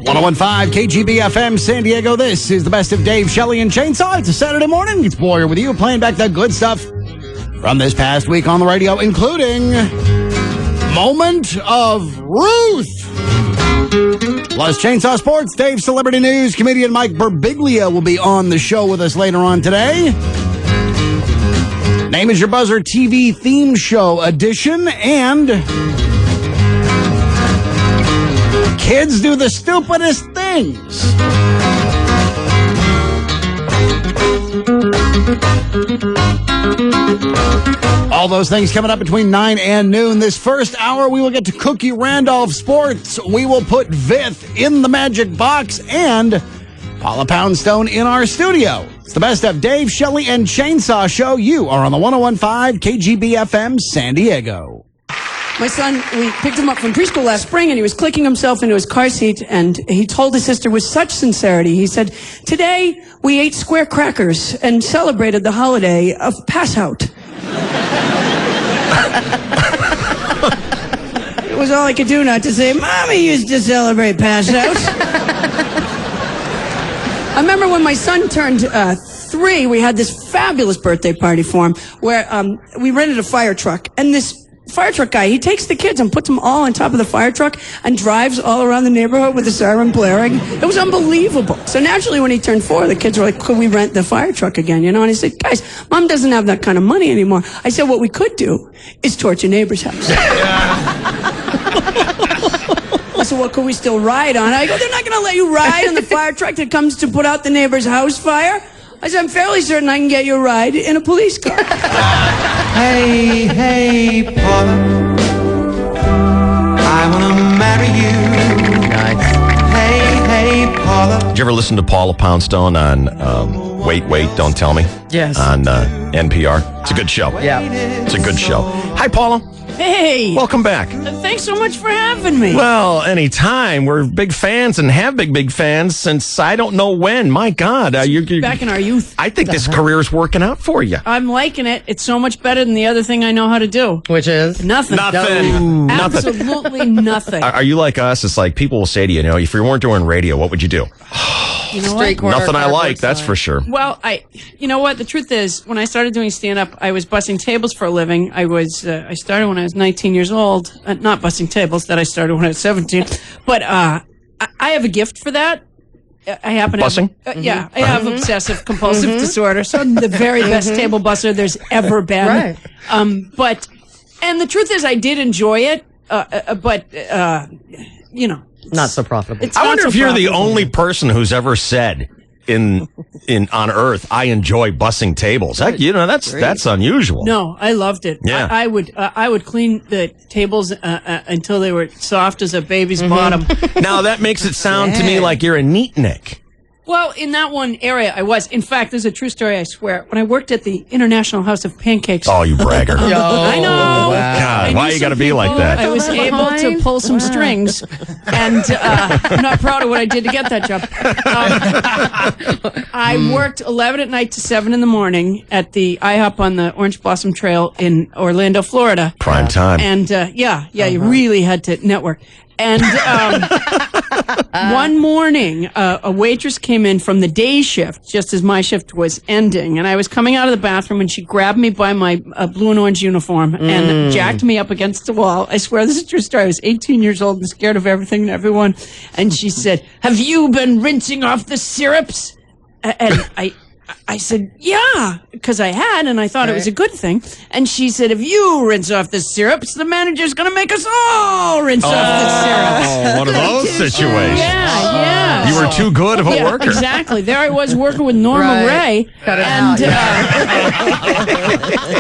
1015 KGB FM San Diego. This is the best of Dave, Shelley, and Chainsaw. It's a Saturday morning. It's Boyer with you, playing back the good stuff from this past week on the radio, including Moment of Ruth. Plus Chainsaw Sports, Dave Celebrity News, comedian Mike Birbiglia will be on the show with us later on today. Name is Your Buzzer TV theme show edition, and kids do the stupidest things. All those things coming up between 9 and noon. This first hour, we will get to Cookie Randolph Sports. We will put Vith in the magic box and Paula Poundstone in our studio. It's the best of Dave, Shelley, and Chainsaw Show. You are on the 1015 KGB FM San Diego. My son, we picked him up from preschool last spring, and he was clicking himself into his car seat, and he told his sister with such sincerity, he said, "Today, we ate square crackers and celebrated the holiday of Passout." It was all I could do not to say, "Mommy used to celebrate Passout." I remember when my son turned 3, we had this fabulous birthday party for him, where we rented a fire truck, and this fire truck guy, he takes the kids and puts them all on top of the fire truck and drives all around the neighborhood with the siren blaring. It was unbelievable. So naturally, when he turned 4, the kids were like, "Could we rent the fire truck again?" You know, and he said, "Guys, Mom doesn't have that kind of money anymore." I said, "What we could do is torch your neighbor's house." I said, "Well, could we still ride on it?" I go, "They're not going to let you ride on the fire truck that comes to put out the neighbor's house fire." I said, "I'm fairly certain I can get you a ride in a police car." Hey, hey, Paula, I want to marry you. Nice. Hey, hey, Paula. Did you ever listen to Paula Poundstone on Wait, Don't Tell Me? Yes. On NPR. It's a good show. Yeah. It's a good show. Hi, Paula. Hey. Welcome back. Thanks so much for having me. Well, anytime. We're big fans and have big fans since I don't know when. My God. You're back in our youth. I think this career's working out for you. I'm liking it. It's so much better than the other thing I know how to do. Which is? Nothing. Nothing. Absolutely nothing. Are you like us? It's like people will say to you, if you weren't doing radio, what would you do? You know Straight what? corner Nothing I like, that's sign. for sure. Well, you know what? The truth is, when I started doing stand-up, I was bussing tables for a living. I started when I was 19 years old. Not bussing tables, that I started when I was 17. But I have a gift for that. I happen to Bussing? Yeah, I have obsessive compulsive disorder, so I'm the very best table busser there's ever been. Right. And the truth is, I did enjoy it, but Not so profitable. It's I not wonder so if you're the profitable. only person who's ever said on Earth, I enjoy bussing tables. That's unusual. No, I loved it. Yeah. I would clean the tables until they were soft as a baby's bottom. Now that makes it sound to me like you're a neatnik. Well, in that one area, I was. In fact, there's a true story, I swear. When I worked at the International House of Pancakes. Oh, you bragger. I know. God, I why knew you got to some be like people. that? I was able to pull some strings, and I'm not proud of what I did to get that job. I worked 11 at night to 7 in the morning at the IHOP on the Orange Blossom Trail in Orlando, Florida. Prime time. And you really had to network. And one morning, a waitress came in from the day shift, just as my shift was ending. And I was coming out of the bathroom, and she grabbed me by my blue and orange uniform and jacked me up against the wall. I swear, this is a true story. I was 18 years old and scared of everything and everyone. And she said, "Have you been rinsing off the syrups?" And I said, "Yeah," because I had, and I thought it was a good thing. And she said, "If you rinse off the syrups, the manager's going to make us all rinse off the syrups." Oh, one of those situations. Yeah. You were too good of a worker. Exactly. There I was working with Norma Ray. Cut it And, out.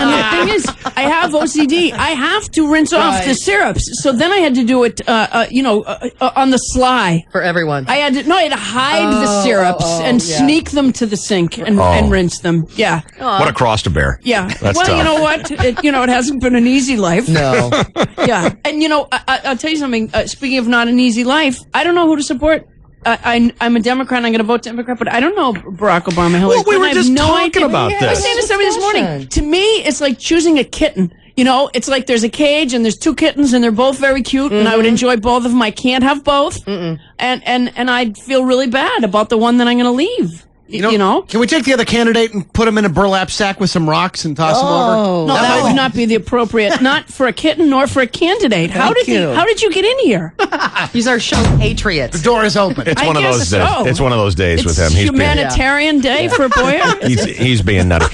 and the thing is, I have OCD. I have to rinse off the syrups. So then I had to do it, on the sly. For everyone. I had to hide the syrups and sneak them to the sink and rinse them. Yeah. What a cross to bear. Yeah. That's well, tough. you know what? It hasn't been an easy life. No. Yeah. And, I'll tell you something. Speaking of not an easy life, I don't know who to support. I'm a Democrat. I'm going to vote Democrat, but I don't know Barack Obama, Hillary Well, we Clinton. were I have just no talking idea. about I was this. saying to somebody this morning. To me, it's like choosing a kitten. You know, it's like there's a cage and there's two kittens and they're both very cute and I would enjoy both of them. I can't have both. And I'd feel really bad about the one that I'm going to leave. You know? Can we take the other candidate and put him in a burlap sack with some rocks and toss him over? No, that would not be the appropriate, not for a kitten nor for a candidate. How did you get in here? He's our show patriot. The door is open. It's one of guess those so. days. It's one of those days with him. It's humanitarian day for Boyer. He's being nutty.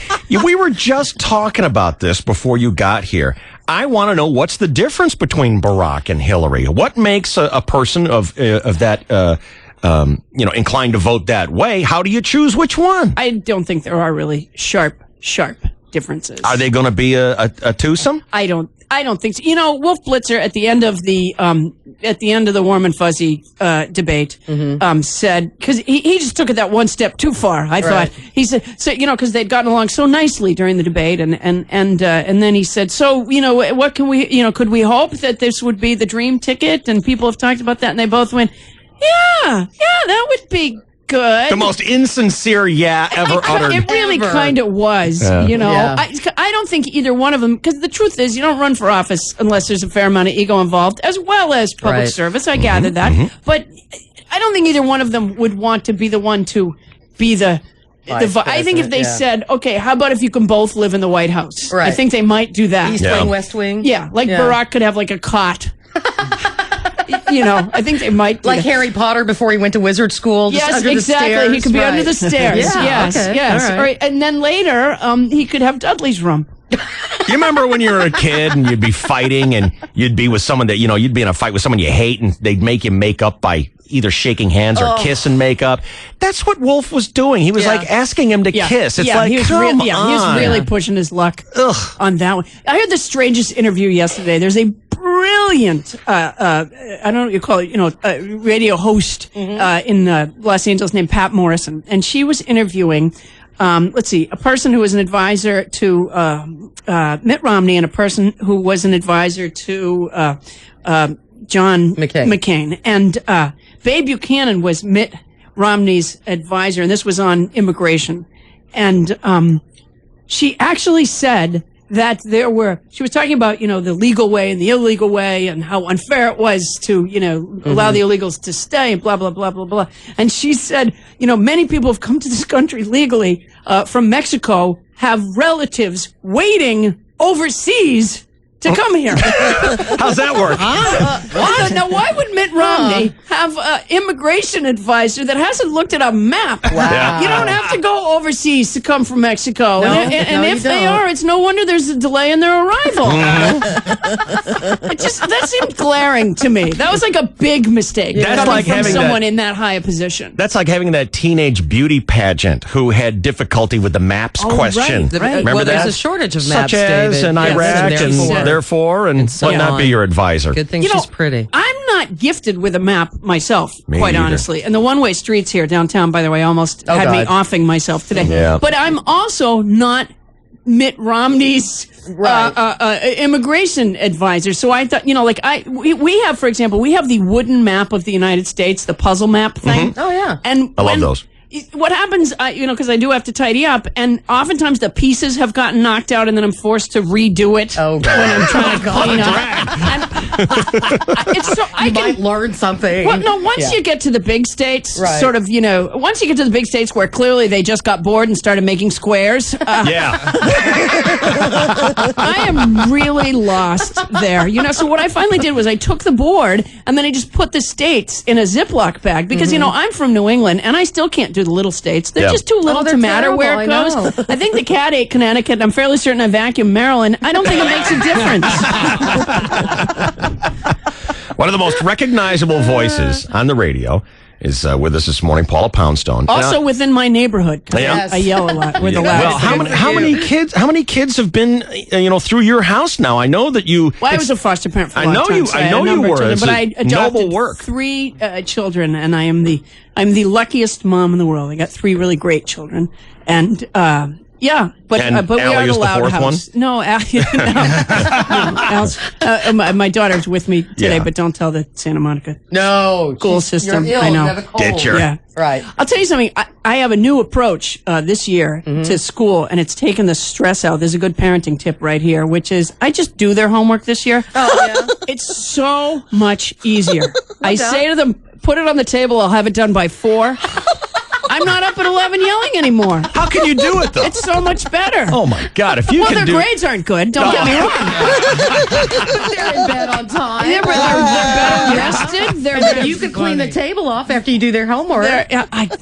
We were just talking about this before you got here. I want to know what's the difference between Barack and Hillary. What makes a person of that inclined to vote that way? How do you choose which one? I don't think there are really sharp differences. Are they going to be a twosome? I don't think so. You know, Wolf Blitzer at the end of the Warm and Fuzzy debate said, because he just took it that one step too far. I thought he said, so because they'd gotten along so nicely during the debate, and then he said, so what can we could we hope that this would be the dream ticket? And people have talked about that, and they both went, yeah, that would be good. The most insincere ever uttered. It really kind of was, Yeah. I don't think either one of them, because the truth is you don't run for office unless there's a fair amount of ego involved, as well as public service. I gathered that. But I don't think either one of them would want to be the one to be the I think if they said, okay, how about if you can both live in the White House? Right. I think they might do that. East Wing, West Wing. Yeah, Barack could have like a cot. I think they might do Like that. Harry Potter before he went to wizard school. Just Yes, under exactly. The stairs. He could be under the stairs. Yeah, okay. Yes. All right. All right. And then later, he could have Dudley's room. You remember when you were a kid and you'd be fighting and you'd be with someone that, you'd be in a fight with someone you hate and they'd make you make up by either shaking hands or kiss and make up. That's what Wolf was doing. He was like asking him to kiss. It's like, he was come on. he was really pushing his luck on that one. I heard the strangest interview yesterday. There's a brilliant, I don't know what you call it, radio host in Los Angeles named Pat Morrison. And she was interviewing a person who was an advisor to Mitt Romney and a person who was an advisor to John McCain. And Babe Buchanan was Mitt Romney's advisor, and this was on immigration. And she actually said that she was talking about, the legal way and the illegal way and how unfair it was to, allow the illegals to stay and blah, blah, blah, blah, blah. And she said, many people have come to this country legally from Mexico, have relatives waiting overseas to come here. How's that work? Now, why would Mitt Romney have an immigration advisor that hasn't looked at a map? Wow. You don't have to go overseas to come from Mexico. No, and if they are, it's no wonder there's a delay in their arrival. That seemed glaring to me. That was like a big mistake. That's coming like from having someone in that high a position. That's like having that teenage beauty pageant who had difficulty with the maps question. Remember that? There's a shortage of maps, Such as David. in Iraq and therefore, and so whatnot, on. be your advisor. Good thing she's pretty. I'm not gifted with a map myself, Me quite either. honestly. And the one-way streets here downtown, by the way, almost had me God. offing myself today. Yeah. But I'm also not Mitt Romney's immigration advisor. So I thought, we have, for example, we have the wooden map of the United States, the puzzle map thing. Oh, yeah. And I love those. What happens, because I do have to tidy up, and oftentimes the pieces have gotten knocked out, and then I'm forced to redo it Oh, God. when I'm trying to clean up. And it's so I You can might learn something. well, no, once you get to the big states, Right. sort of, once you get to the big states where clearly they just got bored and started making squares, Yeah. I am really lost there. So what I finally did was I took the board and then I just put the states in a Ziploc bag because, I'm from New England and I still can't do the little states. They're Yeah. just too little they're to matter where it terrible, goes. I know. I think the cat ate Connecticut and I'm fairly certain I vacuumed Maryland. I don't think it makes a difference. One of the most recognizable voices on the radio is with us this morning, Paula Poundstone. Also within my neighborhood. 'Cause Yeah. I yell a lot. We're the well, loudest. how many kids have been through your house now? I know that you. Well, I was a foster parent for a I long know time. you- so I had know a you number of were. children, It's but a I adopted noble work. 3 children, and I'm the luckiest mom in the world. I got 3 really great children, and Yeah, but And we Allie are the is the loud fourth house. No, my daughter's with me today, Yeah. but don't tell the Santa Monica No. school system. You're ill. I know. You have a cold. Ditch her. Yeah. Right. I'll tell you something. I have a new approach this year to school, and it's taken the stress out. There's a good parenting tip right here, which is I just do their homework this year. Oh, yeah. It's so much easier. I say to them, put it on the table. I'll have it done by 4. I'm not up at 11 yelling anymore. How can you do it though? It's so much better. Oh my God! If you Well, can their do grades aren't good. Don't get me wrong. They're in bed on time. They're better rested. They're You could clean the table off after you do their homework.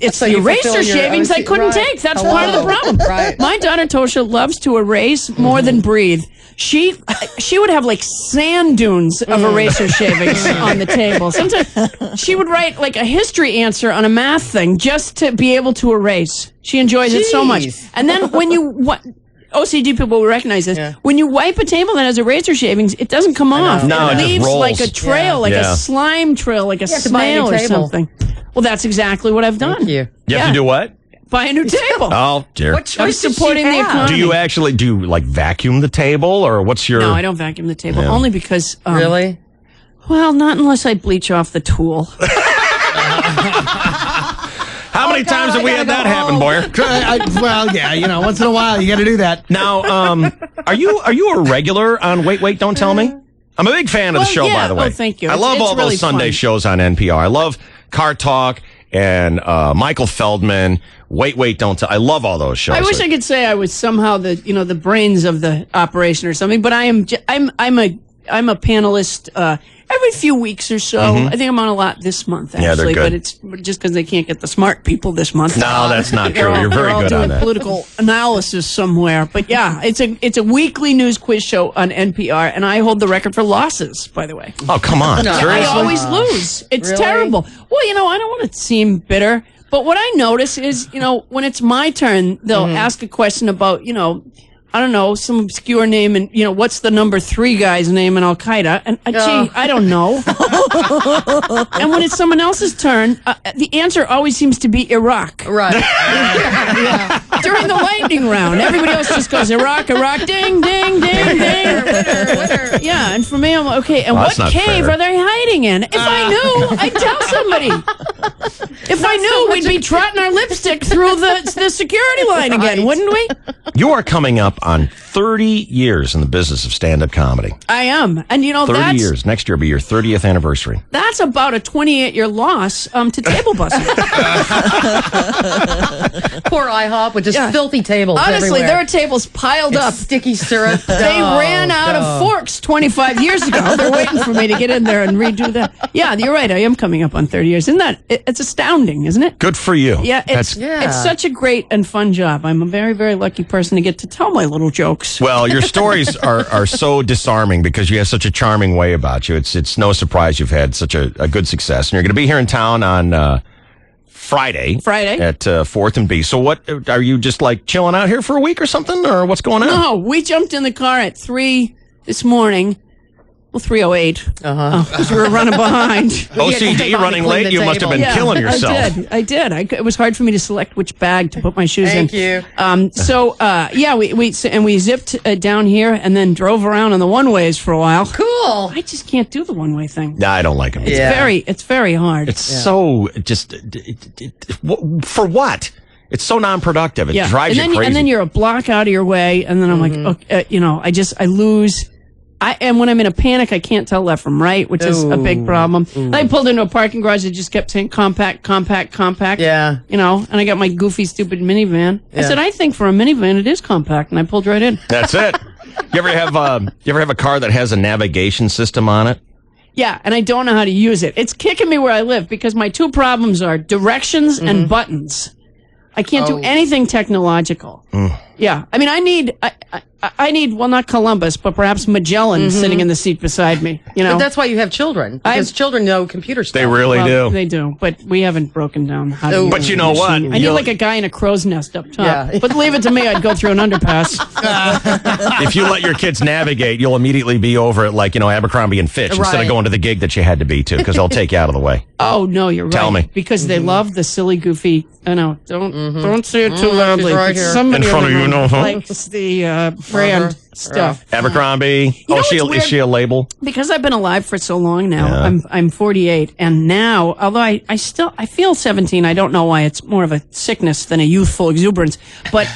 It's So the you eraser fulfill your shavings I OC couldn't right. take. That's Hello. part of the problem. Right. My daughter Tosha loves to erase more than breathe. She would have like sand dunes of eraser shavings on the table. Sometimes she would write like a history answer on a math thing just to be able to erase. She enjoys it so much. Jeez. And then when you OCD people will recognize this. Yeah. When you wipe a table that has eraser shavings, it doesn't come off. No, it just leaves rolls. like a trail, like Yeah. a slime trail, like a have to buy a new snail or table. something. Well, that's exactly what I've done. Thank you. You have to do what? Buy a new table. Oh dear. What I'm choice does supporting she the have? economy. Do you actually like vacuum the table, or what's your? No, I don't vacuum the table. Yeah. Only because Really? well, not unless I bleach off the tool. How many times have we had that happen, Boyer? Well, yeah, once in a while you got to do that. Now, are you a regular on Wait, Don't Tell Me? I'm a big fan of the Well, show, yeah. by the way. Oh, thank you. I love It's all really those Sunday fun. shows on NPR. I love Car Talk and Michael Feldman. Wait, Don't Tell. I love all those shows. I wish I could say I was somehow the brains of the operation or something, but I'm a panelist every few weeks or so. I think I'm on a lot this month Mm-hmm. Yeah, they're actually, good. but it's just because they can't get the smart people this month. No, that's not They're true. all- You're very they're all good doing on that. political analysis somewhere. But yeah, it's a weekly news quiz show on NPR, and I hold the record for losses, by the way. Oh, come on. I Seriously? always lose. It's Really? terrible. Well, I don't want to seem bitter, but what I notice is, when it's my turn, they'll ask a question about, I don't know, some obscure name, and what's the number 3 guy's name in Al Qaeda? And gee, I don't know. And when it's someone else's turn, the answer always seems to be Iraq. Right. During the lightning round, everybody else just goes Iraq, ding, ding, ding, ding. Yeah, and for me, I'm like, okay. And Well, what that's not cave fair. are they hiding in? If I knew, I'd tell somebody. If I knew, we'd be trotting our lipstick through the security line again, Right. wouldn't we? You are coming up on 30 years in the business of stand-up comedy. I am, and 30 that's years. Next year will be your 30th anniversary. that's about a 28-year loss to table busting. Poor IHOP with just Yeah. filthy tables Honestly, everywhere. there are tables piled It's up. sticky syrup. They ran out of forks 25 years ago. They're waiting for me to get in there and redo that. Yeah, you're right. I am coming up on 30 years. Isn't that? It's astounding, isn't it? Good for you. Yeah, it's such a great and fun job. I'm a very, very lucky person to get to tell my little jokes. Well, your stories are so disarming because you have such a charming way about you. It's no surprise you've had such a good success. And you're going to be here in town on Friday. At 4th and B. So what, are you just like chilling out here for a week or something? Or what's going on? No, we jumped in the car at 3 this morning. Well, 3:08. Because we were running behind. OCD running clean late? the You must have table. been killing yourself. I did. It was hard for me to select which bag to put my shoes Thank in. you. We zipped down here and then drove around on the one-ways for a while. Cool. I just can't do the one-way thing. Nah, I don't like them. Yeah. It's very hard. It's so just for what? It's so non-productive. It drives and then, you crazy. And then you're a block out of your way, and then I'm like, okay, I lose. And when I'm in a panic, I can't tell left from right, which is a big problem. I pulled into a parking garage that just kept saying compact, compact, compact. Yeah. And I got my goofy, stupid minivan. I Yeah. said, I think for a minivan, it is compact, and I pulled right in. That's it. You ever have a car that has a navigation system on it? Yeah, and I don't know how to use it. It's kicking me where I live because my 2 problems are directions and buttons. I can't do anything technological. Yeah, I mean, I need, well, not Columbus, but perhaps Magellan sitting in the seat beside me. But that's why you have children. Because children know computer stuff. They really do. They do, but we haven't broken down how to Oh. use But you know the what? machine. I need like a guy in a crow's nest up top. Yeah. But leave it to me, I'd go through an underpass. If you let your kids navigate, you'll immediately be over at Abercrombie and Fitch instead of Right. going to the gig that you had to be to because they'll take you out of the way. Oh no, you're right. Tell me. Because they love the silly, goofy. I know. Don't say it too she's loudly. right but here. somebody In front of in the you likes the brand stuff. Abercrombie. know Is what's she a label? Because I've been alive for so long now. Yeah. I'm 48, and now, although I feel 17. I don't know why. It's more of a sickness than a youthful exuberance. But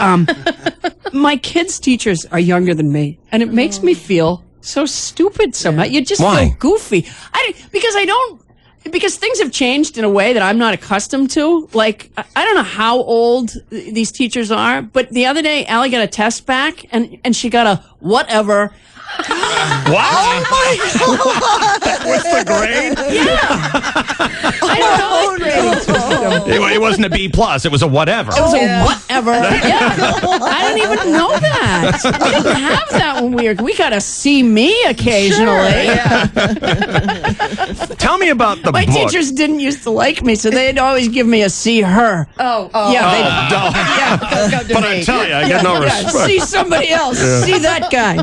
my kids' teachers are younger than me, and it makes me feel so stupid somehow. You just Why? feel goofy. Because things have changed in a way that I'm not accustomed to. Like, I don't know how old these teachers are, but the other day, Allie got a test back, and she got a whatever. What? Oh my God. That was the grade? I don't know. It wasn't a B+, it was a whatever. It was a whatever. Yeah. I didn't even know that. We didn't have that when we got to see me occasionally. Tell me about the My book. teachers didn't used to like me, so they'd always give me a see her. Oh. Yeah, But I tell you, I get no respect. see somebody else. See that guy.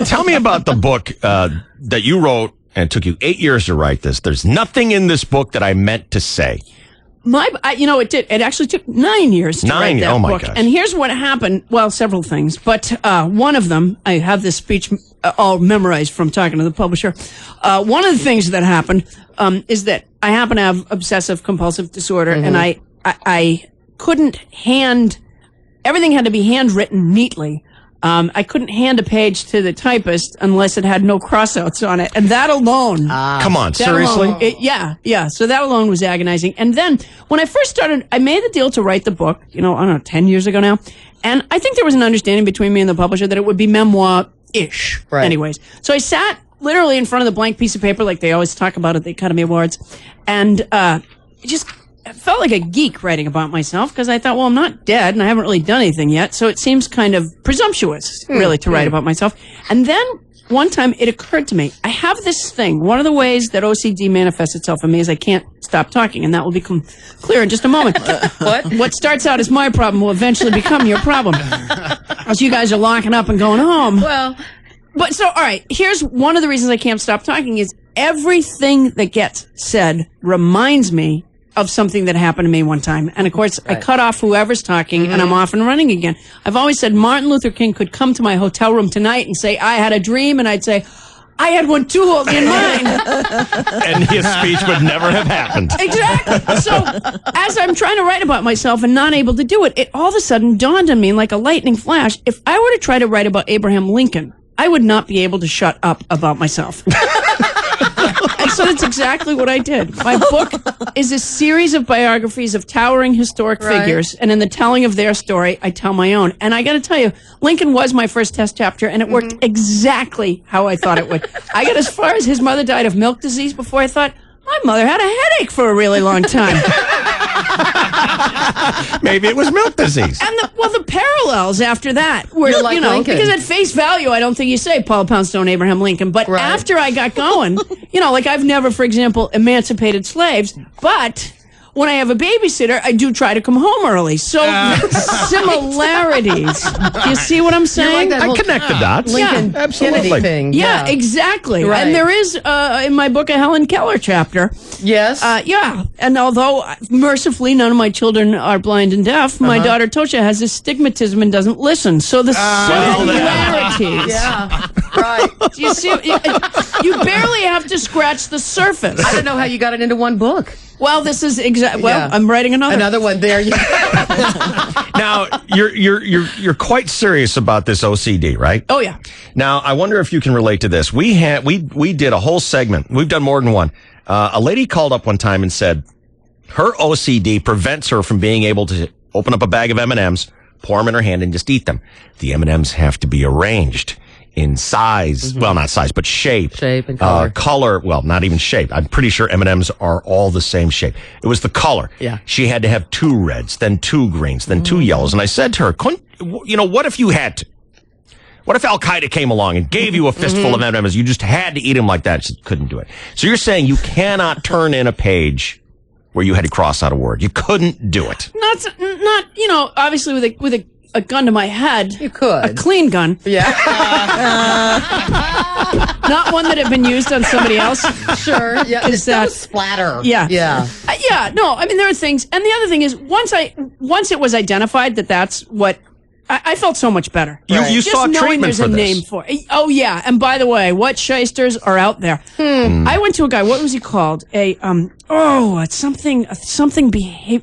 Tell me about the book that you wrote, and it took you 8 years to write this. There's nothing in this book that I meant to say. It did. It actually took 9 years to write that oh my book. gosh. And here's what happened. Well, several things, but one of them, I have this speech all memorized from talking to the publisher. One of the things that happened is that I happen to have obsessive compulsive disorder, and I couldn't everything had to be handwritten neatly. I couldn't hand a page to the typist unless it had no crossouts on it. And that alone. Come on, that seriously? alone, yeah. So that alone was agonizing. And then when I first started, I made the deal to write the book, I don't know, 10 years ago now. And I think there was an understanding between me and the publisher that it would be memoir-ish. Right. Anyways. So I sat literally in front of the blank piece of paper like they always talk about at the Academy Awards. And I felt like a geek writing about myself because I thought, well, I'm not dead and I haven't really done anything yet. So it seems kind of presumptuous, really, to write about myself. And then one time it occurred to me, I have this thing. One of the ways that OCD manifests itself in me is I can't stop talking, and that will become clear in just a moment. What starts out as my problem will eventually become your problem. As you guys are locking up and going home. Well, But so, all right, here's one of the reasons I can't stop talking is everything that gets said reminds me of something that happened to me one time. And of course, I cut off whoever's talking and I'm off and running again. I've always said Martin Luther King could come to my hotel room tonight and say, I had a dream. And I'd say, I had one too, in mind. And his speech would never have happened. Exactly. So as I'm trying to write about myself and not able to do it, it all of a sudden dawned on me like a lightning flash. If I were to try to write about Abraham Lincoln, I would not be able to shut up about myself. And so that's exactly what I did. My book is a series of biographies of towering historic figures, and in the telling of their story, I tell my own. And I got to tell you, Lincoln was my first test chapter, and it worked exactly how I thought it would. I got as far as his mother died of milk disease before I thought, my mother had a headache for a really long time. Maybe it was milk disease. And the parallels after that were, You're like Lincoln. because at face value, I don't think you say Paul Poundstone, Abraham Lincoln. But after I got going, like I've never, for example, emancipated slaves, but when I have a babysitter, I do try to come home early. So similarities. Do you see what I'm saying? that I whole connect the dots. Lincoln Absolutely. Kennedy thing. Yeah, exactly. Right. And there is, in my book, a Helen Keller chapter. Yes. And although mercifully none of my children are blind and deaf, my daughter Tosha has astigmatism and doesn't listen. So the similarities. Yeah. Right. Do you see? You barely have to scratch the surface. I don't know how you got it into one book. Well, this is exactly. Well, Yeah. I'm writing another. Another one. There you Now, you're quite serious about this OCD, right? Oh yeah. Now, I wonder if you can relate to this. We did a whole segment. We've done more than one. A lady called up one time and said her OCD prevents her from being able to open up a bag of M&Ms, pour them in her hand, and just eat them. The M&Ms have to be arranged in size. Well, not size, but shape. Shape and color. Color. Well, not even shape. I'm pretty sure M&Ms are all the same shape. It was the color. Yeah. She had to have 2 reds, then 2 greens, then 2 yellows. And I said to her, what if you had to? What if Al Qaeda came along and gave you a fistful of M&Ms? You just had to eat them like that. She couldn't do it. So you're saying you cannot turn in a page where you had to cross out a word. You couldn't do it. Not obviously with a gun to my head. You could. A clean gun. Yeah. Not one that had been used on somebody else. Sure. Yeah. Is that splatter? Yeah. Yeah. No, I mean, there are things. And the other thing is, once it was identified that that's what I felt so much better. You Just sought knowing treatment there's for a this. name for it. Oh, yeah. And by the way, what shysters are out there? I went to a guy, what was he called? It's something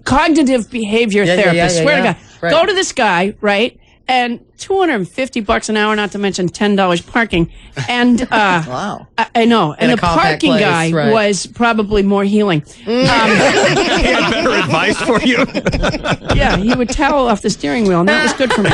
cognitive behavior therapist. Swear to God. Right. Go to this guy, right? And $250 an hour, not to mention $10 parking. And Wow. I know. And a the compact parking place, guy right. was probably more healing. He had better advice for you. Yeah, he would towel off the steering wheel, and that was good for me.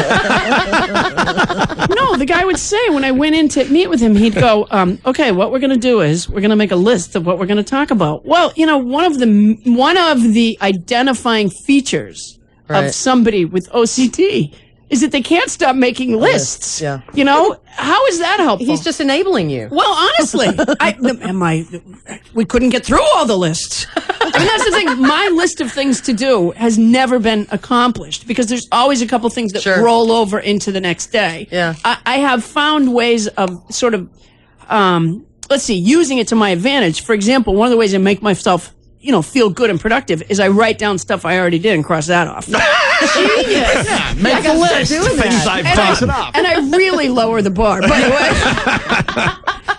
No, the guy would say when I went in to meet with him, he'd go, "Okay, what we're going to do is we're going to make a list of what we're going to talk about." Well, one of the identifying features Right. of somebody with OCD is that they can't stop making lists. yeah. How is that helpful? He's just enabling you. Well, honestly, we couldn't get through all the lists. I mean, that's the thing. My list of things to do has never been accomplished because there's always a couple things that Sure. roll over into the next day. Yeah. I have found ways of sort of, using it to my advantage. For example, one of the ways I make myself feel good and productive is I write down stuff I already did and cross that off. Genius. Yeah, make the list. Things I've done. And I really lower the bar, by the way.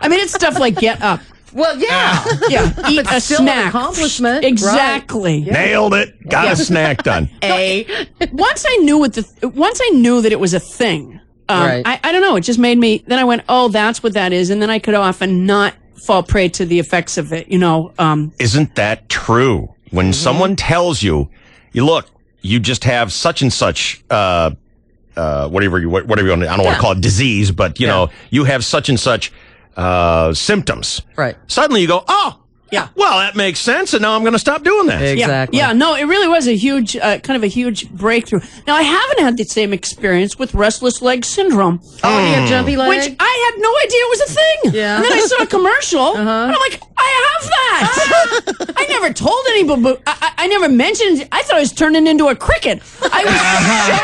I mean, it's stuff like get up. Well, yeah. Yeah, eat a still an snack. accomplishment. Exactly. Nailed it. Got a snack done. Once I knew that it was a thing, Right. I don't know. It just made me. Then I went, oh, that's what that is, and then I could often not fall prey to the effects of it. Isn't that true? When someone tells you, look, you just have such and such, whatever you want, I don't want to call it disease, but you have such and such symptoms. Right. Suddenly you go, oh, Yeah. well, that makes sense, and now I'm going to stop doing that. Exactly. Yeah, no, it really was a huge, kind of a huge breakthrough. Now, I haven't had the same experience with restless leg syndrome, Oh, you have jumpy legs? which I had no idea was a thing. Yeah. And then I saw a commercial, and I'm like, I have that. I never told anybody, but I never mentioned it. I thought I was turning into a cricket. I was so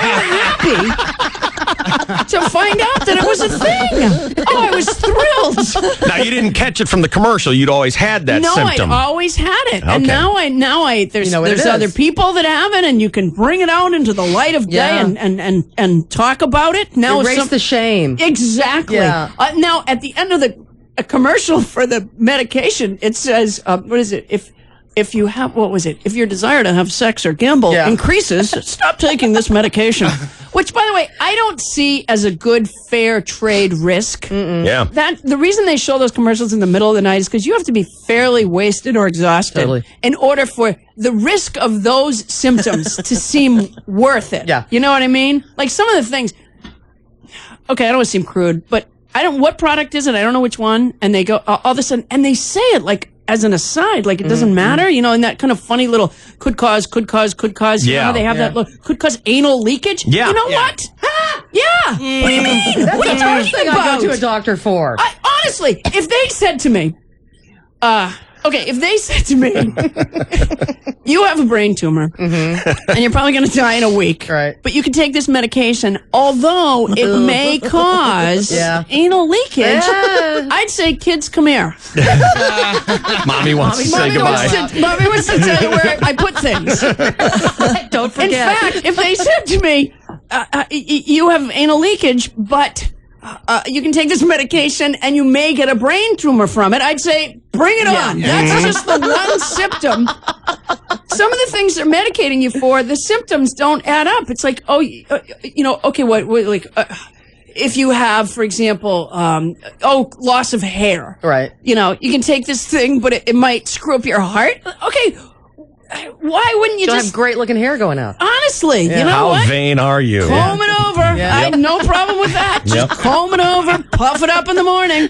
happy to find out that it was a thing. Oh, I was thrilled. Now, you didn't catch it from the commercial. You'd always had that No, symptom. I always had it, and Okay. now there's You know what it other is. people that have it, and you can bring it out into the light of day Yeah. and talk about it. Now, if Erase the shame. exactly. Yeah. Now, at the end of a commercial for the medication, it says, "What is it? If you have if your desire to have sex or gamble Yeah. increases, stop taking this medication." Which, by the way, I don't see as a good fair trade risk. Yeah. That the reason they show those commercials in the middle of the night is because you have to be fairly wasted or exhausted Totally. in order for the risk of those symptoms to seem worth it. Yeah. You know what I mean? Like some of the things. Okay, I don't want to seem crude, but I don't. What product is it? I don't know which one. And they go all of a sudden, and they say it like as an aside, like it doesn't matter. You know, in that kind of funny little could cause. You Yeah. know how they have that look could cause anal leakage. Yeah. You know what? Yeah. What do you mean? That's What are the you first talking thing I about? go to a doctor for. Honestly, if they said to me, if they said to me, you have a brain tumor and you're probably going to die in a week, Right. but you can take this medication, although it may cause Yeah. anal leakage, Yeah. I'd say, kids, come here. Mommy wants to say Mommy goodbye. wants to tell you where I put things. Don't In forget. fact, if they said to me, you have anal leakage, but you can take this medication and you may get a brain tumor from it, I'd say, bring it on. That's just the one symptom. Some of the things they're medicating you for, the symptoms don't add up. It's like, if you have, for example, loss of hair. Right. You can take this thing, but it might screw up your heart. Okay. Why wouldn't you You'll just have great looking hair going out. honestly, you know How what? vain are you? Comb it over. I have no problem with that. Just comb it over, puff it up in the morning.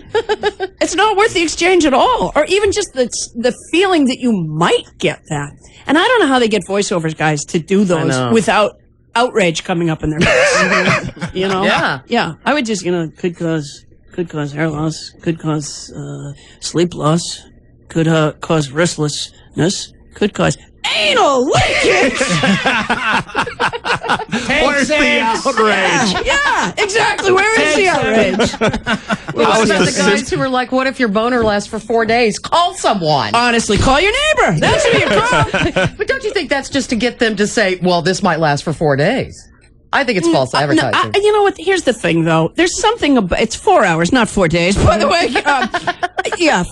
It's not worth the exchange at all. Or even just the feeling that you might get that. And I don't know how they get voiceovers guys to do those know. without outrage coming up in their face. Yeah. Yeah. I would just, could cause hair loss, could cause sleep loss, could cause restlessness, could cause anal leakage. Where's the outrage? Yeah, exactly. Where is the outrage? What was about the the guys who were like, what if your boner lasts for 4 days? Call someone. Honestly, call your neighbor. That's who you call. But don't you think that's just to get them to say, well, this might last for 4 days? I think it's false advertising. You know what? Here's the thing, though. There's something about it's 4 hours, not 4 days. By the way,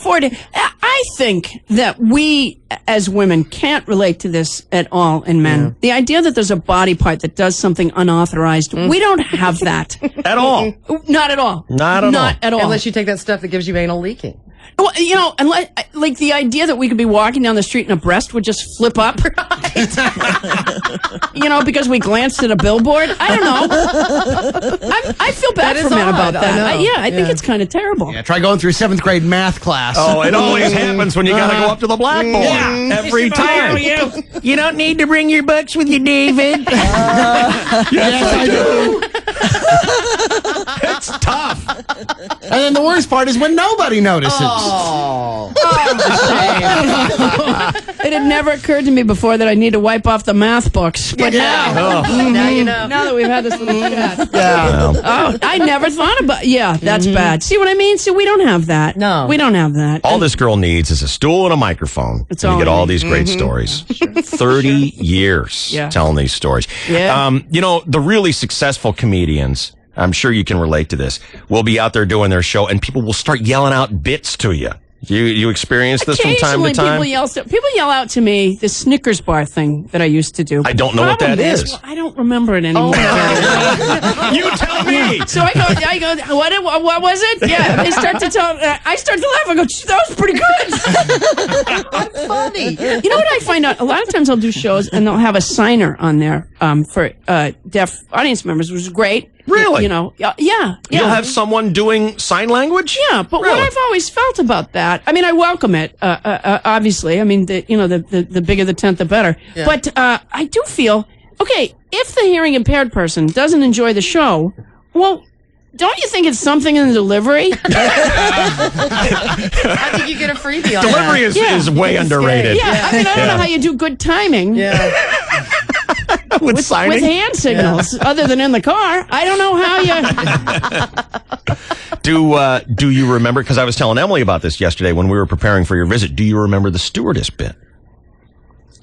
4 days. I think that we as women can't relate to this at all in men. Yeah. The idea that there's a body part that does something unauthorized, we don't have that at all. Not at all. Not at all. Unless you take that stuff that gives you anal leaking. Well, you know, unless, like the idea that we could be walking down the street and a breast would just flip up, you know, because we glanced at a billboard. I don't know. I feel bad for men about that. I think it's kind of terrible. Yeah, try going through 7th grade math class. Oh, it always happens when you got to go up to the blackboard. Every time. You don't need to bring your books with you, David. Yes, I do. It's tough. And then the worst part is when nobody notices. It had never occurred to me before that I need to wipe off the math books. But now you know. Now that we've had this little chat. Yeah. Oh, I never thought about that's bad. See what I mean? See, we don't have that. No. We don't have that. All this girl needs is a stool and a microphone. That's and all you get I all need. these great stories. 30 years telling these stories. Yeah. You know, the really successful comedians, I'm sure you can relate to this, will be out there doing their show and people will start yelling out bits to you. You experience this from time to time? People yell out to me the Snickers bar thing that I used to do. I don't know what that is. Well, I don't remember it anymore. You tell me. So I go. What was it? Yeah. They start to tell. I start to laugh. I go, that was pretty good. That's funny. You know what I find out? A lot of times I'll do shows and they'll have a signer on there for deaf audience members, which is great. Really? You know, yeah. You'll have someone doing sign language? Yeah, but Really? what I've always felt about that, I mean, I welcome it, obviously. I mean, the bigger the tent, the better. Yeah. But I do feel, okay, if the hearing impaired person doesn't enjoy the show, well, don't you think it's something in the delivery? I think you get a freebie on Delivery is way underrated. Yeah, I mean, I don't know how you do good timing. Yeah. With signing? With hand signals, other than in the car. I don't know how you... Do you remember, because I was telling Emily about this yesterday when we were preparing for your visit, do you remember the stewardess bit?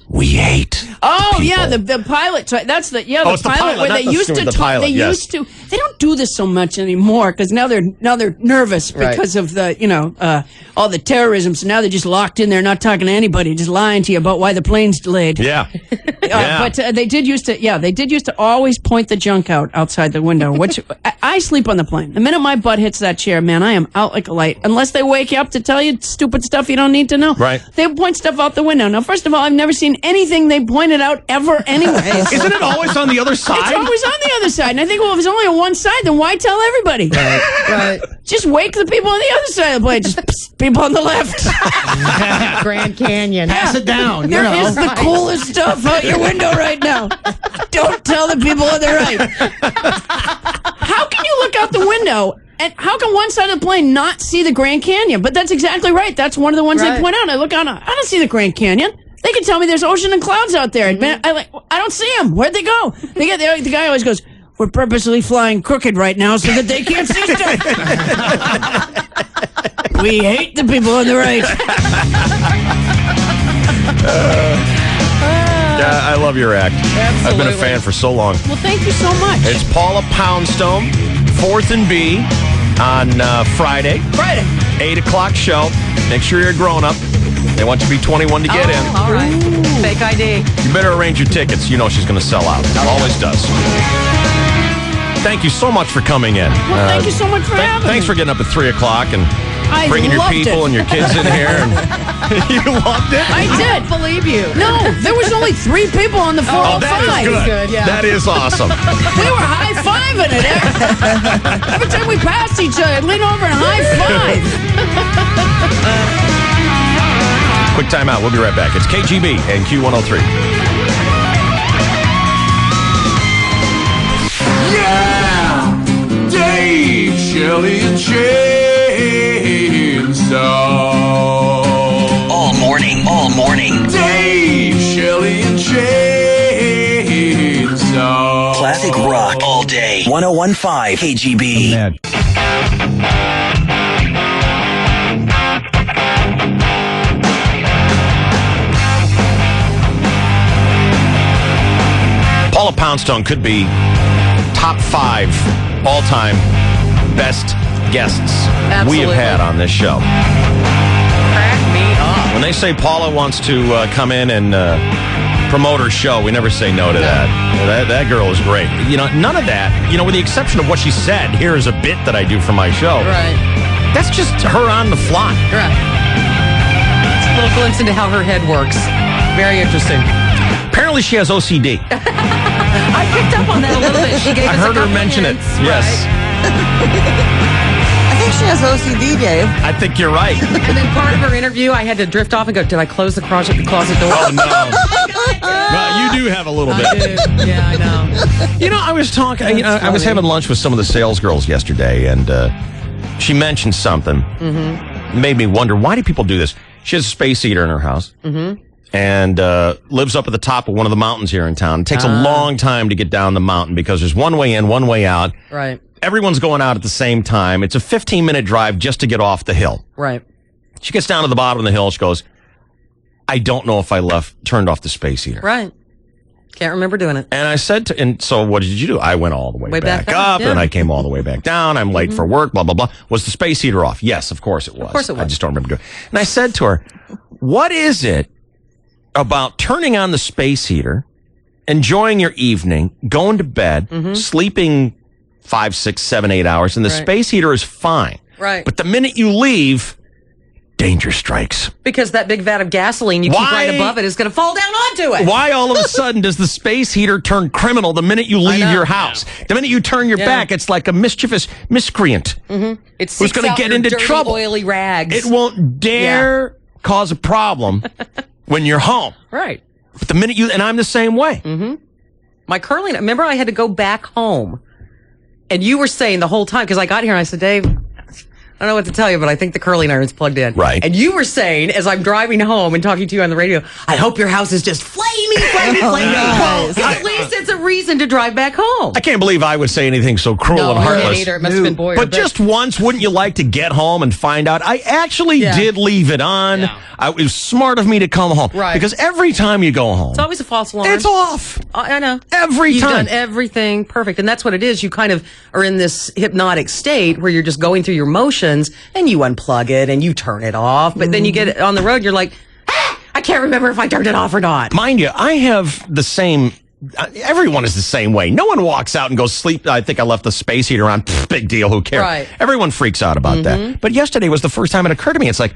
We hate people. Yeah, the pilot. That's the it's the pilot, where not they the used steward, to the talk. pilot, They yes. used to. They don't do this so much anymore because now they're nervous because of the all the terrorism. So now they're just locked in there, not talking to anybody, just lying to you about why the plane's delayed. Yeah. But they did used to always point the junk out outside the window, which I sleep on the plane. The minute my butt hits that chair, man, I am out like a light. Unless they wake you up to tell you stupid stuff you don't need to know. Right. They point stuff out the window. Now, first of all, I've never seen anything they pointed out ever anyways. Isn't it always on the other side? It's always on the other side. And I think, well, if it's only on one side, then why tell everybody? Right. Just wake the people on the other side of the plane. Just psst, people on the left. Grand Canyon. Pass it down. There is the coolest stuff out your window right now. Don't tell the people on the right. How can you look out the window and how can one side of the plane not see the Grand Canyon? But that's exactly right. That's one of the ones they point out. I look out, I don't see the Grand Canyon. They can tell me there's ocean and clouds out there. Man, I don't see them. Where'd they go? The guy always goes, we're purposely flying crooked right now so that they can't see stuff. We hate the people on the right. I love your act. Absolutely. I've been a fan for so long. Well, thank you so much. It's Paula Poundstone, 4th and B on Friday. 8 o'clock show. Make sure you're a grown-up. They want you to be 21 to get in. All right. Fake ID. You better arrange your tickets. You know she's going to sell out. Always does. Thank you so much for coming in. Well, thank you so much for having me. Thanks for getting up at 3 o'clock and I bringing your loved people it. and your kids in here. And you loved it? I did. Believe you. No, there was only 3 people on the 405. Oh, that is good. Yeah. That is awesome. We were high-fiving it. Every time we passed each other, I'd lean over and high-five. Quick time out. We'll be right back. It's KGB and Q103. Yeah! Dave, Shelley, and Chainsaw. All morning. Dave, Shelley, and Chainsaw. Classic rock all day. 101.5 KGB. Paula Poundstone could be top 5 all-time best guests we have Absolutely. had on this show. Crack me up. When they say Paula wants to come in and promote her show, we never say no to that. That girl is great. You know, none of that, with the exception of what she said, here is a bit that I do for my show. Right. That's just her on the fly. Right. It's a little glimpse into how her head works. Very interesting. Apparently she has OCD. I picked up on that a little bit. She gave I us heard a her couple mention it. hints, Yes. I think she has OCD, Dave. I think you're right. And then part of her interview, I had to drift off and go, did I close the closet door? Oh, no. Well, you do have a little bit. I do. Yeah, I know. I was talking, I was having lunch with some of the sales girls yesterday, and she mentioned something. Made me wonder, why do people do this? She has a space heater in her house. And lives up at the top of one of the mountains here in town. It takes a long time to get down the mountain because there's one way in, one way out. Right. Everyone's going out at the same time. It's a 15-minute drive just to get off the hill. Right. She gets down to the bottom of the hill. She goes, I don't know if I turned off the space heater. Right. Can't remember doing it. And I said and so what did you do? I went all the way back up, and I came all the way back down. I'm late for work, blah, blah, blah. Was the space heater off? Yes, of course it was. Of course it was. I just don't remember doing it. And I said to her, what is it about turning on the space heater, enjoying your evening, going to bed, sleeping 5, 6, 7, 8 hours, and the space heater is fine. Right. But the minute you leave, danger strikes. Because that big vat of gasoline you keep right above it is going to fall down onto it. Why all of a sudden does the space heater turn criminal the minute you leave your house? The minute you turn your back, it's like a mischievous miscreant It's who's going to get into trouble. Oily rags. It won't dare cause a problem when you're home. Right. But the minute and I'm the same way. My curling, remember I had to go back home. And you were saying the whole time, because I got here and I said, Dave, I don't know what to tell you, but I think the curling iron's plugged in. Right. And you were saying, as I'm driving home and talking to you on the radio, I hope your house is just flaming. Well, at least it's a reason to drive back home. I can't believe I would say anything so cruel and I heartless. didn't either. It must have been Boyer. But just once, wouldn't you like to get home and find out? I actually did leave it on. It was smart of me to come home. Right. Because every time you go home, It's always a false alarm. it's off. I know. Every You've time. done everything perfect. And that's what it is. You kind of are in this hypnotic state where you're just going through your motions and you unplug it and you turn it off. But then you get on the road, you're like, I can't remember if I turned it off or not. Mind you, I have the same. Everyone is the same way. No one walks out and goes, sleep. I think I left the space heater on. Pfft, big deal. Who cares? Right. Everyone freaks out about that. But yesterday was the first time it occurred to me. It's like,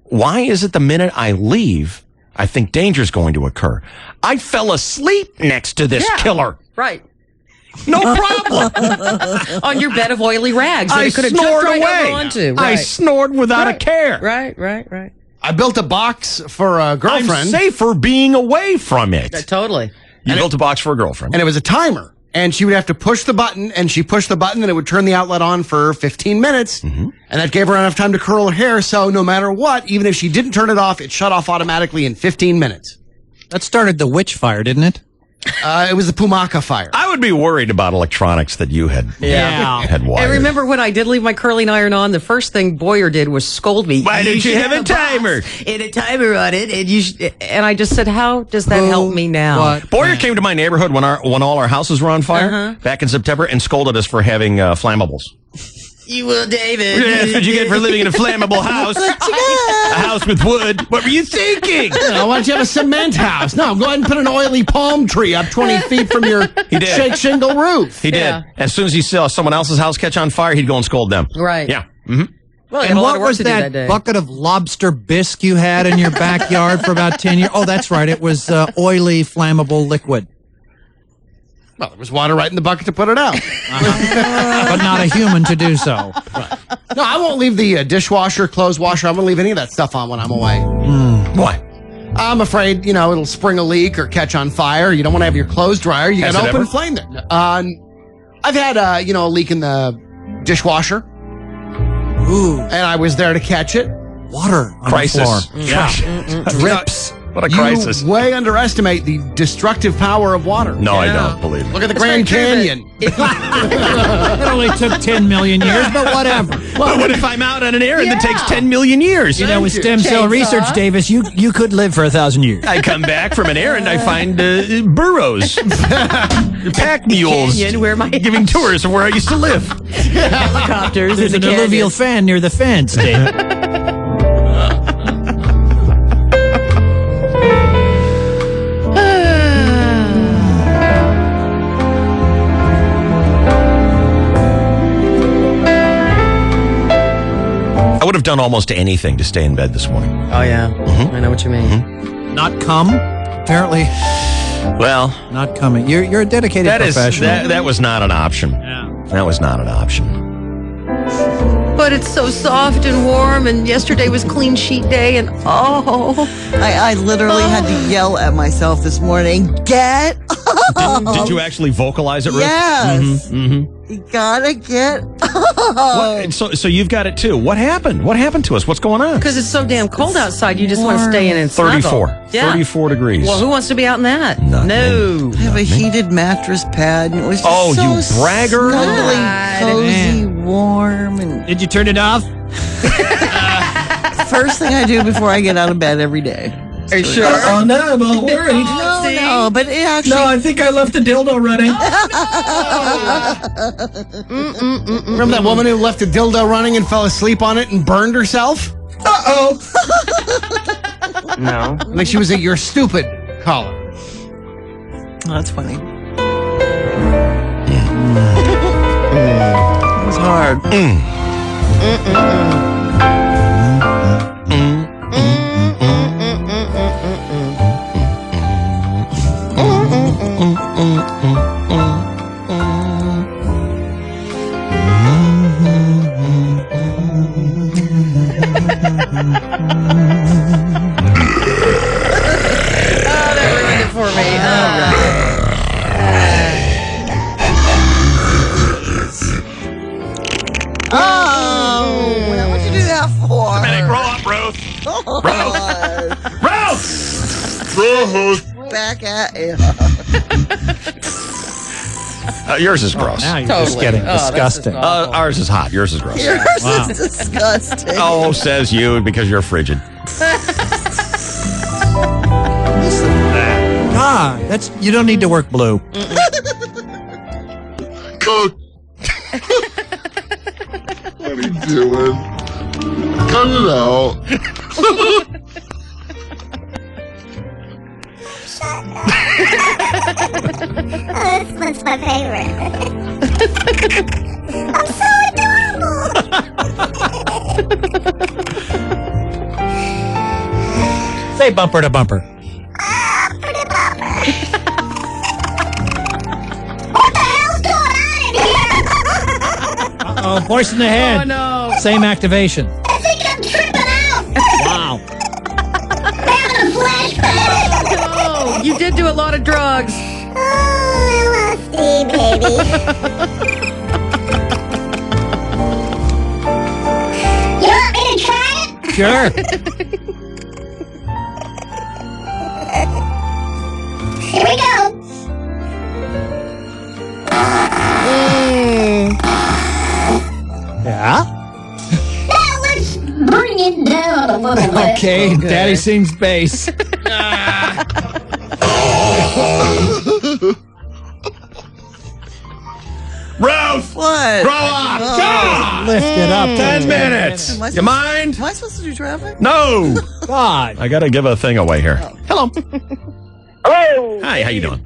why is it the minute I leave, I think danger's going to occur? I fell asleep next to this killer. Right. No problem. On your bed of oily rags that I it could have snored jumped right away. over onto. I Right. snored without a care. Right. I built a box for a I'm girlfriend, safer being away from it. Totally. You built a box for a girlfriend. and it was a timer. And she would have to push the button, and she pushed the button, and it would turn the outlet on for 15 minutes. And that gave her enough time to curl her hair, so no matter what, even if she didn't turn it off, it shut off automatically in 15 minutes. That started the witch fire, didn't it? It was the Pumaka fire. I would be worried about electronics that you had had wired. And remember when I did leave my curling iron on, the first thing Boyer did was scold me. Why didn't you have a timer? And a timer on it, and I just said, how does that help me now? What? Boyer came to my neighborhood when all our houses were on fire back in September and scolded us for having flammables. You will, David. Yeah, that's what you get for living in a flammable house. A house with wood. What were you thinking? Why don't you have a cement house? No, go ahead and put an oily palm tree up 20 feet from your did. shake shingle roof. He did. Yeah. As soon as he saw someone else's house catch on fire, he'd go and scold them. Right. Yeah. Well, I had And a lot what of work was to do that day. bucket of lobster bisque you had in your backyard for about 10 years? Oh, that's right. It was oily, flammable liquid. Well, there was water right in the bucket to put it out. But not a human to do so. No, I won't leave the dishwasher, clothes washer. I'm going to leave any of that stuff on when I'm away. Why? I'm afraid, it'll spring a leak or catch on fire. You don't want to have your clothes dryer. You got Has an it open ever? flame there. I've had, a leak in the dishwasher, Ooh, and I was there to catch it. water on Crisis. the floor. Yeah. Drips. What a crisis. You way underestimate the destructive power of water. No, I don't believe it. Look at the It's Grand very true, Canyon. It only took 10 million years, but whatever. But what if I'm out on an errand that takes 10 million years? You know, with stem cell research, Davis, you could live for 1,000 years. I come back from an errand, I find burros, pack mules, Canyon, where my giving tours of where I used to live. helicopters. There's an alluvial fan near the fence, David. I would have done almost anything to stay in bed this morning. Oh, yeah. I know what you mean. Not come? Apparently, Well, not coming. You're a dedicated professional. that was not an option. That was not an option. But it's so soft and warm, and yesterday was clean sheet day, and I literally had to yell at myself this morning. Get Did you actually vocalize it, Ruth? Yes. Mm-hmm. You gotta get So you've got it too. What happened? What happened to us? What's going on? because it's so damn cold outside, you just want to stay in and snuggle. 34. Yeah. 34 degrees. Well, who wants to be out in that? Not No. I have a heated mattress pad, and it was just Oh, so you bragger. snuggly, God. cozy, warm, and Did you turn it off? first thing I do before I get out of bed every day. Are you sure? Oh, no, I'm all worried. No, but it actually. I think I left the dildo running. Remember that woman who left a dildo running and fell asleep on it and burned herself? Uh-oh. No. I think she was a "you're stupid" caller. That's funny. It was hard. That ruined it for me. Oh, what'd you do that for? Grow up, Ruth. Ruth. Back at you. Yours is gross. Now you're just getting that's disgusting. just awful. Ours is hot. Yours is gross. Yours is disgusting. Oh, says you because you're frigid. That's you don't need to work blue. What are you doing? Cut it out. This one's my favorite. I'm so adorable. Say bumper to bumper. Pretty bumper. What the hell's going on in here? Oh, voice in the head. Oh, no. Same activation. I think I'm tripping out. Wow. Having a flashback. Oh, you did do a lot of drugs. Oh, LSD, baby. You want me to try it? Sure. Here we go. Yeah. Now let's bring it down a little bit. Okay, Daddy sings bass. Ruth! What? Grow up! Lift it up. 10 minutes. Am I You supposed- mind? Am I supposed to do traffic? No. God. I got to give a thing away here. Hello. Hello. Hi, how you doing?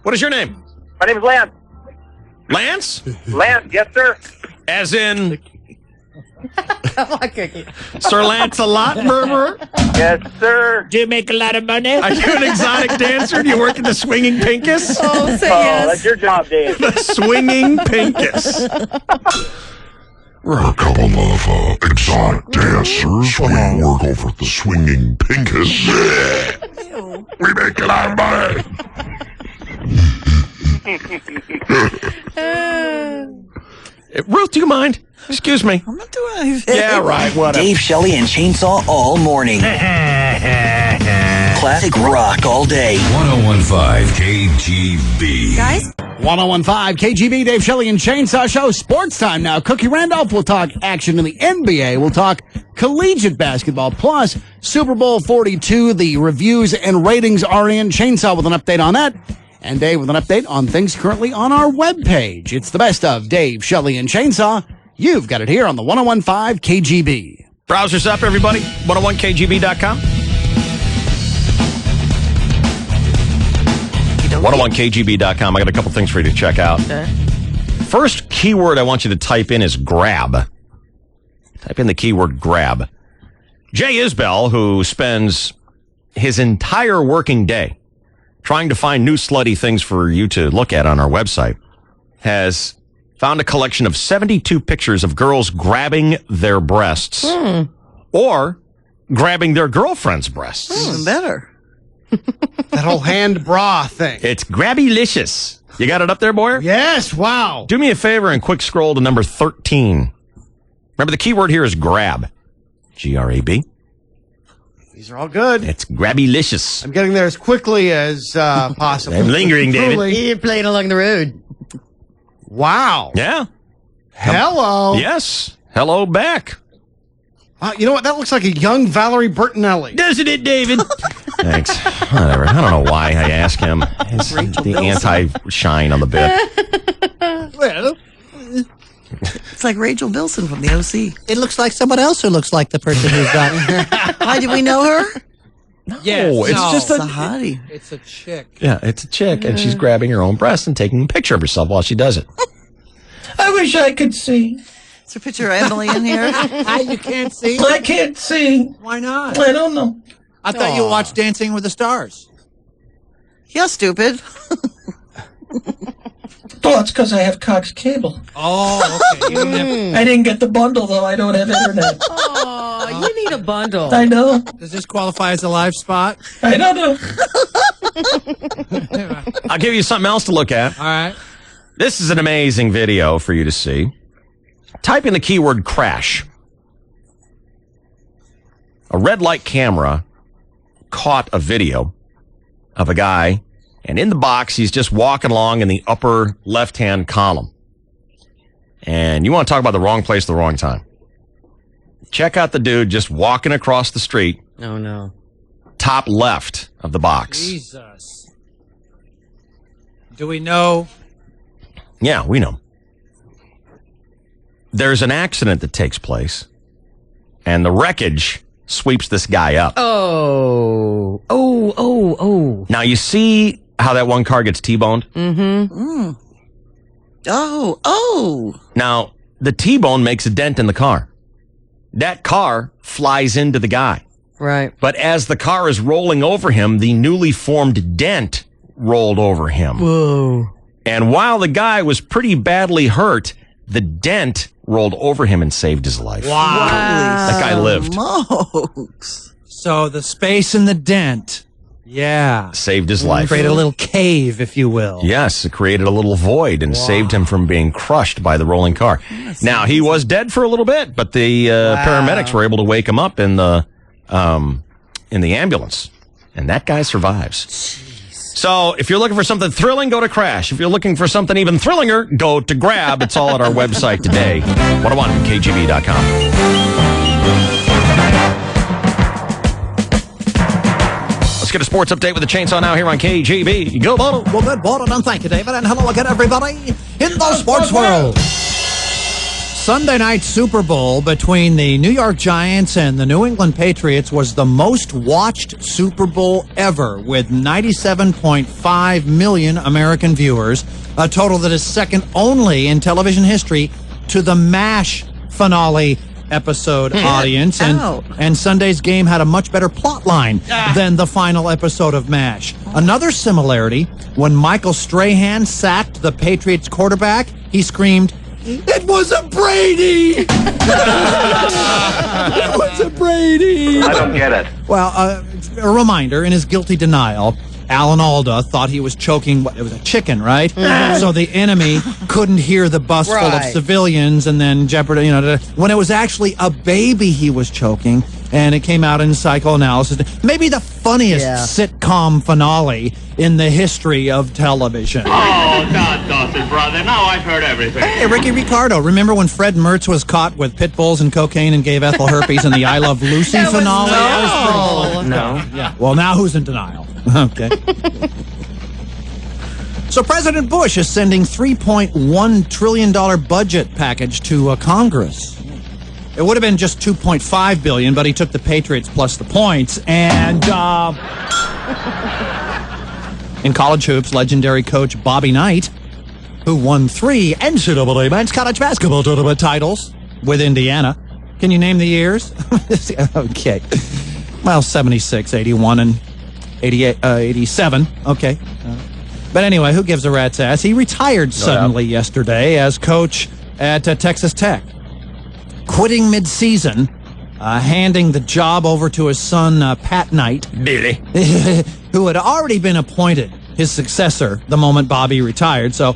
What is your name? My name is Lance. Lance? Lance, yes, sir. As in Come on, Cookie. Sir Lancelot Murmur? Yes, sir. Do you make a lot of money? Are you an exotic dancer? Do you work at the Swinging Pinkus? Oh, say Oh, yes. that's your job, Dave. The Swinging Pinkus. We're a couple of exotic dancers. We work over at the Swinging Pinkus. We make a lot of money. Ruth, do you mind? Excuse me. I'm not doing anything. Yeah, right. Whatever. Dave, Shelley, and Chainsaw all morning. classic rock all day. 1015 KGB. Guys? 1015 KGB, Dave Shelley and Chainsaw Show. Sports time now. Cookie Randolph will talk action in the NBA. We'll talk collegiate basketball. Plus, Super Bowl 42. The reviews and ratings are in. Chainsaw with an update on that. And Dave with an update on things currently on our webpage. It's the best of Dave, Shelley, and Chainsaw. You've got it here on the 1015 KGB. Browsers up, everybody. 101kgb.com. 101kgb.com. I got a couple things for you to check out. Okay. First keyword I want you to type in is grab. Type in the keyword grab. Jay Isbell, who spends his entire working day trying to find new slutty things for you to look at on our website, has found a collection of 72 pictures of girls grabbing their breasts or grabbing their girlfriend's breasts. Even better. That whole hand bra thing. It's grabby-licious. You got it up there, Boyer? Yes, wow. Do me a favor and quick scroll to number 13. Remember, the keyword here is grab. G-R-A-B. These are all good. It's grabby-licious. I'm getting there as quickly as possible. I'm lingering, David. Truly. You're playing along the road. Wow. Yeah. Hello. Yes. Hello back. You know what? That looks like a young Valerie Bertinelli. Doesn't it, David? Thanks. Whatever. I don't know why I ask him. It's the anti-shine on the bit. Well, it's like Rachel Bilson from the OC. It looks like someone else who looks like the person who's got it. Why, did we know her? Yes. It's just It's a hottie. It's a chick. Yeah, it's a chick, and she's grabbing her own breast and taking a picture of herself while she does it. I wish I could see. Is there a picture of Emily in here? You can't see? I can't see. Why not? I don't know. I thought you watched Dancing with the Stars. Yeah, stupid. Oh, it's because I have Cox Cable. Oh, okay. I didn't get the bundle, though. I don't have internet. Oh, you need a bundle. I know. Does this qualify as a live spot? I don't know. I'll give you something else to look at. All right. This is an amazing video for you to see. Type in the keyword crash. A red light camera caught a video of a guy, and in the box, he's just walking along in the upper left-hand column. And you want to talk about the wrong place at the wrong time. Check out the dude just walking across the street. Oh, no. Top left of the box. Jesus. Do we know? Yeah, we know. There's an accident that takes place, and the wreckage sweeps this guy up. Oh. Now, you see how that one car gets T-boned? Mm-hmm. Oh. Now, the T-bone makes a dent in the car. That car flies into the guy. Right. But as the car is rolling over him, the newly formed dent rolled over him. Whoa. And while the guy was pretty badly hurt, the dent rolled over him and saved his life. Wow. That guy lived. Smokes. So the space in the dent. Yeah. Saved his life. Created a little cave, if you will. Yes, it created a little void and saved him from being crushed by the rolling car. Now, he was dead for a little bit, but the paramedics were able to wake him up in the ambulance. And that guy survives. So, if you're looking for something thrilling, go to Crash. If you're looking for something even thrillinger, go to Grab. It's all at our website today, 101kgb.com. Let's get a sports update with the Chainsaw now here on KGB. Go, Bono. Well, good morning, and thank you, David, and hello again, everybody, in the sports world. Sunday night Super Bowl between the New York Giants and the New England Patriots was the most watched Super Bowl ever, with 97.5 million American viewers, a total that is second only in television history to the MASH finale episode audience. And Sunday's game had a much better plot line than the final episode of MASH. Another similarity, when Michael Strahan sacked the Patriots quarterback, he screamed, "It was a Brady!" It was a Brady! I don't get it. Well, a reminder, in his guilty denial, Alan Alda thought he was choking, it was a chicken, right? So the enemy couldn't hear the bus full of civilians, and then Jeopardy, when it was actually a baby he was choking, And it came out in Psychoanalysis. Maybe the funniest sitcom finale in the history of television. Oh, God, Dawson, brother. Now I've heard everything. Hey, Ricky Ricardo, remember when Fred Mertz was caught with pit bulls and cocaine and gave Ethel herpes in the I Love Lucy finale? No. Yeah. Well, now who's in denial? Okay. So President Bush is sending $3.1 trillion budget package to Congress. It would have been just $2.5 billion, but he took the Patriots plus the points. And in college hoops, legendary coach Bobby Knight, who won 3 NCAA men's college basketball tournament titles with Indiana. Can you name the years? Okay. Well, 76, 81, and 88, 87. Okay. But anyway, who gives a rat's ass? He retired suddenly yesterday as coach at Texas Tech. Quitting mid-season, handing the job over to his son, Pat Knight, Billy, who had already been appointed his successor the moment Bobby retired. So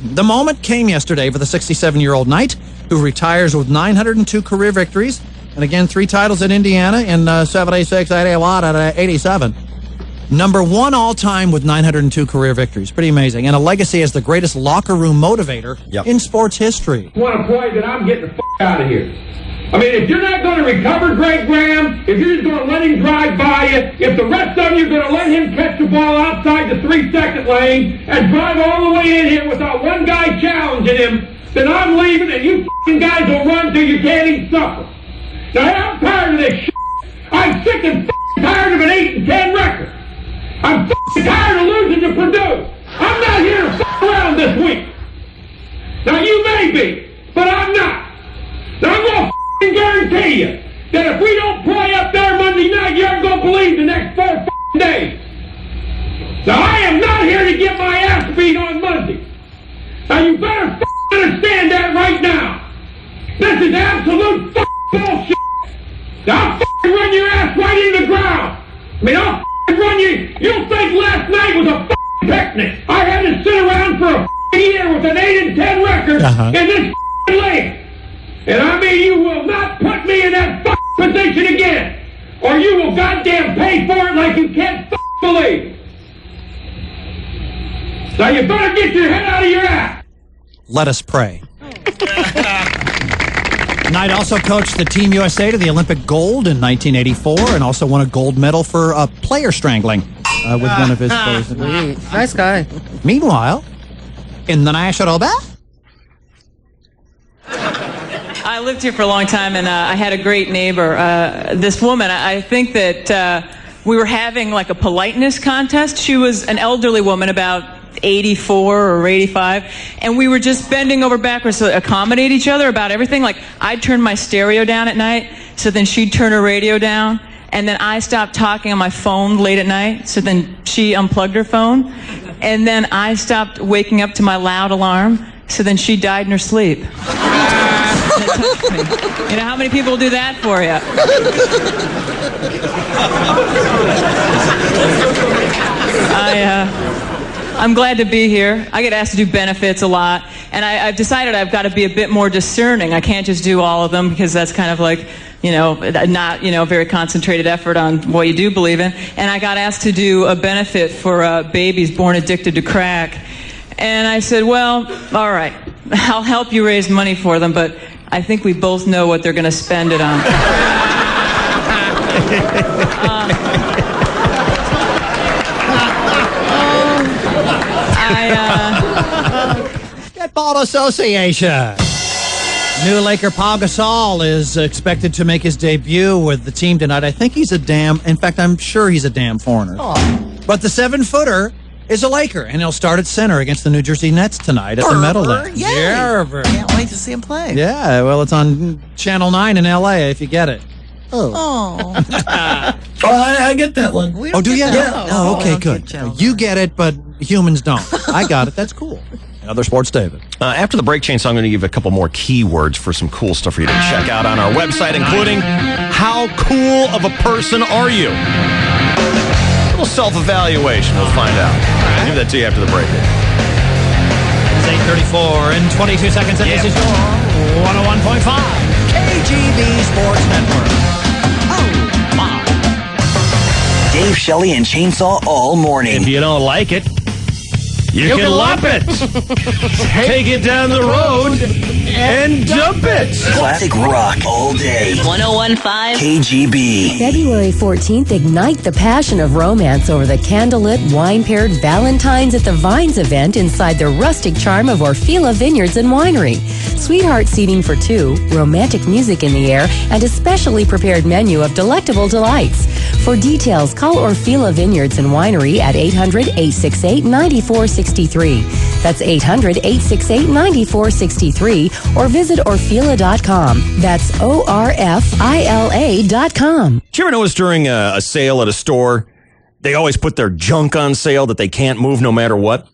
the moment came yesterday for the 67-year-old Knight, who retires with 902 career victories, and again, 3 titles at Indiana in 76, 81, and 87. Number 1 all-time with 902 career victories. Pretty amazing. And a legacy as the greatest locker room motivator in sports history. Want to play that I'm getting the out of here. I mean, if you're not going to recover Greg Graham, if you're just going to let him drive by you, if the rest of you are going to let him catch the ball outside the 3-second lane and drive all the way in here without one guy challenging him, then I'm leaving and you guys will run till you can't even suffer. Now, I'm tired of this shit. I'm sick and tired of an 8-10 record. I'm tired of losing to Purdue. I'm not here to around this week. Now, you may be, but I'm not. Now, I'm going to guarantee you that if we don't play up there Monday night, you aren't going to believe the next 4 days. Now, I am not here to get my ass beat on Monday. Now, you better understand that right now. This is absolute bullshit. Now, I'll run your ass right into the ground. I mean, I'll run you. You'll think last night was a picnic. I had to sit around for a year with an 8-10 record in this league. And I mean, you will not put me in that position again, or you will goddamn pay for it like you can't believe. Now you better get your head out of your ass. Let us pray. Knight also coached the Team USA to the Olympic gold in 1984 and also won a gold medal for player strangling with one of his players. Nice guy. Meanwhile, in the National Bath, I lived here for a long time, and I had a great neighbor. This woman, I think that we were having like a politeness contest. She was an elderly woman, about 84 or 85, and we were just bending over backwards to accommodate each other about everything. Like, I'd turn my stereo down at night, so then she'd turn her radio down, and then I stopped talking on my phone late at night, so then she unplugged her phone, and then I stopped waking up to my loud alarm, so then she died in her sleep. You know, how many people will do that for you? I'm glad to be here. I get asked to do benefits a lot, and I've decided I've got to be a bit more discerning. I can't just do all of them because that's kind of like, you know, not, you know, very concentrated effort on what you do believe in. And I got asked to do a benefit for babies born addicted to crack. And I said, well, all right, I'll help you raise money for them, but I think we both know what they're going to spend it on. Basketball Association. New Laker Pau Gasol is expected to make his debut with the team tonight. I think he's in fact, I'm sure he's a damn foreigner. But the 7-footer is a Laker, and he'll start at center against the New Jersey Nets tonight at the Meadowlands. Yeah. Can't wait to see him play. Yeah, well, it's on Channel 9 in L.A. if you get it. Oh. I get that one. Oh, do you? Yeah. Oh, okay, good. You get it, but humans don't. I got it. That's cool. Other sports, David. After the break, Chainsaw, I'm going to give a couple more keywords for some cool stuff for you to check out on our website, including how cool of a person are you? A little self-evaluation. We'll find out. I'll give that to you after the break. It's 8:34 and 22 seconds, and this is your 101.5 KGB Sports Network. Dave, Shelley, and Chainsaw all morning. If you don't like it, you can lump it. Take it down the road and dump it. Classic rock all day. 101.5 KGB. February 14th, ignite the passion of romance over the candlelit, wine-paired Valentine's at the Vines event inside the rustic charm of Orfila Vineyards and Winery. Sweetheart seating for two, romantic music in the air, and a specially prepared menu of delectable delights. For details, call Orfila Vineyards and Winery at 800-868-9463. That's 800-868-9463 or visit Orfila.com. That's ORFILA.com. Did you ever notice during a sale at a store, they always put their junk on sale that they can't move no matter what?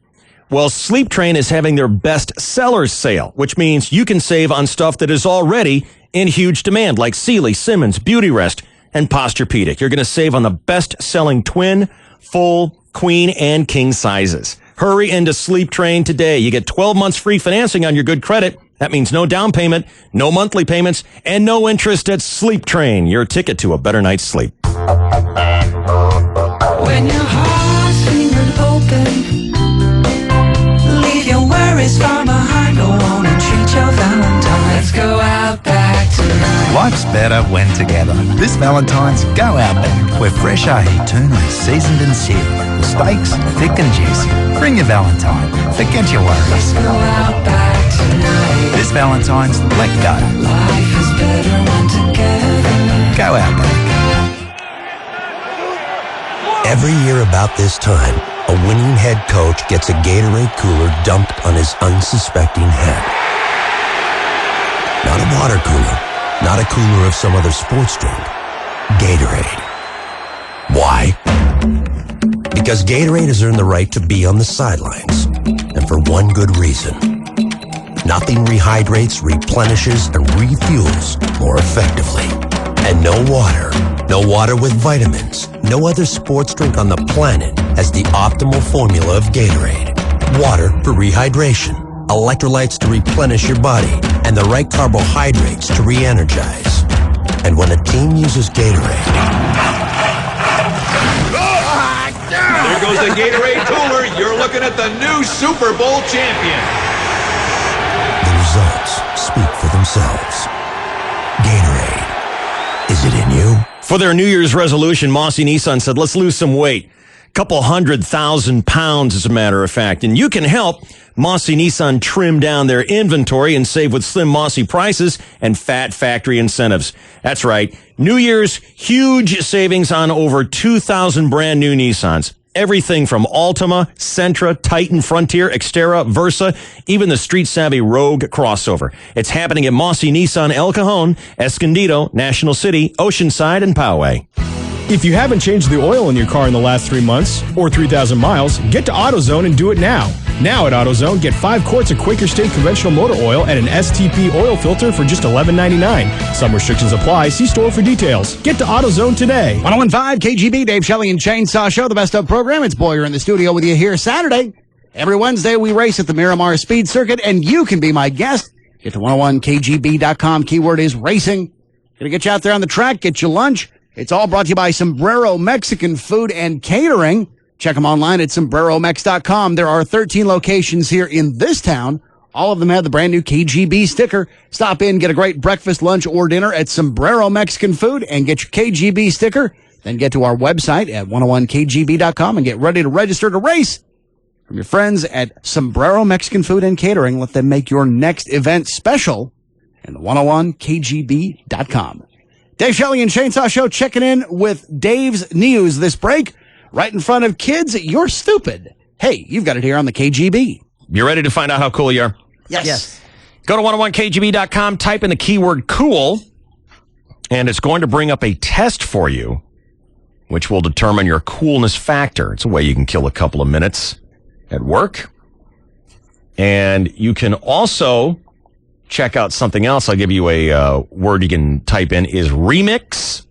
Well, Sleep Train is having their best sellers sale, which means you can save on stuff that is already in huge demand, like Sealy, Simmons, Beautyrest, and Posturepedic. You're going to save on the best-selling twin, full, queen, and king sizes. Hurry into Sleep Train today. You get 12 months free financing on your good credit. That means no down payment, no monthly payments, and no interest at Sleep Train. Your ticket to a better night's sleep. When your heart's fingered open, leave your worries far behind. Go on and treat your Valentine. Let's go out back tonight. Life's better when together. This Valentine's, go out back, where fresh ahi tuna is seasoned and sealed. Steaks, thick and juicy. Bring your Valentine. Forget your worries. Let's go out back tonight. This Valentine's, let go. Life is better when together. Go out back. Every year about this time, a winning head coach gets a Gatorade cooler dumped on his unsuspecting head. Not a water cooler, not a cooler of some other sports drink. Gatorade. Why? Because Gatorade has earned the right to be on the sidelines, and for one good reason. Nothing rehydrates, replenishes, and refuels more effectively. And no water with vitamins, no other sports drink on the planet has the optimal formula of Gatorade. Water for rehydration, electrolytes to replenish your body, and the right carbohydrates to re-energize. And when a team uses Gatorade... There goes the Gatorade cooler. You're looking at the new Super Bowl champion. The results speak for themselves. Gatorade. Is it in you? For their New Year's resolution, Mossy Nissan said, let's lose some weight. Couple 100,000 pounds, as a matter of fact. And you can help Mossy Nissan trim down their inventory and save with slim Mossy prices and fat factory incentives. That's right. New Year's, huge savings on over 2,000 brand new Nissans. Everything from Altima, Sentra, Titan, Frontier, Xterra, Versa, even the street-savvy Rogue crossover. It's happening at Mossy Nissan El Cajon, Escondido, National City, Oceanside, and Poway. If you haven't changed the oil in your car in the last 3 months or 3,000 miles, get to AutoZone and do it now. Now at AutoZone, get 5 quarts of Quaker State conventional motor oil and an STP oil filter for just $11.99. Some restrictions apply. See store for details. Get to AutoZone today. 101.5 KGB, Dave Shelley and Chainsaw Show, the best of program. It's Boyer in the studio with you here Saturday. Every Wednesday, we race at the Miramar Speed Circuit, and you can be my guest. Get to 101kgb.com. Keyword is racing. Gonna get you out there on the track, get you lunch. It's all brought to you by Sombrero Mexican Food and Catering. Check them online at sombreromex.com. There are 13 locations here in this town. All of them have the brand new KGB sticker. Stop in, get a great breakfast, lunch, or dinner at Sombrero Mexican Food and get your KGB sticker. Then get to our website at 101kgb.com and get ready to register to race from your friends at Sombrero Mexican Food and Catering. Let them make your next event special at 101kgb.com. Dave Shelley and Chainsaw Show checking in with Dave's news this break. Right in front of kids, you're stupid. Hey, you've got it here on the KGB. You ready to find out how cool you are? Yes. Go to 101kgb.com, type in the keyword cool, and it's going to bring up a test for you, which will determine your coolness factor. It's a way you can kill a couple of minutes at work. And you can also check out something else. I'll give you a word you can type in is remix.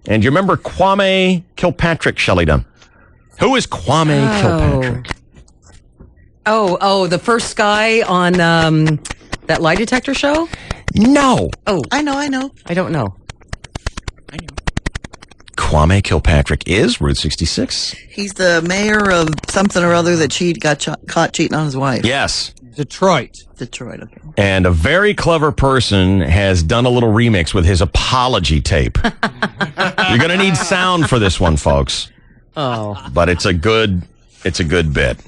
And you remember Kwame Kilpatrick, Shelley Dunn? Who is Kwame Kilpatrick? Oh, the first guy on that lie detector show? No. Oh. I know. I don't know. Kwame Kilpatrick is Route 66. He's the mayor of something or other that got caught cheating on his wife. Yes. Detroit. Okay. And a very clever person has done a little remix with his apology tape. You're going to need sound for this one, folks. Oh. But it's a good bit.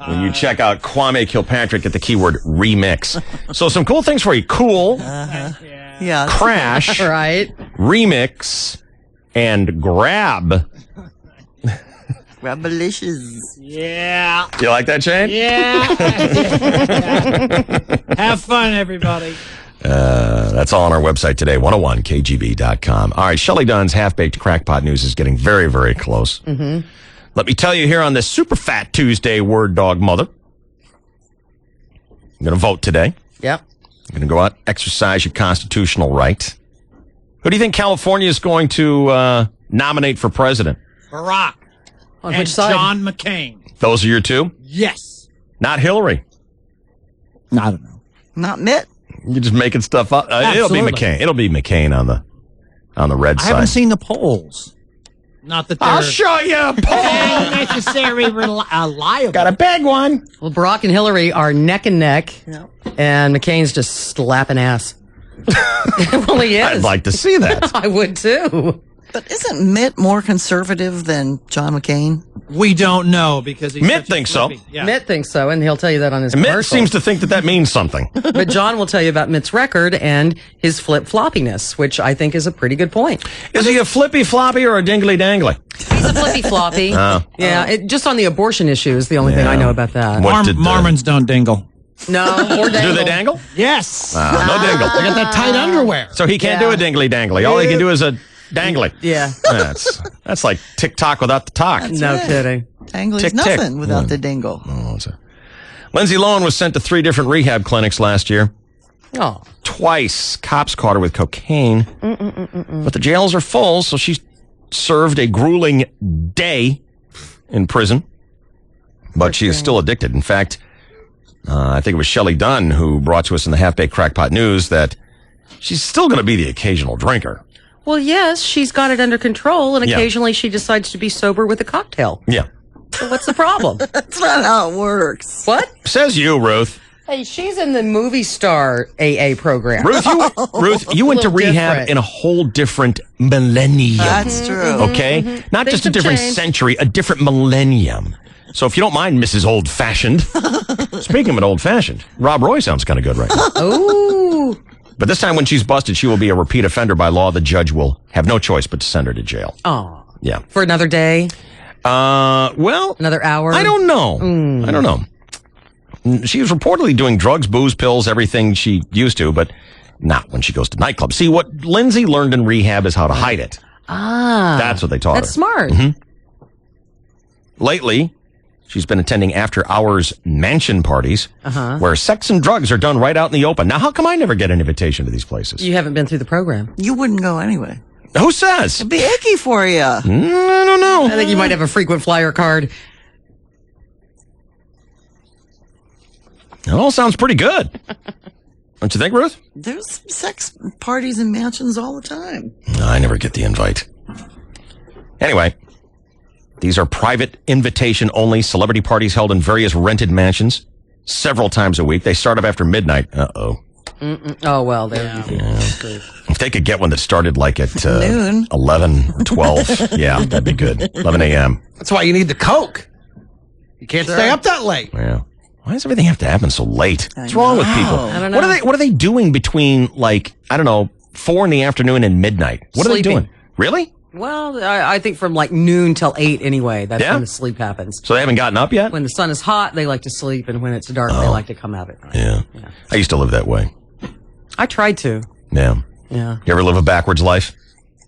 When you check out Kwame Kilpatrick, get the keyword remix. So some cool things for you. Cool. Yeah. Crash. Right. Remix. And grab. Grabalicious. Yeah. You like that, Shane? Yeah. Have fun, everybody. That's all on our website today, 101kgb.com. All right, Shelley Dunn's Half-Baked Crackpot News is getting very, very close. Mm-hmm. Let me tell you here on this Super Fat Tuesday, Word Dog Mother. I'm going to vote today. Yep. I'm going to go out, exercise your constitutional right. Who do you think California is going to nominate for president? Barack. On and which side? John McCain. Those are your two? Yes. Not Hillary. I don't know. Not Mitt. You're just making stuff up. It'll be McCain. It'll be McCain on the red side. I haven't seen the polls. Not that they're I'll show you a poll. necessarily reliable. Got a big one. Well, Barack and Hillary are neck and neck, and McCain's just slapping ass. Well, he is. I'd like to see that. I would too. But isn't Mitt more conservative than John McCain? We don't know because he's Mitt such a thinks so. flippy. Yeah. Mitt thinks so, and he'll tell you that on his Mitt commercial. seems to think that means something. But John will tell you about Mitt's record and his flip-floppiness, which I think is a pretty good point. Is he a flippy floppy or a dingly dangly? He's a flippy-floppy. Oh. Yeah, just on the abortion issue is the only thing I know about that. What did, Mormons don't dingle. No, or dangle. Do they dangle? Yes. No dingle. They got that tight underwear. So he can't do a dingly dangly. All he can do is a dangly. Yeah. That's like TikTok without the talk. No kidding. Dangly's Tick, nothing tick. without the dingle. Lindsay Lohan was sent to 3 different rehab clinics last year. Oh. Twice, cops caught her with cocaine. But the jails are full, so she served a grueling day in prison. But she is still addicted. In fact, I think it was Shelley Dunn who brought to us in the Half-Baked Crackpot News that she's still going to be the occasional drinker. Well, yes, she's got it under control, and occasionally she decides to be sober with a cocktail. Yeah. So what's the problem? That's not how it works. What? Says you, Ruth. Hey, she's in the movie star AA program. Ruth, you went to rehab different. in a whole different millennium. That's true. Okay? Not Things just a have different changed. century, a different millennium. So if you don't mind, Mrs. Old-Fashioned. Speaking of an old-fashioned, Rob Roy sounds kind of good right now. Ooh. But this time when she's busted, she will be a repeat offender by law. The judge will have no choice but to send her to jail. Oh. Yeah. For another day? Well, Another hour? I don't know. I don't know. She was reportedly doing drugs, booze, pills, everything she used to, but not when she goes to nightclubs. See, what Lindsay learned in rehab is how to hide it. Ah. That's what they taught her. That's smart. Lately, she's been attending after-hours mansion parties where sex and drugs are done right out in the open. Now, how come I never get an invitation to these places? You haven't been through the program. You wouldn't go anyway. Who says? It'd be icky for you. I don't know. I think you might have a frequent flyer card. It all sounds pretty good. Don't you think, Ruth? There's sex parties in mansions all the time. I never get the invite. Anyway, these are private invitation-only celebrity parties held in various rented mansions several times a week. They start up after midnight. Uh-oh. Oh, well, there you go. If they could get one that started like at Noon. 11 or 12, yeah, that'd be good. 11 a.m. That's why you need the Coke. You can't stay up that late. Yeah. Why does everything have to happen so late? What's wrong with people? I don't know. What are they doing between, like, I don't know, 4 in the afternoon and midnight? What are they Sleeping. doing? Really? Well, I think from like noon till 8 anyway. That's Yeah? when the sleep happens. So they haven't gotten up yet? When the sun is hot, they like to sleep, and when it's dark, they like to come out at night. Yeah. I used to live that way. I tried to. Yeah. Yeah. You ever live a backwards life?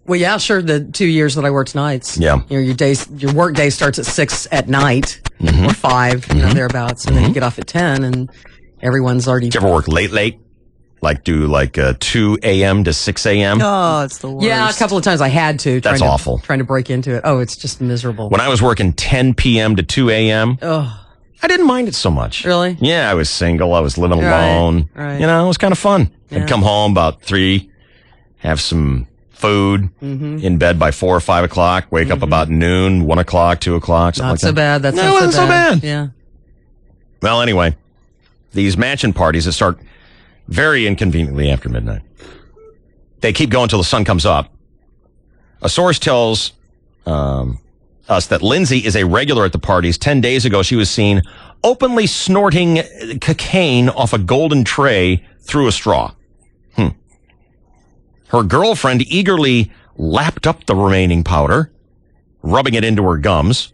Well, yeah, sure. The 2 years that I worked nights. Yeah. Your work day starts at 6 at night or 5, thereabouts, and then you get off at 10, and everyone's already. Did you ever work late? Like do 2 a.m. to 6 a.m.? Oh, it's the worst. Yeah, a couple of times I had to. That's awful. Trying to break into it. Oh, it's just miserable. When I was working 10 p.m. to 2 a.m., I didn't mind it so much. Really? Yeah, I was single. I was living alone. Right. You know, it was kind of fun. Yeah. I'd come home about 3, have some food, in bed by 4 or 5 o'clock, wake up about noon, 1 o'clock, 2 o'clock, something Not like so that. bad. That's No, not it wasn't so bad. Yeah. Well, anyway, these mansion parties that start very inconveniently after midnight. They keep going until the sun comes up. A source tells us that Lindsay is a regular at the parties. 10 days ago, she was seen openly snorting cocaine off a golden tray through a straw. Her girlfriend eagerly lapped up the remaining powder, rubbing it into her gums.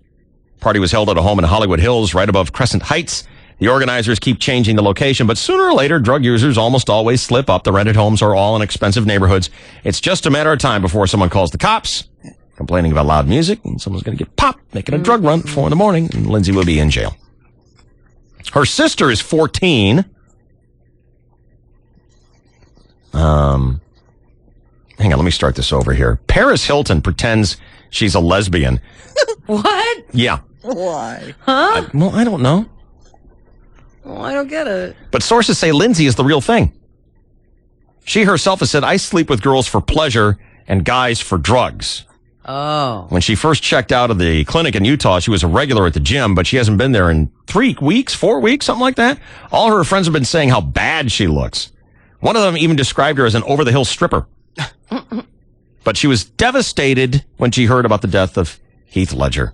Party was held at a home in Hollywood Hills, right above Crescent Heights. The organizers keep changing the location, but sooner or later, drug users almost always slip up. The rented homes are all in expensive neighborhoods. It's just a matter of time before someone calls the cops, complaining about loud music, and someone's going to get popped, making a drug run at 4 a.m, and Lindsay will be in jail. Her sister is 14. Hang on, let me start this over here. Paris Hilton pretends she's a lesbian. What? Yeah. Why? Huh? Well, I don't know. Well, I don't get it. But sources say Lindsay is the real thing. She herself has said, I sleep with girls for pleasure and guys for drugs. Oh. When she first checked out of the clinic in Utah, she was a regular at the gym, but she hasn't been there in 3 weeks, 4 weeks, something like that. All her friends have been saying how bad she looks. One of them even described her as an over-the-hill stripper. But she was devastated when she heard about the death of Heath Ledger.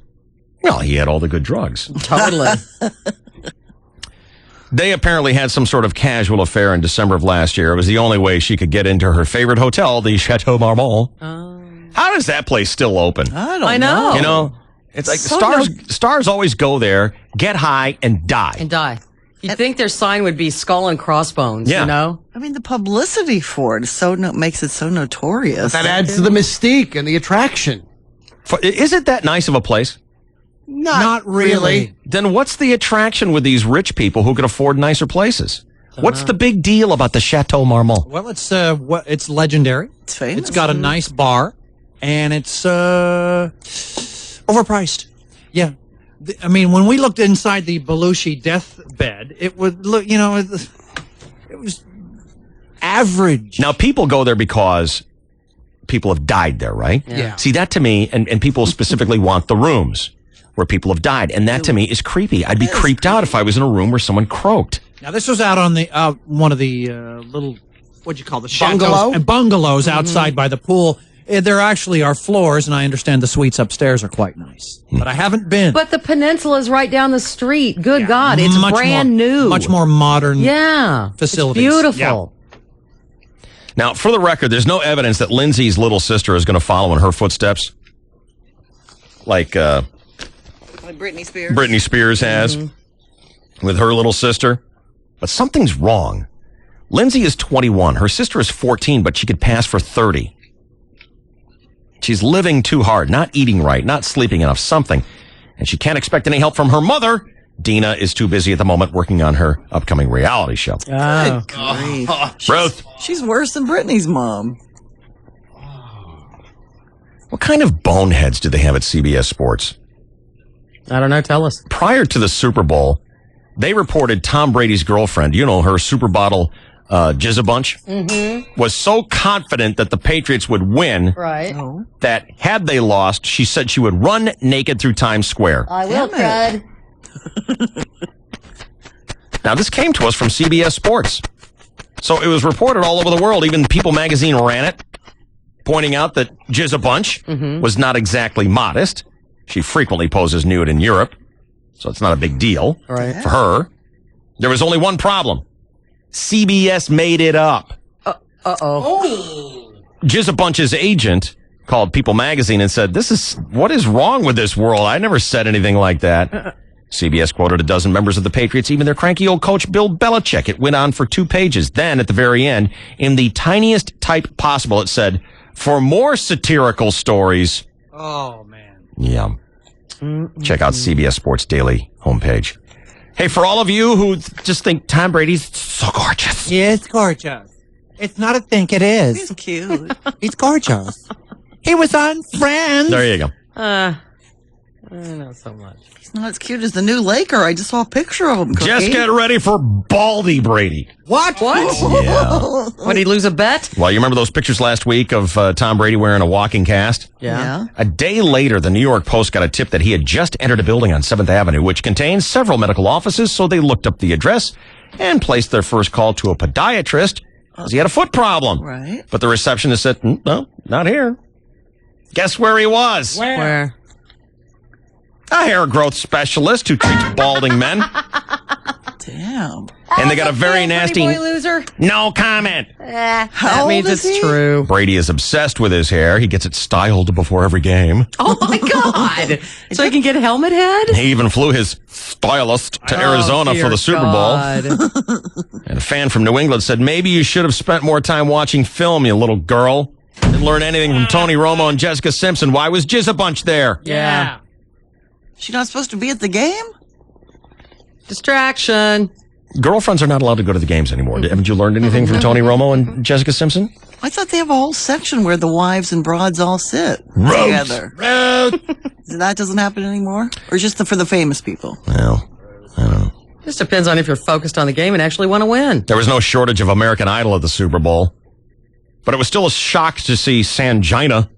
Well, he had all the good drugs. Totally. They apparently had some sort of casual affair in December of last year. It was the only way she could get into her favorite hotel, the Chateau Marmont. How does that place still open? I know. You know, it's like So stars always go there, get high, and die. And die. You'd think their sign would be skull and crossbones, Yeah. you know? I mean, the publicity for it is makes it so notorious. That adds to the mystique and the attraction. Is it that nice of a place? Not really. Then what's the attraction with these rich people who can afford nicer places? What's the big deal about the Chateau Marmont? Well, it's legendary. It's famous. It's got a nice bar, and it's overpriced. Yeah. I mean, when we looked inside the Belushi deathbed, it would look, it was average. Now, people go there because people have died there, right? Yeah. See, that to me, and people specifically want the rooms where people have died. And that to me is creepy. I'd be creeped out if I was in a room where someone croaked. Now, this was out on the one of the little, what'd you call the Bungalow? bungalows outside by the pool. There actually are floors, and I understand the suites upstairs are quite nice. But I haven't been. But the peninsula's right down the street. Good God, it's Much brand new. Much more modern It's facilities. beautiful. Now, for the record, there's no evidence that Lindsay's little sister is going to follow in her footsteps. Like Britney Spears. Britney Spears has with her little sister. But something's wrong. Lindsay is 21. Her sister is 14, but she could pass for 30. She's living too hard, not eating right, not sleeping enough, something. And she can't expect any help from her mother. Dina is too busy at the moment working on her upcoming reality show. Good grief. Ruth, She's worse than Britney's mom. what kind of boneheads do they have at CBS Sports? I don't know. Tell us. Prior to the Super Bowl, they reported Tom Brady's girlfriend, her super bottle Jizzabunch, was so confident that the Patriots would win Right. that had they lost, she said she would run naked through Times Square. I will, Fred. Now, this came to us from CBS Sports. So it was reported all over the world. Even People magazine ran it, pointing out that Jizzabunch was not exactly modest. She frequently poses nude in Europe, so it's not a big deal for her. There was only one problem. CBS made it up. Uh-oh. Jizzabunch's agent called People magazine and said, what is wrong with this world? I never said anything like that. CBS quoted a dozen members of the Patriots, even their cranky old coach, Bill Belichick. It went on for 2 pages. Then, at the very end, in the tiniest type possible, it said, for more satirical stories. Oh, man. Yeah. Check out CBS Sports Daily homepage. Hey, for all of you who just think Tom Brady's so gorgeous. Yeah, it's gorgeous. It's not a think, it is. He's cute. He's gorgeous. He was on Friends. There you go. Not so much. He's not as cute as the new Laker. I just saw a picture of him. Just Cookie. get ready for Baldy Brady. What? Yeah. What, he lose a bet? Well, you remember those pictures last week of Tom Brady wearing a walking cast? Yeah. A day later, the New York Post got a tip that he had just entered a building on 7th Avenue, which contains several medical offices, so they looked up the address and placed their first call to a podiatrist because he had a foot problem. Right. But the receptionist said, no, not here. Guess where he was? Where? A hair growth specialist who treats balding men. Damn. And they got a very nasty... Pretty boy loser. No comment. That means old is it's he? true. Brady is obsessed with his hair. He gets it styled before every game. Oh my God! So he can get helmet head? He even flew his stylist to Arizona for the Super Bowl. And a fan from New England said, maybe you should have spent more time watching film, you little girl. Didn't learn anything from Tony Romo and Jessica Simpson. Why was Jizz a Bunch there? Yeah. She's not supposed to be at the game? Distraction. Girlfriends are not allowed to go to the games anymore. Haven't you learned anything from Tony Romo and Jessica Simpson? I thought they have a whole section where the wives and broads all sit Roast. together. That doesn't happen anymore? Or just for the famous people? Well, I don't know. Just depends on if you're focused on the game and actually want to win. There was no shortage of American Idol at the Super Bowl. But it was still a shock to see Sangina.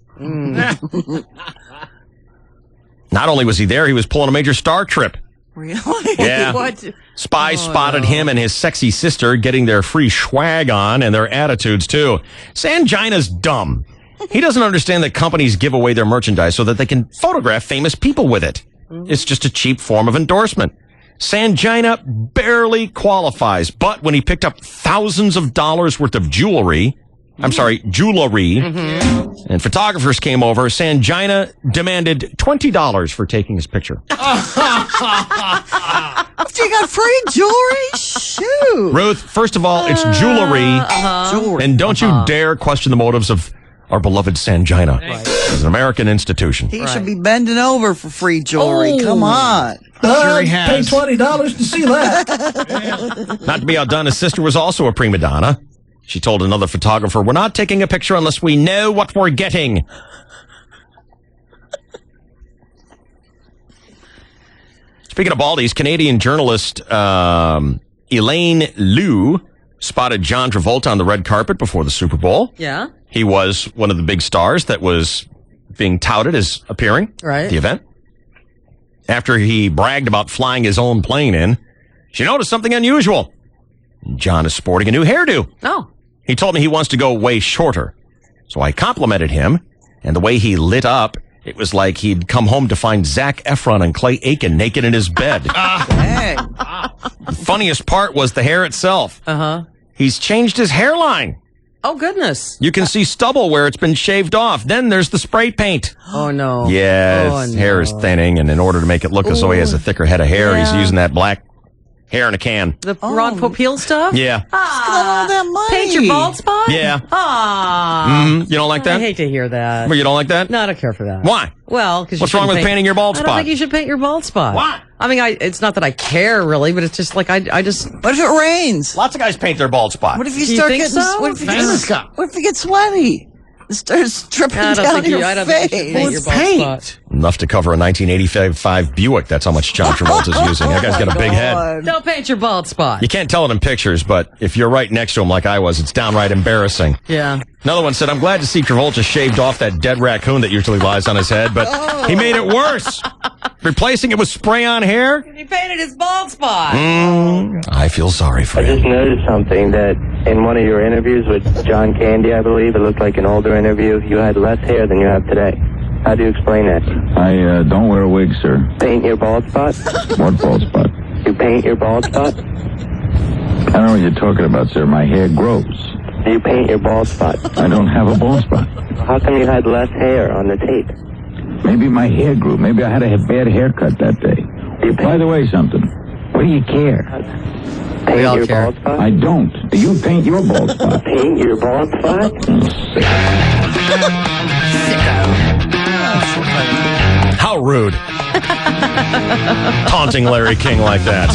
Not only was he there, he was pulling a major star trip. Really? Yeah. What? Spies spotted him and his sexy sister getting their free swag on and their attitudes, too. Sangina's dumb. He doesn't understand that companies give away their merchandise so that they can photograph famous people with it. It's just a cheap form of endorsement. Sangina barely qualifies, but when he picked up thousands of dollars worth of jewelry, and photographers came over, Sangina demanded $20 for taking his picture. After you got free jewelry? Shoot. Ruth, first of all, it's jewelry. Jewelry. And don't you dare question the motives of our beloved Sangina. As an American institution. He should be bending over for free jewelry. Come on. Sure he Pay has. $20 to see that. Not to be outdone, his sister was also a prima donna. She told another photographer, we're not taking a picture unless we know what we're getting. Speaking of baldies, Canadian journalist Elaine Liu spotted John Travolta on the red carpet before the Super Bowl. Yeah. He was one of the big stars that was being touted as appearing at the event. After he bragged about flying his own plane in, she noticed something unusual. John is sporting a new hairdo. Oh. He told me he wants to go way shorter. So I complimented him, and the way he lit up, it was like he'd come home to find Zac Efron and Clay Aiken naked in his bed. The funniest part was the hair itself. He's changed his hairline. Oh, goodness. You can see stubble where it's been shaved off. Then there's the spray paint. Oh, no. Yeah, his hair is thinning, and in order to make it look as though he has a thicker head of hair, he's using that black hair in a can. The Ron Popeil stuff? Yeah. All that money. Paint your bald spot? Yeah. Ah. You don't like that? I hate to hear that. Well, you don't like that? No, I don't care for that. Why? Well, because what's wrong with painting your bald I spot? don't think you should paint your bald spot. Why? I mean, it's not that I care really, but it's just like I just. What if it rains? Lots of guys paint their bald spot. What if you Do you start think getting? so? What if you get sweaty? It starts dripping I don't down think your you. I don't face. think you should paint your bald spot. Enough to cover a 1985 Buick. That's how much John Travolta's using. That guy's got a big head. Don't paint your bald spot. You can't tell it in pictures, but if you're right next to him like I was, it's downright embarrassing. Yeah. Another one said, I'm glad to see Travolta shaved off that dead raccoon that usually lies on his head, but he made it worse. Replacing it with spray-on hair? He painted his bald spot. I feel sorry for I him. just noticed something that in one of your interviews with John Candy, I believe, it looked like an older interview, you had less hair than you have today. How do you explain that? I don't wear a wig, sir. Paint your bald spot? What bald spot? You paint your bald spot? I don't know what you're talking about, sir. My hair grows. Do you paint your bald spot? I don't have a bald spot. How come you had less hair on the tape? Maybe my hair grew. Maybe I had a bad haircut that day. By the way, something. What do you care? Paint your bald spot? I don't. Do you paint your bald spot? Paint your bald spot? How rude. Taunting Larry King like that.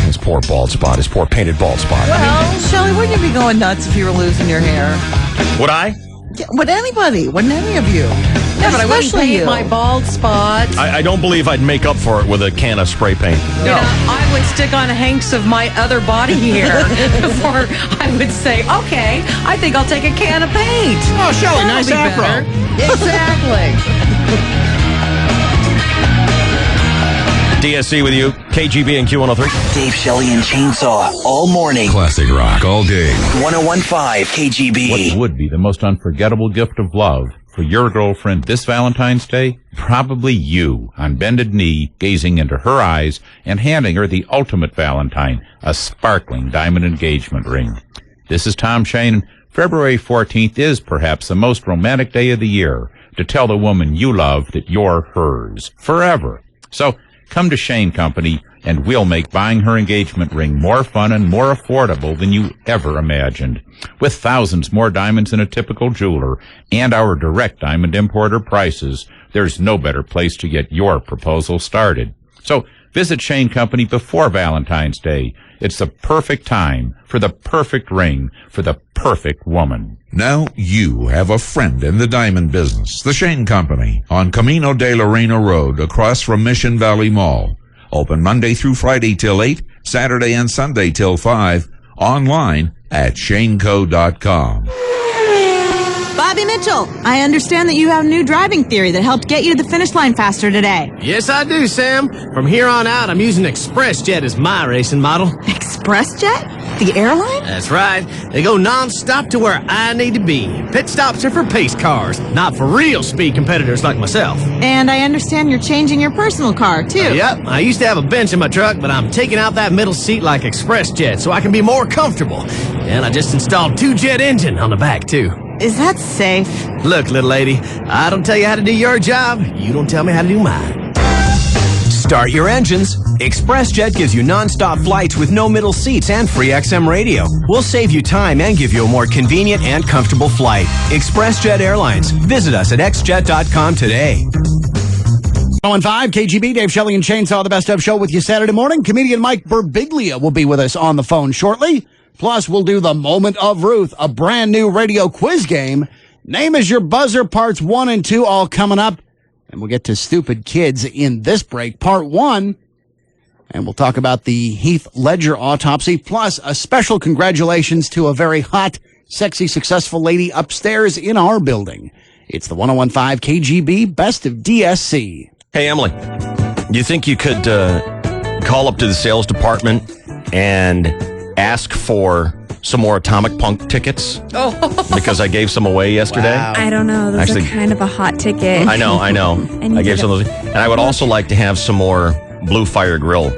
His poor bald spot, his poor painted bald spot. Well, Shelley, wouldn't you be going nuts if you were losing your hair? Would I? Yeah, would anybody? Wouldn't any of you? Yeah, but I wouldn't Especially paint you. my bald spot. I don't believe I'd make up for it with a can of spray paint. You know, I would stick on hanks of my other body hair before I would say, okay, I think I'll take a can of paint. Oh, Shelley, That'll nice be afro. better. Exactly. DSC with you, KGB and Q103. Dave, Shelley, and Chainsaw all morning. Classic rock all day. 1015 KGB. What would be the most unforgettable gift of love for your girlfriend this Valentine's Day? Probably you, on bended knee, gazing into her eyes and handing her the ultimate Valentine, a sparkling diamond engagement ring. This is Tom Shane. February 14th is perhaps the most romantic day of the year to tell the woman you love that you're hers forever. So come to Shane Company and we'll make buying her engagement ring more fun and more affordable than you ever imagined. With thousands more diamonds than a typical jeweler and our direct diamond importer prices, there's no better place to get your proposal started. So visit Shane Company before Valentine's Day. It's the perfect time for the perfect ring for the perfect woman. Now you have a friend in the diamond business. The Shane Company on Camino de Lorena Road across from Mission Valley Mall. Open Monday through Friday till 8, Saturday and Sunday till 5. Online at shaneco.com. Bobby Mitchell, I understand that you have a new driving theory that helped get you to the finish line faster today. Yes, I do, Sam. From here on out, I'm using ExpressJet as my racing model. ExpressJet? The airline? That's right. They go non-stop to where I need to be. Pit stops are for pace cars, not for real speed competitors like myself. And I understand you're changing your personal car, too. Yep, I used to have a bench in my truck, but I'm taking out that middle seat like ExpressJet so I can be more comfortable. And I just installed 2-jet engine on the back, too. Is that safe? Look, little lady, I don't tell you how to do your job. You don't tell me how to do mine. Start your engines. ExpressJet gives you non-stop flights with no middle seats and free XM radio. We'll save you time and give you a more convenient and comfortable flight. ExpressJet Airlines. Visit us at xjet.com today. 115 KGB, Dave Shelley and Chainsaw, the Best Of Show with you Saturday morning. Comedian Mike Birbiglia will be with us on the phone shortly. Plus, we'll do the Moment of Ruth, a brand new radio quiz game. Name is your buzzer, parts 1 and 2, all coming up. And we'll get to Stupid Kids in this break, part 1. And we'll talk about the Heath Ledger autopsy, plus a special congratulations to a very hot, sexy, successful lady upstairs in our building. It's the 1015 KGB Best of DSC. Hey, Emily, you think you could call up to the sales department and ask for some more Atomic Punk tickets? Oh. Because I gave some away yesterday. Wow. I don't know. Those Actually, are kind of a hot ticket. I know. I gave some of those. And I would also like to have some more Blue Fire Grill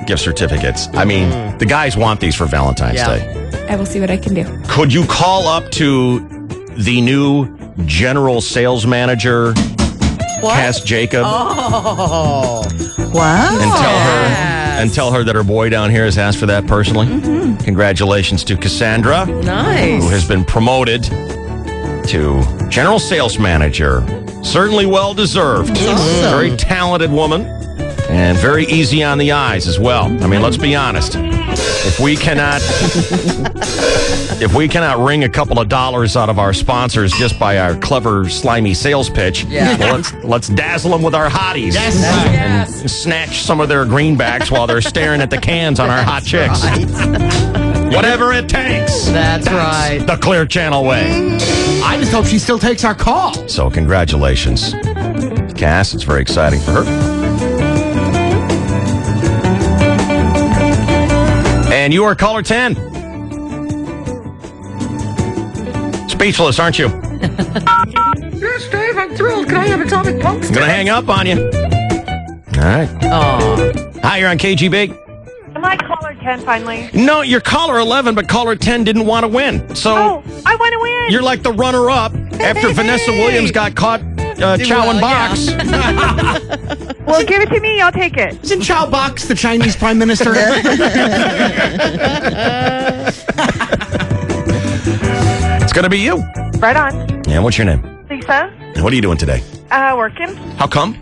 gift certificates. I mean, the guys want these for Valentine's Day. I will see what I can do. Could you call up to the new general sales manager, Cass Jacob, Wow. and tell her that her boy down here has asked for that personally? Mm-hmm. Congratulations to Cassandra, Nice. who has been promoted to general sales manager. Certainly well deserved. Awesome. Very talented woman and very easy on the eyes as well. I mean, let's be honest. If we cannot wring a couple of dollars out of our sponsors just by our clever, slimy sales pitch, well, let's dazzle them with our hotties. And snatch some of their greenbacks while they're staring at the cans on our hot chicks. Whatever it takes. That's right. The Clear Channel way. I just hope she still takes our call. So congratulations, Cass. It's very exciting for her. And you are caller 10. Speechless, aren't you? Yes, Dave, I'm thrilled. Can I have Atomic Punks? I'm going to hang up on you. All right. Hi, you're on KGB. Am I caller 10 finally? No, you're caller 11, but caller 10 didn't want to win. So I want to win. You're like the runner-up after Vanessa Williams got caught chowing box. Well, give it to me. I'll take it. Isn't Chow Box the Chinese prime minister? It's going to be you. Right on. Yeah, what's your name? Lisa, What are you doing today? working. How come?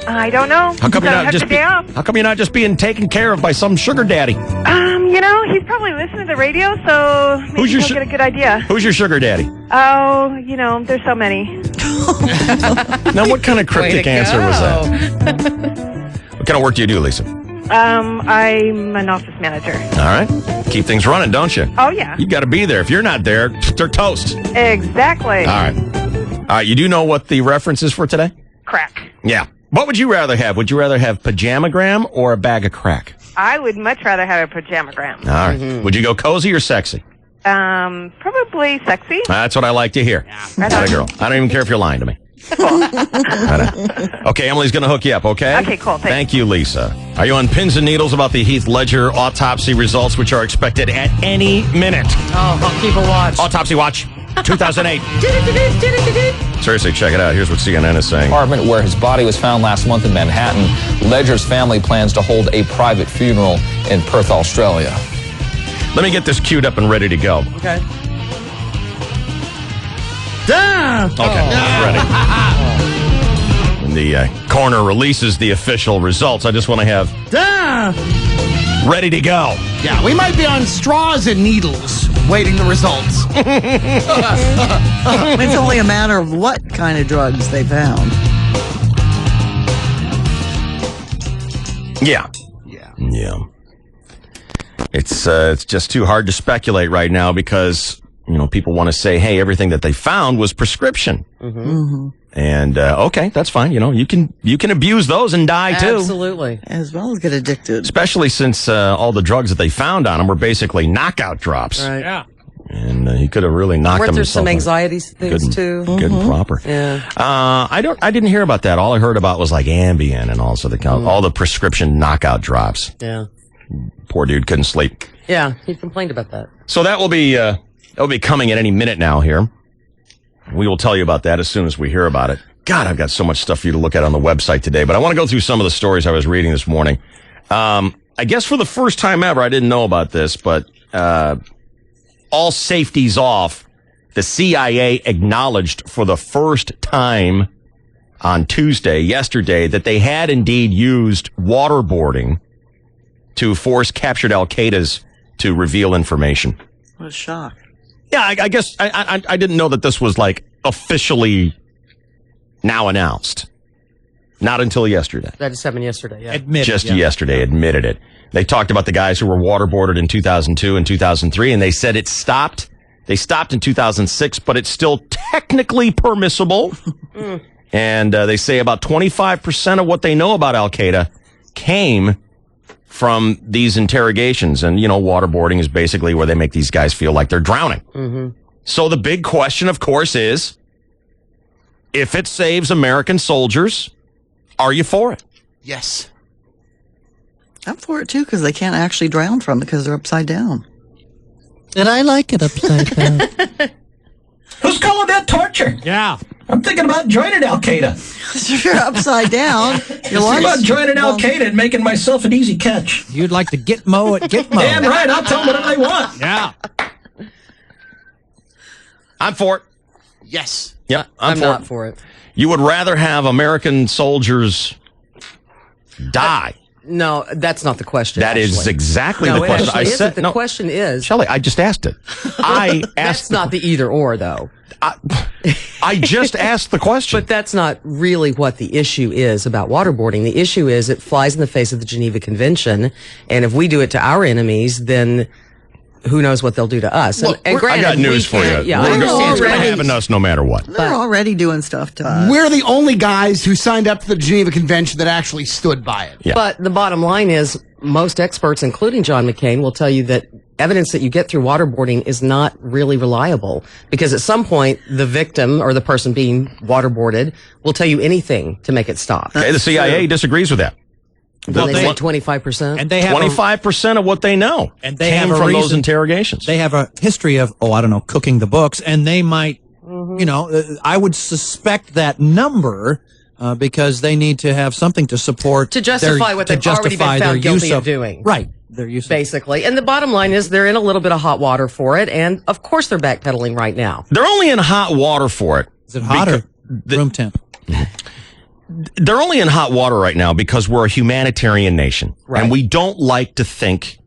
I don't know. How come Don't have the day off. How come you're not just being taken care of by some sugar daddy? You know, he's probably listening to the radio, so maybe he'll get a good idea. Who's your sugar daddy? Oh, you know, there's so many. Now, what kind of Way cryptic to answer was go. that? What kind of work do you do, Lisa? I'm an office manager. All right. Keep things running, don't you? Oh, yeah. You got to be there. If you're not there, they're toast. Exactly. All right. You do know what the reference is for today? Crack. Yeah. What would you rather have? Would you rather have pajamagram or a bag of crack? I would much rather have a pajamagram. All right. Would you go cozy or sexy? Probably sexy. That's what I like to hear. Right Atta on. girl. I don't even care if you're lying to me. Okay, Emily's going to hook you up, okay? Okay, cool. Thanks. Thank you, Lisa. Are you on pins and needles about the Heath Ledger autopsy results, which are expected at any minute? Oh, I'll keep a watch. Autopsy Watch 2008. Seriously, check it out. Here's what CNN is saying. Apartment where his body was found last month in Manhattan. Ledger's family plans to hold a private funeral in Perth, Australia. Let me get this queued up and ready to go. Okay. Okay, it's ready. When the coroner releases the official results, I just want to have ready to go. Yeah, we might be on straws and needles waiting the results. It's only a matter of what kind of drugs they found. Yeah. It's just too hard to speculate right now because, people want to say, hey, everything that they found was prescription. Mm-hmm. And, okay, that's fine. You can abuse those and die too. Absolutely. As well as get addicted. Especially since all the drugs that they found on him were basically knockout drops. Right. Yeah. And he could have really knocked Weren't him there himself some out. anxiety things too? Good and proper. Yeah. I didn't hear about that. All I heard about was like Ambien and also all the prescription knockout drops. Yeah. Poor dude couldn't sleep. Yeah. He complained about that. So that will be coming at any minute now here. We will tell you about that as soon as we hear about it. God, I've got so much stuff for you to look at on the website today, but I want to go through some of the stories I was reading this morning. I guess for the first time ever, I didn't know about this, but all safety's off. The CIA acknowledged for the first time on yesterday, that they had indeed used waterboarding to force captured Al-Qaeda's to reveal information. What a shock. Yeah, I guess I didn't know that this was like officially now announced. Not until yesterday. That just happened yesterday. Yeah. Yesterday, admitted it. They talked about the guys who were waterboarded in 2002 and 2003, and they said it stopped. They stopped in 2006, but it's still technically permissible. And they say about 25% of what they know about Al-Qaeda came from these interrogations. And, waterboarding is basically where they make these guys feel like they're drowning. Mm-hmm. So the big question, of course, is if it saves American soldiers, are you for it? Yes. I'm for it too because they can't actually drown from it because they're upside down. And I like it upside down. Who's calling that torture? Yeah. I'm thinking about joining Al-Qaeda. If you're upside down, Thinking about joining Al-Qaeda and making myself an easy catch. You'd like to Gitmo at Gitmo. Damn right, I'll tell them whatever they want. Yeah. I'm for it. Yes. Yep, I'm not for it. You would rather have American soldiers die. No, that's not the question. That is actually. exactly No, the it question. actually I isn't. said The question is, Shelley, I just asked it. I asked. that's not the either or though. I just asked the question. But that's not really what the issue is about waterboarding. The issue is it flies in the face of the Geneva Convention, and if we do it to our enemies, then who knows what they'll do to us. Well, and granted, I got news for you. Yeah, I It's understand. going to happen to us no matter what. They're already doing stuff to us. We're the only guys who signed up to the Geneva Convention that actually stood by it. Yeah. But the bottom line is, most experts, including John McCain, will tell you that evidence that you get through waterboarding is not really reliable because at some point the victim or the person being waterboarded will tell you anything to make it stop. Okay, the CIA disagrees with that. Well, they say 25%. And they have 25% of what they know and they came have from those reason, interrogations. They have a history of, cooking the books, and they might, I would suspect that number because they need to have something to support to justify what they've already been found guilty of doing. Right. Their use basically. And the bottom line is they're in a little bit of hot water for it, and of course they're backpedaling right now. They're only in hot water for it. Is it hot or room temp? They're only in hot water right now because we're a humanitarian nation. Right. And we don't like to think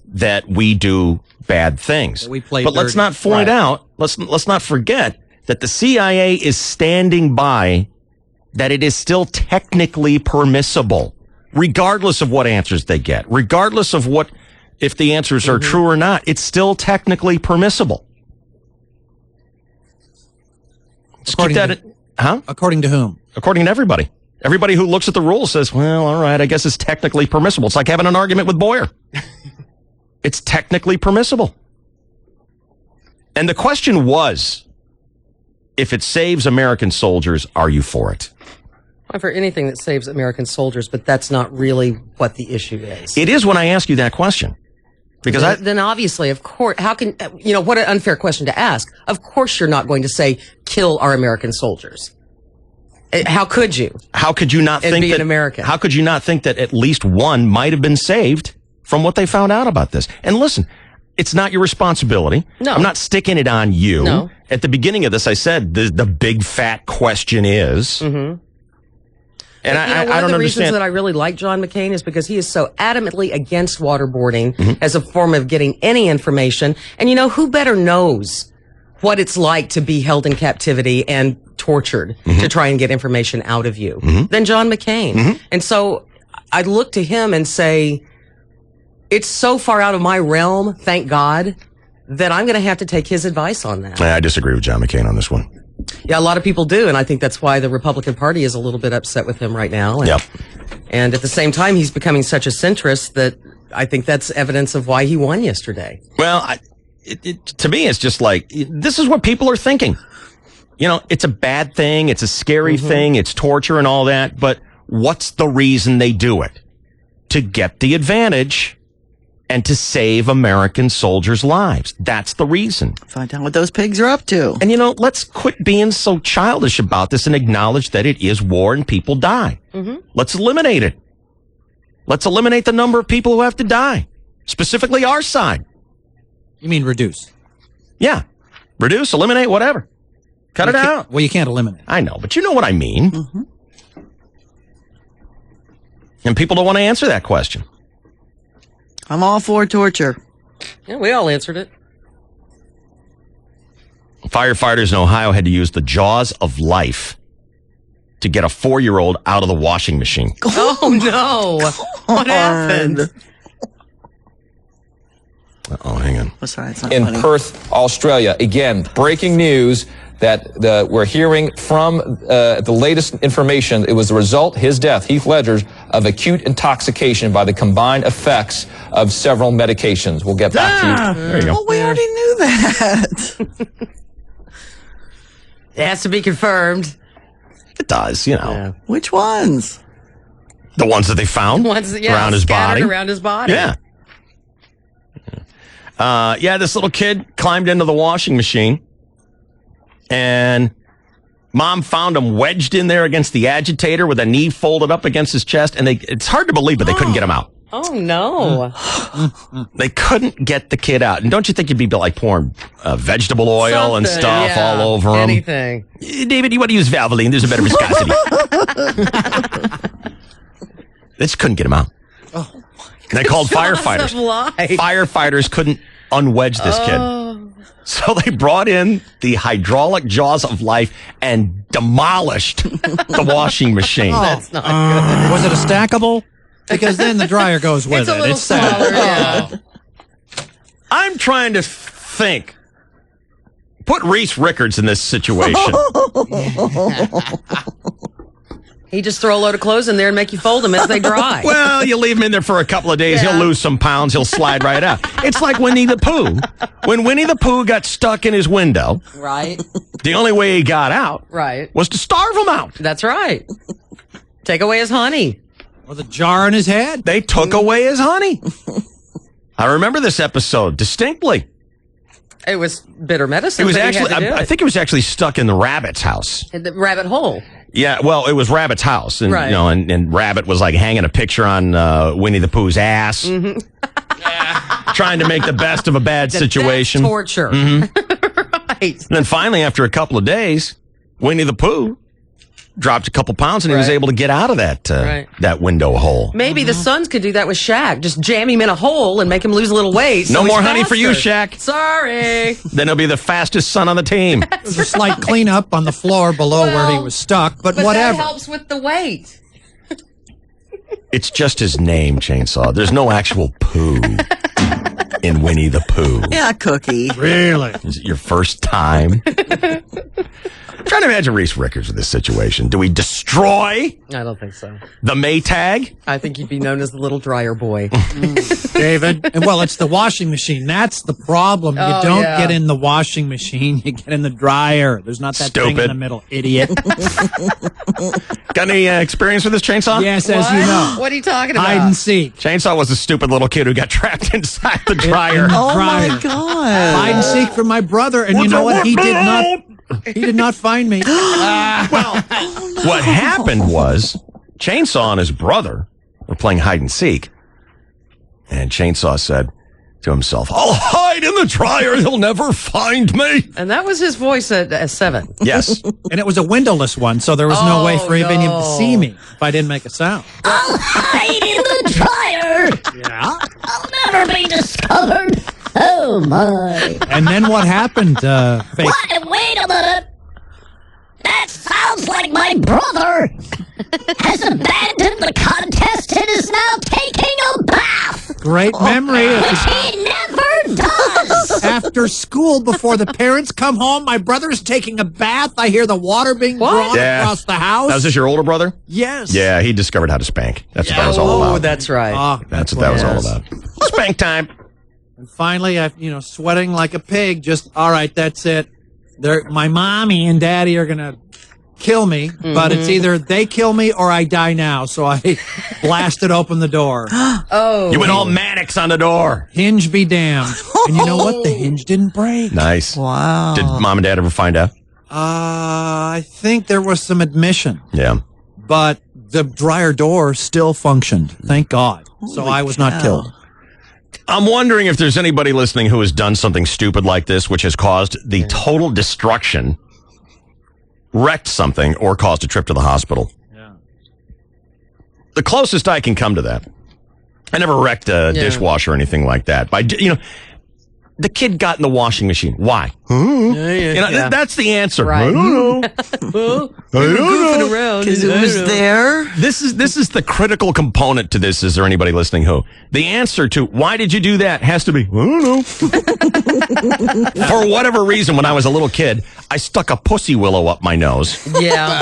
that we do bad things. We play but let's dirty. not point out, let's not forget that the CIA is standing by that it is still technically permissible, regardless of what answers they get, regardless of if the answers are true or not, it's still technically permissible. According to whom? According to everybody. Everybody who looks at the rules says, well, all right, I guess it's technically permissible. It's like having an argument with Boyer. It's technically permissible. And the question was, if it saves American soldiers, are you for it? I'm for anything that saves American soldiers, but that's not really what the issue is. It is when I ask you that question. Because then obviously, of course, how can, what an unfair question to ask. Of course you're not going to say, kill our American soldiers. How could you? How could you not think be that an American? How could you not think that at least one might have been saved from what they found out about this? And listen, it's not your responsibility. No. I'm not sticking it on you. No. At the beginning of this, I said the big fat question is. Mm-hmm. And one I of don't the reasons understand that I really like John McCain is because he is so adamantly against waterboarding as a form of getting any information. And who better knows what it's like to be held in captivity and tortured to try and get information out of you than John McCain. And so I look to him and say, it's so far out of my realm, thank God, that I'm going to have to take his advice on that. I disagree with John McCain on this one. Yeah, a lot of people do, and I think that's why the Republican Party is a little bit upset with him right now. And at the same time, he's becoming such a centrist that I think that's evidence of why he won yesterday. Well, to me, it's just like, this is what people are thinking. It's a bad thing, it's a scary thing, it's torture and all that, but what's the reason they do it? To get the advantage and to save American soldiers' lives. That's the reason. Find out what those pigs are up to. And let's quit being so childish about this and acknowledge that it is war and people die. Let's eliminate it. Let's eliminate the number of people who have to die. Specifically our side. You mean reduce? Yeah. Reduce, eliminate, whatever. Cut it out. Well, you can't eliminate. I know, but you know what I mean. And people don't want to answer that question. I'm all for torture. Yeah, we all answered it. Firefighters in Ohio had to use the jaws of life to get a 4-year-old out of the washing machine. Oh, no. What happened? Oh, hang on. Oh, sorry, it's not in funny. Perth, Australia. Again, breaking news that we're hearing from the latest information. It was the result, his death, Heath Ledger's, of acute intoxication by the combined effects of several medications. We'll get back to you. There you go. Oh, we already knew that. It has to be confirmed. It does, Which ones? The ones that they found around his body. Around his body. Yeah. This little kid climbed into the washing machine, and Mom found him wedged in there against the agitator with a knee folded up against his chest, and it's hard to believe, but they couldn't get him out. Oh, no. They couldn't get the kid out. And don't you think you'd be like pouring vegetable oil and stuff all over him? Anything. David, you want to use Valvoline? There's a better viscosity. They just couldn't get him out. Oh, They called firefighters. Firefighters couldn't unwedge this kid. So they brought in the hydraulic jaws of life and demolished the washing machine. That's not good. Was it a stackable? Because then the dryer goes with it. It's sad. I'm trying to think. Put Reese Rickards in this situation. He just throw a load of clothes in there and make you fold them as they dry. Well, you leave him in there for a couple of days, he'll lose some pounds, he'll slide right out. It's like Winnie the Pooh. When Winnie the Pooh got stuck in his window, Right. the only way he got out was to starve him out. That's right. Take away his honey. With a jar in his head? They took away his honey. I remember this episode distinctly. It was bitter medicine. It was but he actually, had to do I it. think it was actually stuck in the rabbit's house. In the rabbit hole. Yeah, well, it was Rabbit's house, and Right. and Rabbit was like hanging a picture on Winnie the Pooh's ass, trying to make the best of a bad situation. That's torture. Right. And then finally, after a couple of days, Winnie the Pooh dropped a couple pounds, and he was Right. able to get out of that Right. that window hole. Maybe the Suns could do that with Shaq. Just jam him in a hole and make him lose a little weight. No so he's more honey for you, faster. Shaq. Sorry. Then he'll be the fastest son on the team. There's a slight cleanup on the floor below where he was stuck, but whatever. That helps with the weight. It's just his name, Chainsaw. There's no actual poo in Winnie the Pooh. Yeah, Cookie. Really? Is it your first time? I'm trying to imagine Reese Rickers with this situation. Do we destroy I don't think so. the Maytag? I think you'd be known as the little dryer boy. David. And well, it's the washing machine. That's the problem. You Oh, don't yeah. get in the washing machine. You get in the dryer. There's not that thing in Stupid. the middle, idiot. Got any experience with this, Chainsaw? Yes, as you know. What are you talking about? Hide and seek. Chainsaw was a stupid little kid who got trapped inside the dryer. Oh my Dryer. God. Hide and seek from my brother, and you know what? He did not. He did not find me. What happened was Chainsaw and his brother were playing hide and seek, and Chainsaw said to himself, "I'll hide in the dryer. He'll never find me." And that was his voice at 7. Yes. And it was a windowless one, so there was no way for him to no. see me if I didn't make a sound. I'll hide in the dryer. Yeah. I'll never be discovered. Oh my. And then what happened, Fake? What? Wait a minute. That sounds like my brother has abandoned the contest and is now taking a bath. Great memory. It Which was he never does. after school, before the parents come home, my brother's taking a bath. I hear the water being drawn Yeah. across the house. Now, is this your older brother? Yes. Yeah, he discovered how to spank. That's what that was all Oh, about. that's right. Ah, That's what that was all about. Spank time. And finally, I, sweating like a pig. Just all right. That's it. My mommy and daddy are gonna kill me, but it's either they kill me or I die now. So I blasted open the door. Oh. You went all Mannix on the door. Hinge be damned. And you know what? The hinge didn't break. Nice. Wow. Did mom and dad ever find out? I think there was some admission, Yeah. but the dryer door still functioned. Thank God. So I was not killed. I'm wondering if there's anybody listening who has done something stupid like this, which has caused the total destruction, wrecked something, or caused a trip to the hospital. Yeah. The closest I can come to that, I never wrecked a dishwasher or anything like that. But the kid got in the washing machine. Why? That's the answer. Right. I don't know. We were goofing around. Because it was there. This is the critical component to this. Is there anybody listening who? The answer to why did you do that has to be, I don't know. For whatever reason, when I was a little kid, I stuck a pussy willow up my nose. Yeah.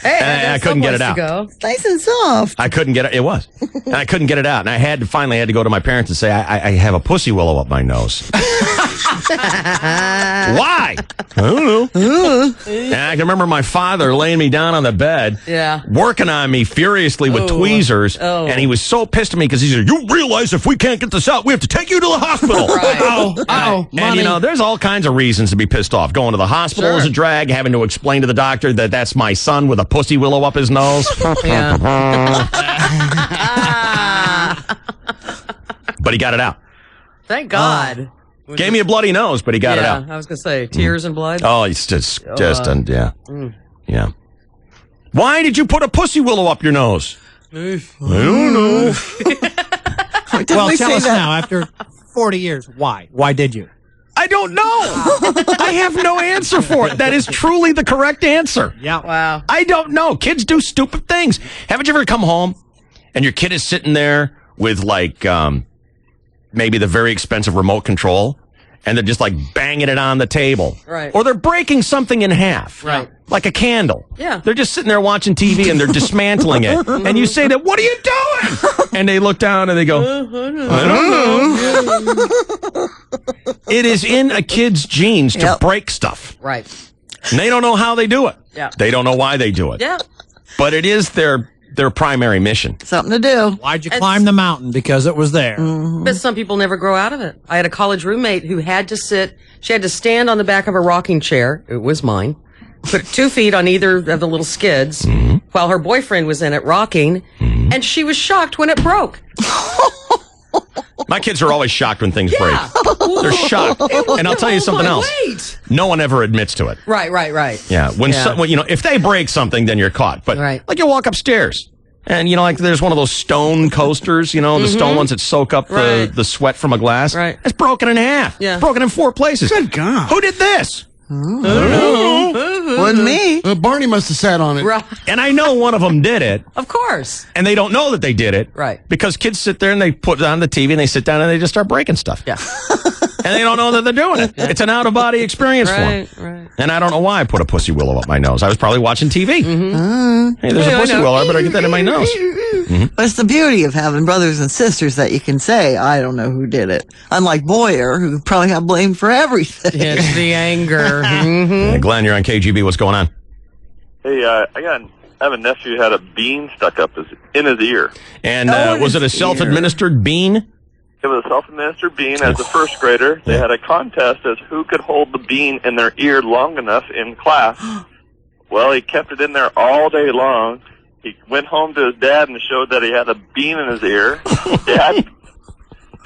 Hey, And I couldn't get it out. Nice and soft. I couldn't get it. It was. And I couldn't get it out. And I finally had to go to my parents and say, I have a pussy willow up my nose. Why? I don't know. And I can remember my father laying me down on the bed, working on me furiously with tweezers. And he was so pissed at me because he said, "You realize if we can't get this out, we have to take you to the hospital." Uh-oh. And there's all kinds of reasons to be pissed off. Going to the hospital is a drag. Having to explain to the doctor that that's my son with a pussy willow up his nose. But he got it out. Thank God. Gave me a bloody nose, but he got it out. I was going to say, tears and blood. Oh, it's just yeah. Why did you put a pussy willow up your nose? I don't know. Well, tell us now, after 40 years, why? Why did you? I don't know. I have no answer for it. That is truly the correct answer. Yeah. Wow. I don't know. Kids do stupid things. Haven't you ever come home and your kid is sitting there with maybe the very expensive remote control, and they're just like banging it on the table. Right. Or they're breaking something in half. Right. Like a candle. Yeah. They're just sitting there watching TV and they're dismantling it. And you say that, "What are you doing?" And they look down and they go, "I don't know." It is in a kid's genes to break stuff. Right. And they don't know how they do it. Yeah. They don't know why they do it. Yeah. But it is their primary mission. Something to do. Why'd you climb the mountain? Because it was there. But some people never grow out of it. I had a college roommate who had to she had to stand on the back of a rocking chair. It was mine. Put 2 feet on either of the little skids while her boyfriend was in it rocking. And she was shocked when it broke. My kids are always shocked when things break. They're shocked. And I'll tell you something else. Wait. No one ever admits to it. Right. Yeah. When if they break something, then you're caught. But like you walk upstairs. And, like there's one of those stone coasters, the stone ones that soak up the sweat from a glass. Right. It's broken in half. Yeah. It's broken in 4 places. Good God. Who did this? I don't know. Wasn't me. Barney must have sat on it. Right. And I know one of them did it. Of course. And they don't know that they did it. Right. Because kids sit there and they put it on the TV and they sit down and they just start breaking stuff. Yeah. And they don't know that they're doing it. It's an out-of-body experience for them. Right. And I don't know why I put a pussy willow up my nose. I was probably watching TV. Mm-hmm. Hey, there's a pussy willow. I better get that in my nose. But it's the beauty of having brothers and sisters that you can say, I don't know who did it. Unlike Boyer, who probably got blamed for everything. It's the anger. Hey, Glenn, you're on KGB. What's going on? Hey, I have a nephew who had a bean stuck up in his ear. And was it a self-administered bean? It was a self-administered bean. As a first grader, they had a contest as who could hold the bean in their ear long enough in class. Well, he kept it in there all day long. He went home to his dad and showed that he had a bean in his ear.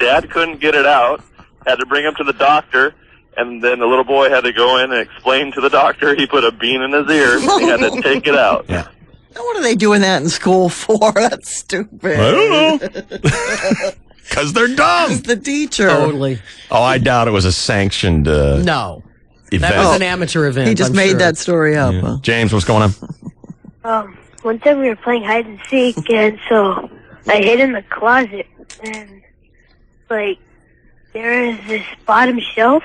Dad couldn't get it out. Had to bring him to the doctor. And then the little boy had to go in and explain to the doctor he put a bean in his ear. And he had to take it out. Yeah. Now, what are they doing that in school for? That's stupid. I don't know. Because they're dumb. It's the teacher. Totally. Oh, I doubt it was a sanctioned No. event. That was an amateur event. He just made that story up. Yeah. Huh? James, what's going on? One time we were playing hide and seek, and so I hid in the closet, and there is this bottom shelf,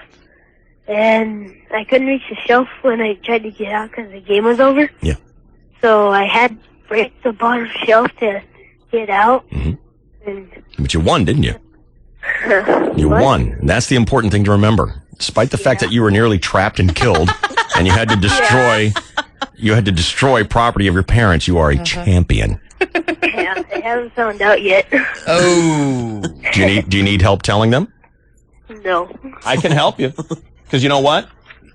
and I couldn't reach the shelf when I tried to get out because the game was over. Yeah. So I had to break the bottom shelf to get out. Mm-hmm. And But you won, didn't you? You won. And that's the important thing to remember. Despite the fact that you were nearly trapped and killed, and you had to destroy property of your parents, you are a champion. Yeah, they haven't found out yet. Oh. Do you need help telling them? No. I can help you. Because you know what?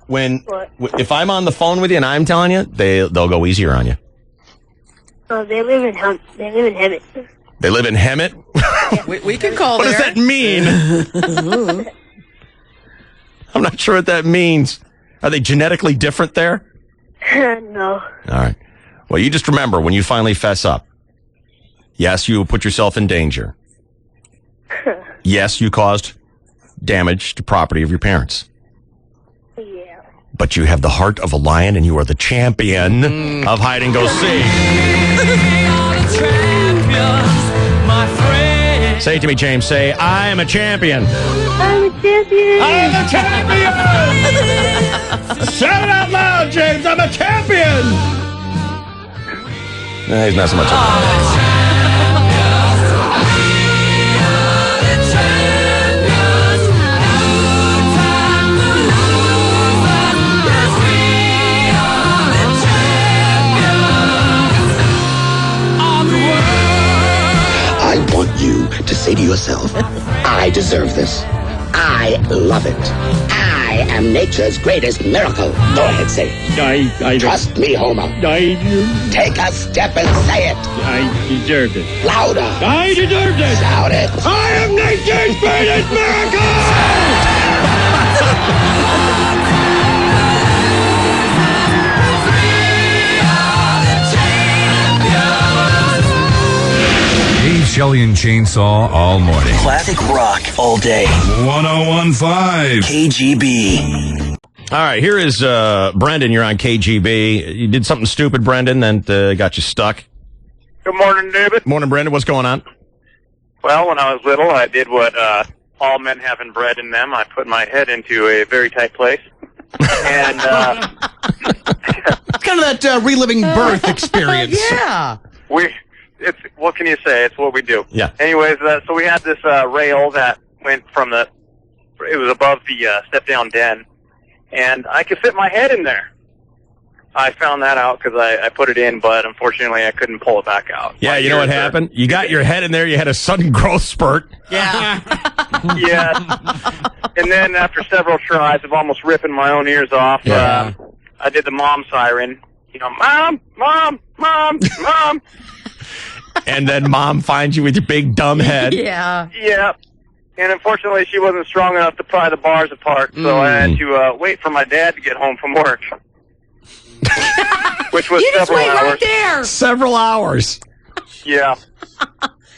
If I'm on the phone with you and I'm telling you, they'll go easier on you. Oh, they live in Hemet. They live in Hemet? We can call What does that mean? I'm not sure what that means. Are they genetically different there? No. All right. Well, you just remember when you finally fess up. Yes, you put yourself in danger. Yes, you caused damage to property of your parents. Yeah. But you have the heart of a lion and you are the champion of hide and go seek. Say it to me, James. Say, I am a champion. I'm a champion. I'm a champion. Shout it out loud, James. I'm a champion. Nah, he's not so much. I want you to say to yourself, I deserve this. I love it. I am nature's greatest miracle. Go ahead, say it. I trust me, Homer. I do. Take a step and say it. I deserve it. Louder. I deserve it. Shout it. I am nature's greatest miracle! Dave, Shelley, and Chainsaw all morning. Classic rock all day. 1015 KGB. All right, here is Brendan. You're on KGB. You did something stupid, Brendan, that got you stuck. Good morning, David. Morning, Brendan. What's going on? Well, when I was little, I did what all men having bread in them. I put my head into a very tight place. And it's kind of that reliving birth experience. Yeah. It's what can you say? It's what we do. Yeah. Anyways, so we had this rail that went from it was above the step-down den, and I could fit my head in there. I found that out because I put it in, but unfortunately I couldn't pull it back out. Yeah, you know what happened? You got your head in there, you had a sudden growth spurt. Yeah. Yeah. And then after several tries of almost ripping my own ears off, I did the mom siren. You know, Mom, Mom, Mom, Mom. And then Mom finds you with your big dumb head. Yeah. Yeah. And unfortunately, she wasn't strong enough to pry the bars apart, so I had to wait for my dad to get home from work. Which was You just several wait hours. right there. Several hours. Yeah.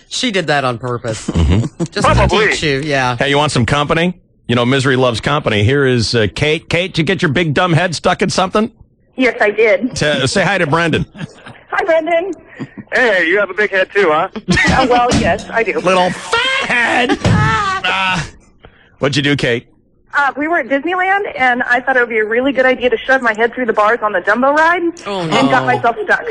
She did that on purpose. Just Probably. to teach you, yeah. Hey, you want some company? You know, misery loves company. Here is Kate. Kate, did you get your big dumb head stuck in something? Yes, I did. Say hi to Brendan. Hi, Brendan. Hey, you have a big head too, huh? Well, yes, I do. Little fat head. What'd you do, Kate? We were at Disneyland, and I thought it would be a really good idea to shove my head through the bars on the Dumbo ride, and got myself stuck.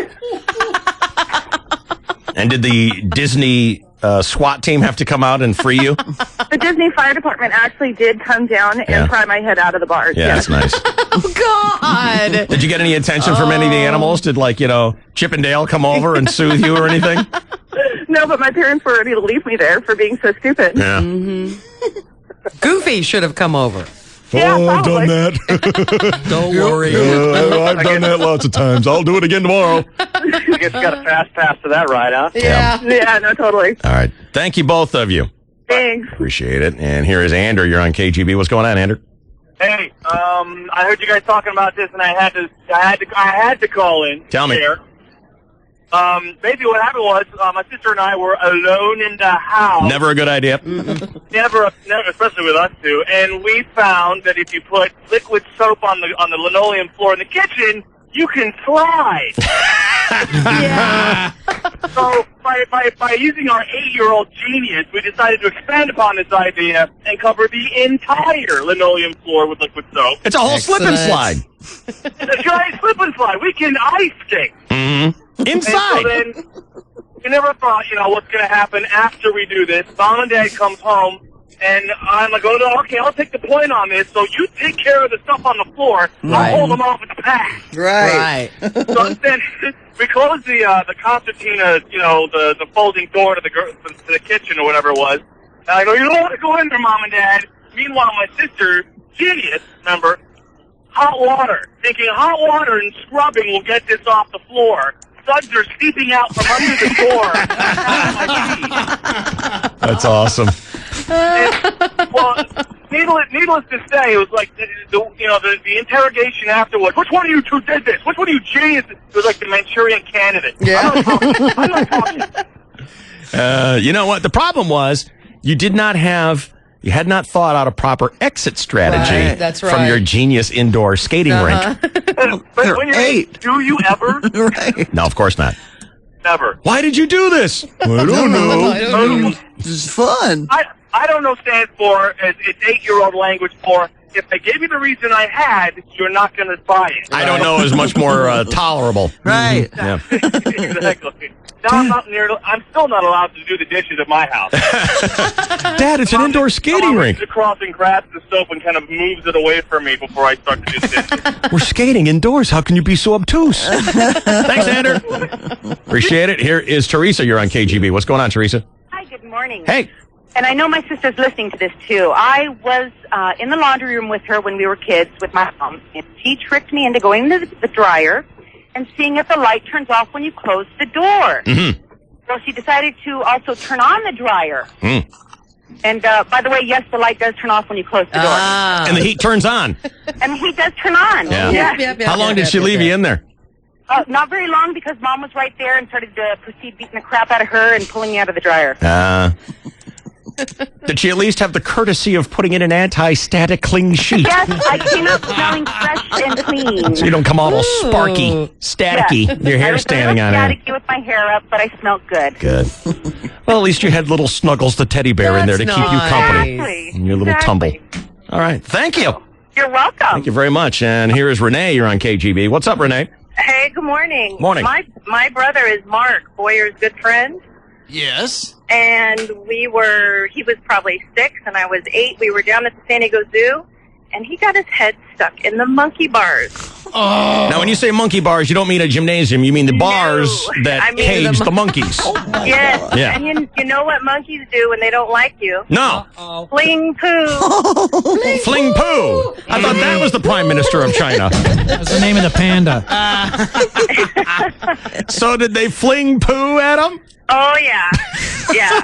And did the Disney SWAT team have to come out and free you? The Disney Fire Department actually did come down and pry my head out of the bars. Yeah, yes. that's nice. Oh, God. Did you get any attention from any of the animals? Did, like, Chip and Dale come over and soothe you or anything? No, but my parents were ready to leave me there for being so stupid. Yeah. Goofy should have come over. Yeah, I've done that. Don't worry. I've done that lots of times. I'll do it again tomorrow. I guess you got a fast pass to that ride, huh? Yeah, no, totally. All right. Thank you, both of you. Thanks. Appreciate it. And here is Andrew. You're on KGB. What's going on, Andrew? Hey, I heard you guys talking about this, and I had to call in. Tell me. Share. Basically what happened was, my sister and I were alone in the house. Never a good idea. Never, especially with us two. And we found that if you put liquid soap on the linoleum floor in the kitchen, you can slide. Yeah. So by using our 8-year-old genius, we decided to expand upon this idea and cover the entire linoleum floor with liquid soap. It's a whole slip and slide. It's a giant slip and slide. We can ice skate. Mm-hmm. Inside. And so then, we never thought, what's going to happen after we do this. Mom and Dad comes home, and I'm like, okay, I'll take the point on this, so you take care of the stuff on the floor. Right. I'll hold them off at the pack. Right. So then we closed the concertina, the folding door to the kitchen or whatever it was. And I go, you don't want to go in there, Mom and Dad. Meanwhile, my sister, genius, remember, hot water. Thinking hot water and scrubbing will get this off the floor. Suds are seeping out from under the door. That's awesome. Well, needless to say, it was like the interrogation afterwards. Which one of you two did this? Which one of you geniuses? It was like the Manchurian Candidate. Yeah. I'm not talking. You know what? The problem was you had not thought out a proper exit strategy Right, that's from right. your genius indoor skating rink. But when you're 8, do you ever? Right. No, of course not. Never. Why did you do this? I don't know. It's fun. I don't know stands for, it's 8-year-old language for, if I gave you the reason I had, you're not going to buy it. I don't know is much more tolerable. Right. Yeah. Exactly. Now I'm still not allowed to do the dishes at my house. Dad, it's an indoor skating rink. The crossing grabs the soap and kind of moves it away from me before I start to do the dishes. We're skating indoors. How can you be so obtuse? Thanks, Andrew. Appreciate it. Here is Teresa. You're on KGB. What's going on, Teresa? Hi, good morning. Hey. And I know my sister's listening to this, too. I was in the laundry room with her when we were kids with my mom. And she tricked me into going to the dryer and seeing if the light turns off when you close the door. Mm-hmm. So she decided to also turn on the dryer. Mm. And by the way, yes, the light does turn off when you close the door. And the heat turns on. And the heat does turn on. Yeah. How long did she leave you in there? Not very long, because Mom was right there and started to proceed beating the crap out of her and pulling me out of the dryer. Did she at least have the courtesy of putting in an anti-static cling sheet? Yes, I came out smelling fresh and clean. So you don't come all sparky, staticky, Yes. your hair standing on I end. was staticky with my hair up, but I smelled good. Good. Well, at least you had little Snuggles, the teddy bear, in there to keep you company. Exactly. In your little tumble. All right. Thank you. You're welcome. Thank you very much. And here is Renee. You're on KGB. What's up, Renee? Hey, good morning. Morning. My brother is Mark, Boyer's good friend. Yes. And he was probably 6 and I was 8. We were down at the San Diego Zoo, and he got his head stuck in the monkey bars. Now, when you say monkey bars, you don't mean a gymnasium. You mean the bars that I mean cage the the monkeys. Yes. Yeah. And you know what monkeys do when they don't like you? No. Fling poo. Fling poo. I thought that was the Prime Minister of China. That's the name of the panda. So did they fling poo at him? Oh, yeah. Yeah.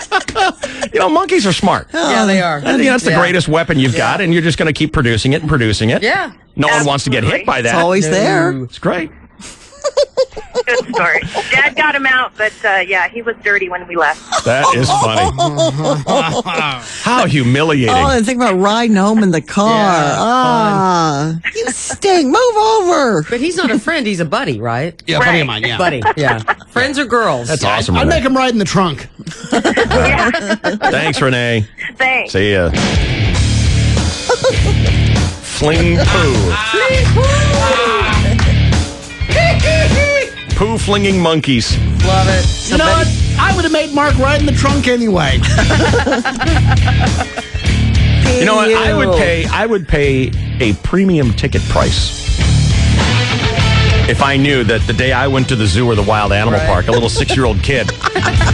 You know, monkeys are smart. Yeah, they are. And, that's the Yeah. greatest weapon you've got, and you're just going to keep producing it and producing it. Yeah. No one wants to get hit by that. It's always there. It's great. Good story. Dad got him out, but yeah, he was dirty when we left. That is funny. How humiliating. Oh, and think about riding home in the car. You stink. Move over. But he's not a friend. He's a buddy, right? Yeah, buddy of mine, yeah. Buddy, yeah. Friends or girls? That's awesome. I'd Renee. make him ride in the trunk. Thanks, Renee. Thanks. See ya. Fling poo. Poo flinging monkeys. Love it. You know what? I would have made Mark ride in the trunk anyway. You know what? I would pay a premium ticket price if I knew that the day I went to the zoo or the wild animal park, a little 6-year-old kid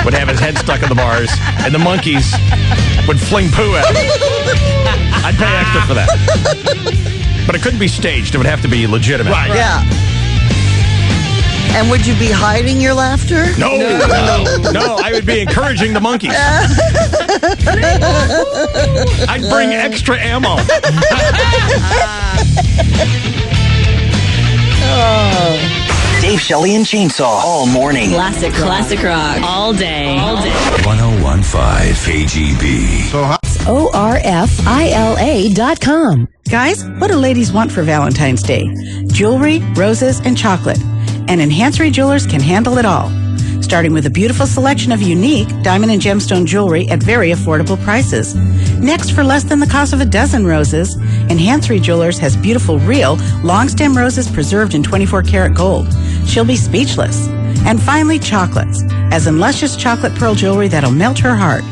would have his head stuck in the bars and the monkeys would fling poo at him. I'd pay extra for that. But it couldn't be staged. It would have to be legitimate. Right. Yeah. And would you be hiding your laughter? No, I would be encouraging the monkeys. I'd bring extra ammo. Dave, Shelley, and Chainsaw all morning. Classic rock. All day. 1015 KGB. ORFILA.com. Guys, what do ladies want for Valentine's Day? Jewelry, roses, and chocolate. And Enhancery Jewelers can handle it all. Starting with a beautiful selection of unique diamond and gemstone jewelry at very affordable prices. Next, for less than the cost of a dozen roses, Enhancery Jewelers has beautiful real long stem roses preserved in 24 karat gold. She'll be speechless. And finally, chocolates, as in luscious chocolate pearl jewelry that'll melt her heart.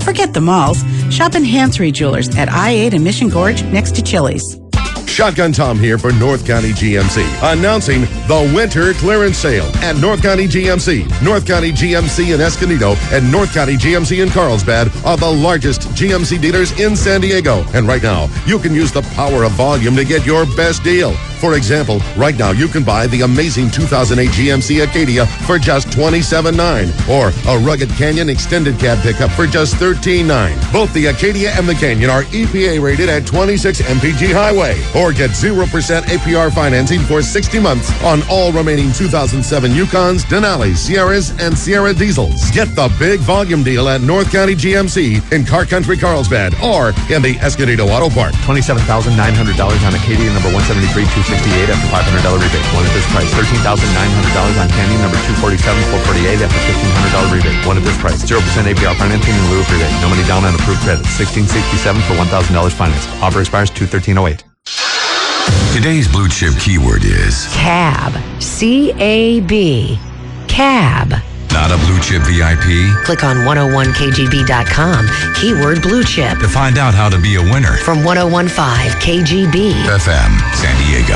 Forget the malls. Shop Enhancery Jewelers at I-8 and Mission Gorge next to Chili's. Shotgun Tom here for North County GMC, announcing the winter clearance sale at North County GMC. North County GMC in Escondido and North County GMC in Carlsbad are the largest GMC dealers in San Diego. And right now, you can use the power of volume to get your best deal. For example, right now you can buy the amazing 2008 GMC Acadia for just $27,900 or a Rugged Canyon extended cab pickup for just $13,900. Both the Acadia and the Canyon are EPA rated at 26 mpg highway. Or get 0% APR financing for 60 months on all remaining 2007 Yukons, Denali's, Sierras, and Sierra Diesels. Get the big volume deal at North County GMC in Car Country Carlsbad or in the Escondido Auto Park. $27,900 on Acadia number 173-268 after $500 rebate. One at this price. $13,900 on Canyon number 247-448 after $1,500 rebate. One at this price. 0% APR financing in lieu of rebate. No money down on approved credit. $1,667 for $1,000 financed. Offer expires 2/13/08. Today's blue chip keyword is Cab. C-A-B. Cab. not a blue chip VIP. Click on 101kgb.com. Keyword blue chip. To find out how to be a winner. From 1015 KGB. FM, San Diego.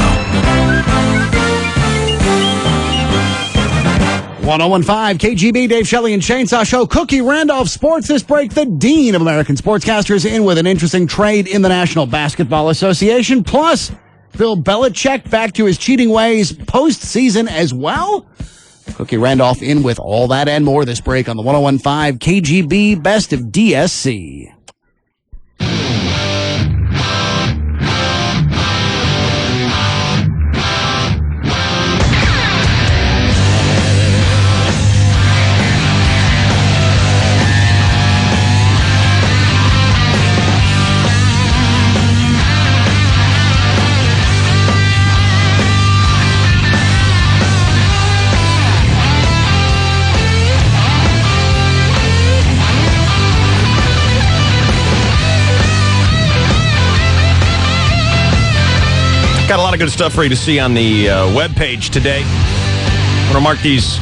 1015 KGB, Dave Shelley and Chainsaw Show. Cookie Randolph Sports this break. The Dean of American Sportscasters in with an interesting trade in the National Basketball Association. Plus, Bill Belichick back to his cheating ways postseason as well. Cookie Randolph in with all that and more this break on the 1015 KGB Best of DSC. Got a lot of good stuff for you to see on the webpage today. I'm going to mark these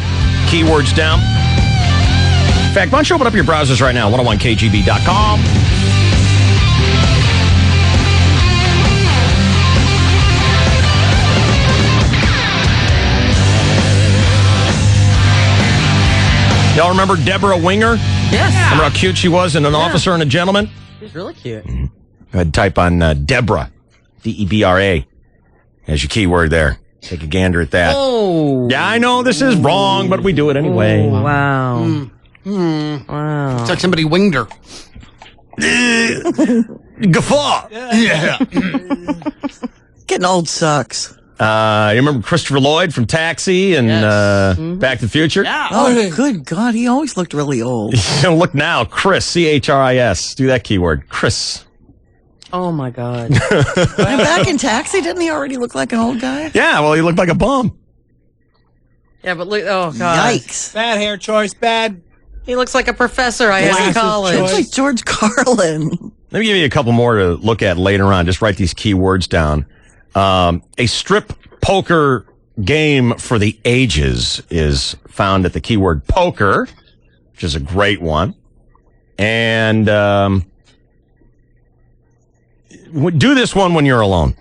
keywords down. In fact, why don't you open up your browsers right now, 101kgb.com. Y'all remember Deborah Winger? Yes. Remember how cute she was in An Officer and a Gentleman? She's really cute. Go ahead and type on Deborah, Debra, as your keyword there. Take a gander at that. Oh. Yeah, I know this is wrong, but we do it anyway. Oh, wow. Wow. It's like somebody winged her. Guffaw. Yeah. Getting old sucks. You remember Christopher Lloyd from Taxi and Back to the Future? Yeah. Oh, good God. He always looked really old. Look now, Chris, Chris. Do that keyword, Chris. Oh, my God. And back in Taxi, didn't he already look like an old guy? Yeah, well, he looked like a bum. Yeah, but look, oh, God. Yikes. Bad hair choice, bad. He looks like a professor I had in college. Looks like George Carlin. Let me give you a couple more to look at later on. Just write these keywords down. A strip poker game for the ages is found at the keyword poker, which is a great one. And do this one when you're alone.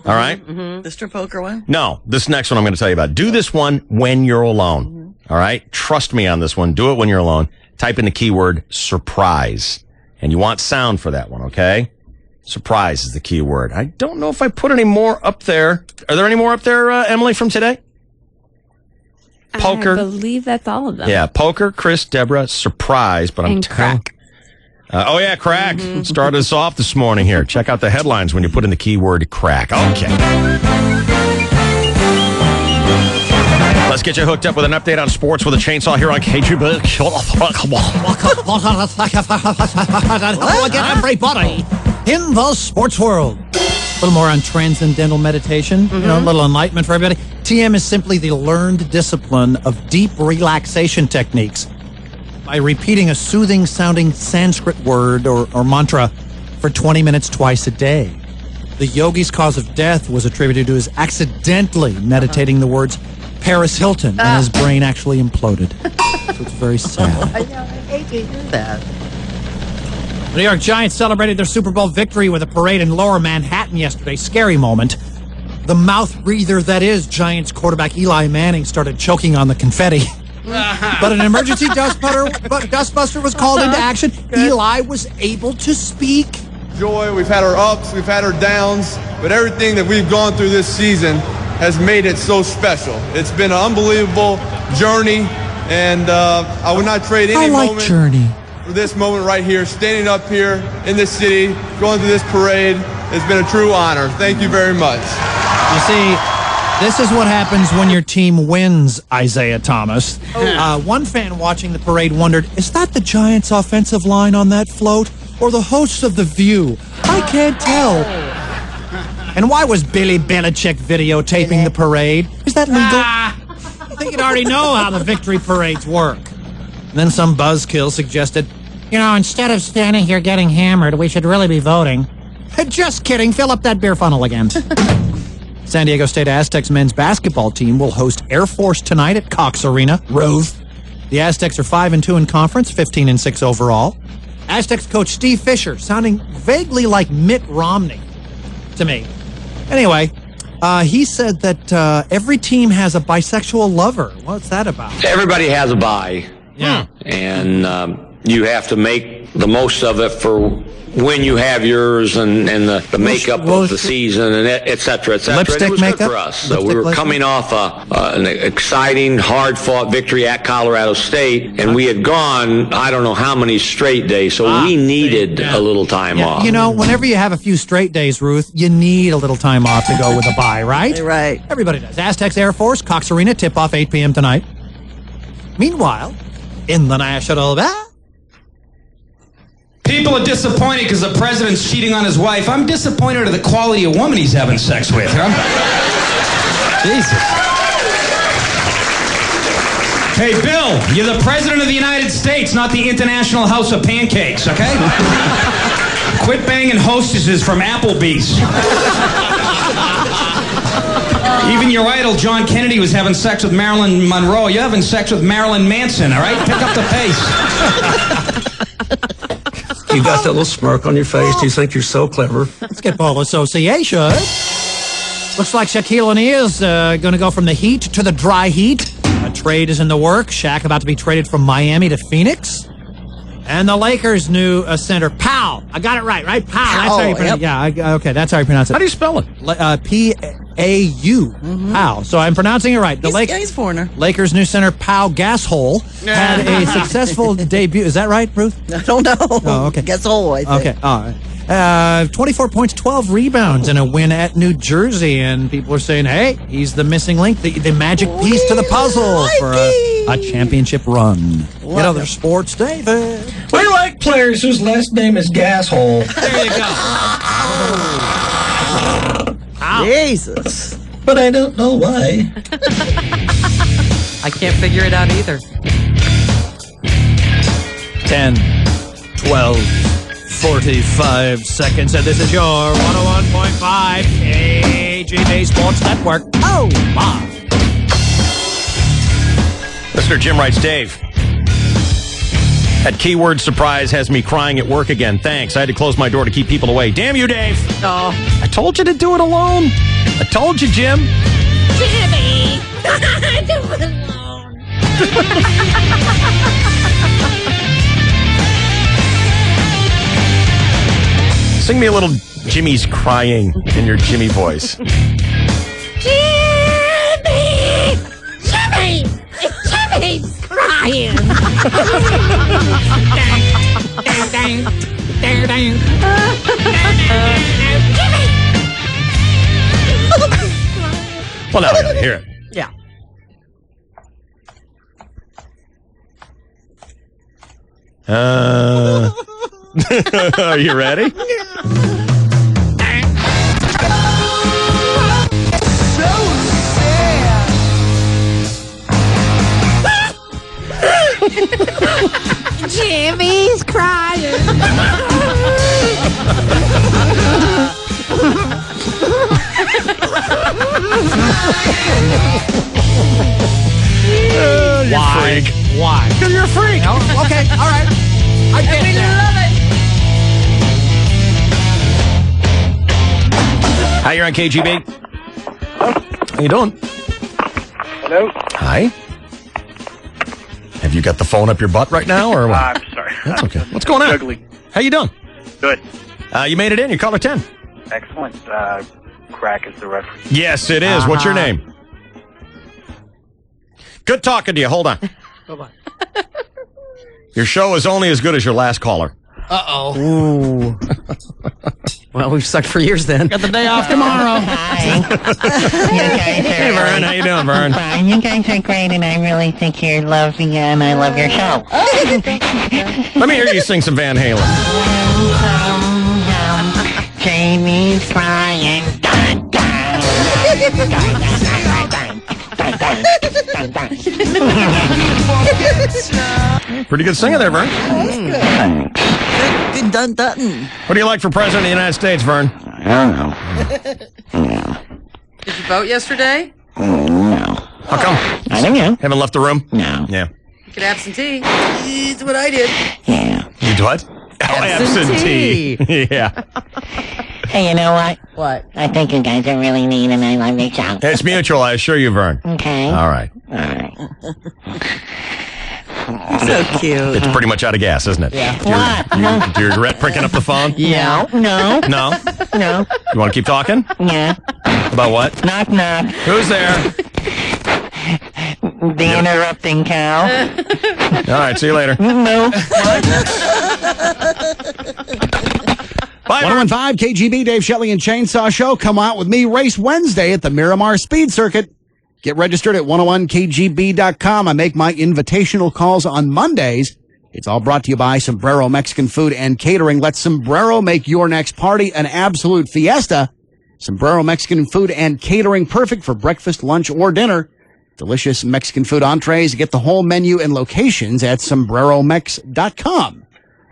All right? The strip poker one? No, this next one I'm going to tell you about. Do this one when you're alone. All right? Trust me on this one. Do it when you're alone. Type in the keyword surprise. And you want sound for that one, okay? Surprise is the key word. I don't know if I put any more up there. Are there any more up there, Emily, from today? Poker. I believe that's all of them. Yeah, poker, Chris, Deborah, surprise, but I'm And crack. Oh, yeah, crack. Started us off this morning here. Check out the headlines when you put in the keyword crack. Okay. Let's get you hooked up with an update on sports with a chainsaw here on KGB. Hello again, everybody, in the sports world. A little more on transcendental meditation, you know, a little enlightenment for everybody. TM is simply the learned discipline of deep relaxation techniques by repeating a soothing sounding Sanskrit word or mantra for 20 minutes twice a day. The yogi's cause of death was attributed to his accidentally meditating the words Paris Hilton, and his brain actually imploded. So it's very sad. I hate to hear that. The New York Giants celebrated their Super Bowl victory with a parade in Lower Manhattan yesterday. Scary moment. The mouth breather that is Giants quarterback Eli Manning started choking on the confetti. But an emergency dustbuster was called into action. Eli was able to speak. Joy, we've had our ups, we've had our downs, but everything that we've gone through this season has made it so special. It's been an unbelievable journey, and I would not trade any moment Journey for this moment right here, standing up here in this city, going through this parade. It's been a true honor. Thank you very much. You see, this is what happens when your team wins, Isaiah Thomas. One fan watching the parade wondered, is that the Giants' offensive line on that float or the hosts of The View? I can't tell. And why was Billy Belichick videotaping the parade? Is that legal? I think you'd already know how the victory parades work. And then some buzzkill suggested, you know, instead of standing here getting hammered, we should really be voting. Just kidding. Fill up that beer funnel again. San Diego State Aztecs men's basketball team will host Air Force tonight at Cox Arena. Rose. The Aztecs are 5-2 in conference, 15-6 overall. Aztecs coach Steve Fisher, sounding vaguely like Mitt Romney to me. Anyway, he said that every team has a bisexual lover. What's that about? Everybody has a bi. Yeah. And you have to make the most of it for when you have yours and the makeup of the season and et cetera, et cetera. Lipstick and it was makeup? good for us. So Lipstick we were lipstick? coming off an exciting, hard-fought victory at Colorado State, and we had gone, I don't know how many straight days, so we needed a little time off. You know, whenever you have a few straight days, Ruth, you need a little time off to go with a bye, right? Right. Everybody does. Aztecs Air Force, Cox Arena, tip-off 8 p.m. tonight. Meanwhile, in the National... People are disappointed because the president's cheating on his wife. I'm disappointed at the quality of woman he's having sex with. Jesus. Hey, Bill, you're the president of the United States, not the International House of Pancakes, okay? Quit banging hostesses from Applebee's. Even your idol, John Kennedy, was having sex with Marilyn Monroe. You're having sex with Marilyn Manson, all right? Pick up the pace. You got that little smirk on your face. You think you're so clever. Basketball Association. Looks like Shaquille O'Neal is going to go from the Heat to the dry heat. trade is in the works. Shaq about to be traded from Miami to Phoenix. And the Lakers' new center, Powell. I got it right? Powell. That's how you pronounce it. Yeah, okay, that's how you pronounce it. How do you spell it? P-A-U. Powell. So I'm pronouncing it right. He's foreigner. Lakers' new center, Pau Gasol, had a successful debut. Is that right, Ruth? I don't know. Oh, okay. Gasol, I think. Okay, all right. 24 points, 12 rebounds in a win at New Jersey. And people are saying, hey, he's the missing link, the magic piece to the puzzle for a championship run. Get other sports, David. We like players whose last name is Gasshole. There you go. Jesus. But I don't know why. I can't figure it out either. 10, 12, 45 seconds, and this is your 101.5 KGB Sports Network. Oh, my. Listener Jim writes, Dave, that keyword surprise has me crying at work again. Thanks. I had to close my door to keep people away. Damn you, Dave. Oh. I told you to do it alone. I told you, Jim. Jimmy! Do it alone. Sing me a little Jimmy's crying in your Jimmy voice. Jimmy! Jimmy! Jimmy's crying. Well, now we gotta hear it. Yeah. Are you ready? Jimmy's crying. You're a freak. Why? Because you're a freak. No? Okay, all right. I get it. Love it. Hi, you're on KGB. How you doing? Hello? Hi. Have you got the phone up your butt right now, or what? I'm sorry. That's okay. What's going on? Juggling. How you doing? Good. You made it in. You're caller 10. Excellent. Crack is the reference. Yes, it is. What's your name? Good talking to you. Hold on. Bye-bye. Your show is only as good as your last caller. Uh-oh. Ooh. Well, we've sucked for years then. Got the day off tomorrow. Hi. Hey, Vern. How you doing, Vern? Fine. You guys are great, and I really think you're lovely, and I love your show. Let me hear you sing some Van Halen. Jamie's crying. Dun, dun. Pretty good singer there, Vern. Good dun dun. What do you like for President of the United States, Vern? I don't know. Did you vote yesterday? No. How come? I don't know. Haven't left the room? No. Yeah. You could absentee. It's what I did. Yeah. You do what? Absentee. Yeah. Hey, you know what? What? I think you guys are really neat, and I love your show. It's mutual, I assure you, Vern. Okay. All right. All right. So cute. It's pretty much out of gas, isn't it? Yeah. What? Do you regret picking up the phone? No. No. No? No. You want to keep talking? Yeah. About what? Knock, knock. Who's there? The interrupting cow. All right, see you later. No. Bye, 101.5 KGB, Dave Shelley and Chainsaw Show. Come out with me race Wednesday at the Miramar Speed Circuit. Get registered at 101kgb.com. I make my invitational calls on Mondays. It's all brought to you by Sombrero Mexican Food and Catering. Let Sombrero make your next party an absolute fiesta. Sombrero Mexican Food and Catering, perfect for breakfast, lunch, or dinner. Delicious Mexican food entrees. Get the whole menu and locations at sombreromex.com.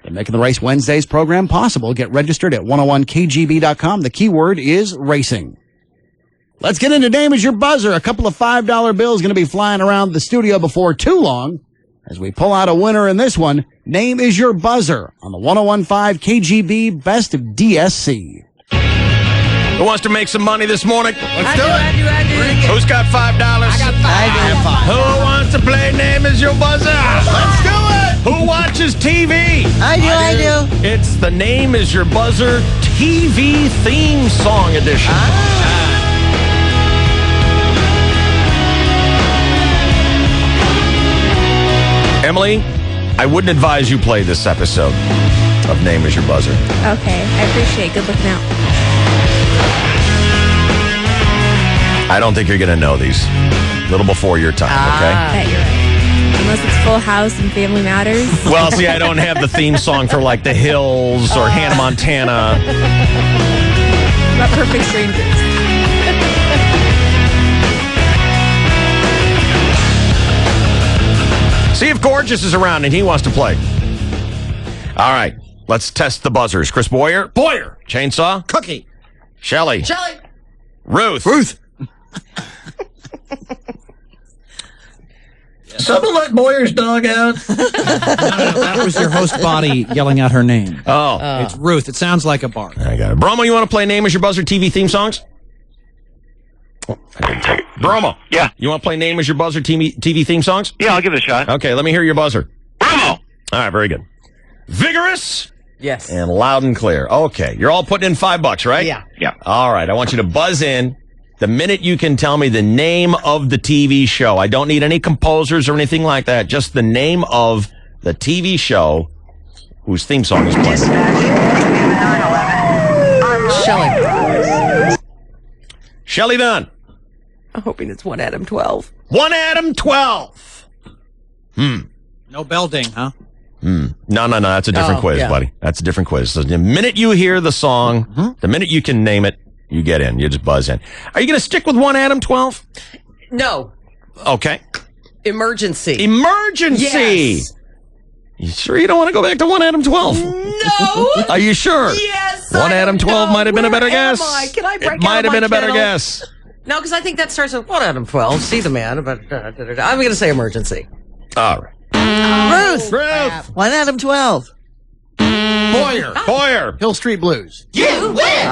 They're making the Race Wednesdays program possible. Get registered at 101kgb.com. The keyword is racing. Let's get into Name Is Your Buzzer. A couple of $5 bills going to be flying around the studio before too long as we pull out a winner in this one. Name Is Your Buzzer on the 101.5 KGB Best of DSC. Who wants to make some money this morning? Let's do it. Who's got $5? I got $5. I have $5. Who wants to play Name Is Your Buzzer? Let's do it. Who watches TV? I do. It's the Name Is Your Buzzer TV theme song edition. Emily, I wouldn't advise you play this episode of Name Is Your Buzzer. Okay, I appreciate it. Good looking out. I don't think you're going to know these. A little before your time, okay? Bet you're right. Unless it's Full House and Family Matters. Well, see, I don't have the theme song for like The Hills or Hannah Montana. About Perfect Strangers. See if Gorgeous is around and he wants to play. All right, let's test the buzzers. Chris Boyer. Boyer. Chainsaw. Cookie. Shelley. Shelley. Ruth. Someone let Boyer's dog out. No, that was your host body yelling out her name. Oh. It's Ruth. It sounds like a bark. I got it. Bromo, you want to play Name Is Your Buzzer TV theme songs? Oh, I didn't take it. Bromo. Yeah. You want to play Name Is Your Buzzer TV theme songs? Yeah, I'll give it a shot. Okay, let me hear your buzzer. Bromo. All right, very good. Vigorous. Yes. And loud and clear. Okay, you're all putting in $5, right? Yeah. Yeah. All right, I want you to buzz in the minute you can tell me the name of the TV show. I don't need any composers or anything like that. Just the name of the TV show whose theme song is playing. Shelley. Shelley Dunn. I'm hoping it's 1 Adam 12. 1 Adam 12. No bell ding, huh? No, that's a different quiz, yeah. buddy. That's a different quiz. So the minute you hear the song, the minute you can name it, you get in. You just buzz in. Are you going to stick with 1 Adam 12? No. Okay. Emergency. Emergency. Yes. You sure you don't want to go back to 1 Adam 12? No. Are you sure? Yes. 1 Adam 12 might have been a better guess. Can I break It might out have my been a better kennel? guess. No, because I think that starts with 1 Adam 12. See the man, but I'm going to say emergency. All right. Ruth. 1 Adam 12. Boyer. Hill Street Blues. You win.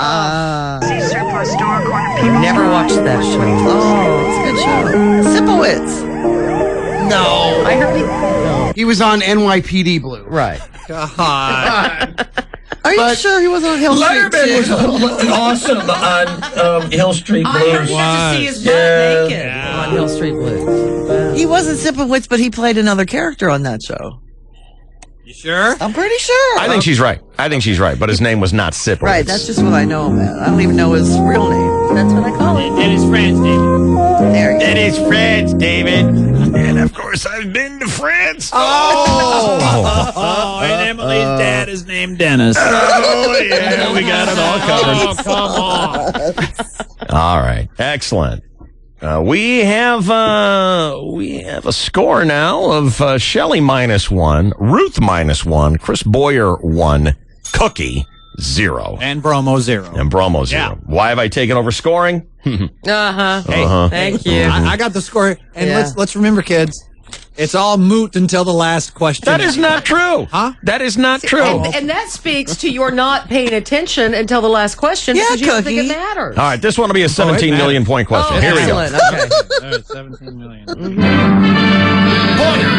Never watched that show. Oh, it's a good show. Sipowicz. No. I heard he was on NYPD Blue. Right. Are you sure he wasn't on Hill Street? Letterman was awesome on Hill Street Blues. I heard he got to see his butt naked on Hill Street Blues. He wasn't Sipowicz, but he played another character on that show. You sure? I'm pretty sure. I think she's right. But his name was not Sipowicz. Right, that's just what I know him as. I don't even know his real name. That's what I call him. Dennis France, David. There you go. Dennis France, David. And of course, I've been to France. Oh, and Emily's dad is named Dennis. Oh, yeah, we got it all covered. Oh, come on. All right, excellent. We have a score now of Shelley -1, Ruth -1, Chris Boyer 1, Cookie 0, And Bromo 0. and Bromo 0. Yeah. Why have I taken over scoring? Uh-huh. Hey, Thank you. I got the score. And Yeah. let's remember, kids, it's all moot until the last question. That is not true. Huh? That is not true. And that speaks to your not paying attention until the last question Yeah, because you don't think it Cookie. matters. All right, this one will be a 17 million point question. Oh, Here we go. excellent. Okay. All right, 17 million.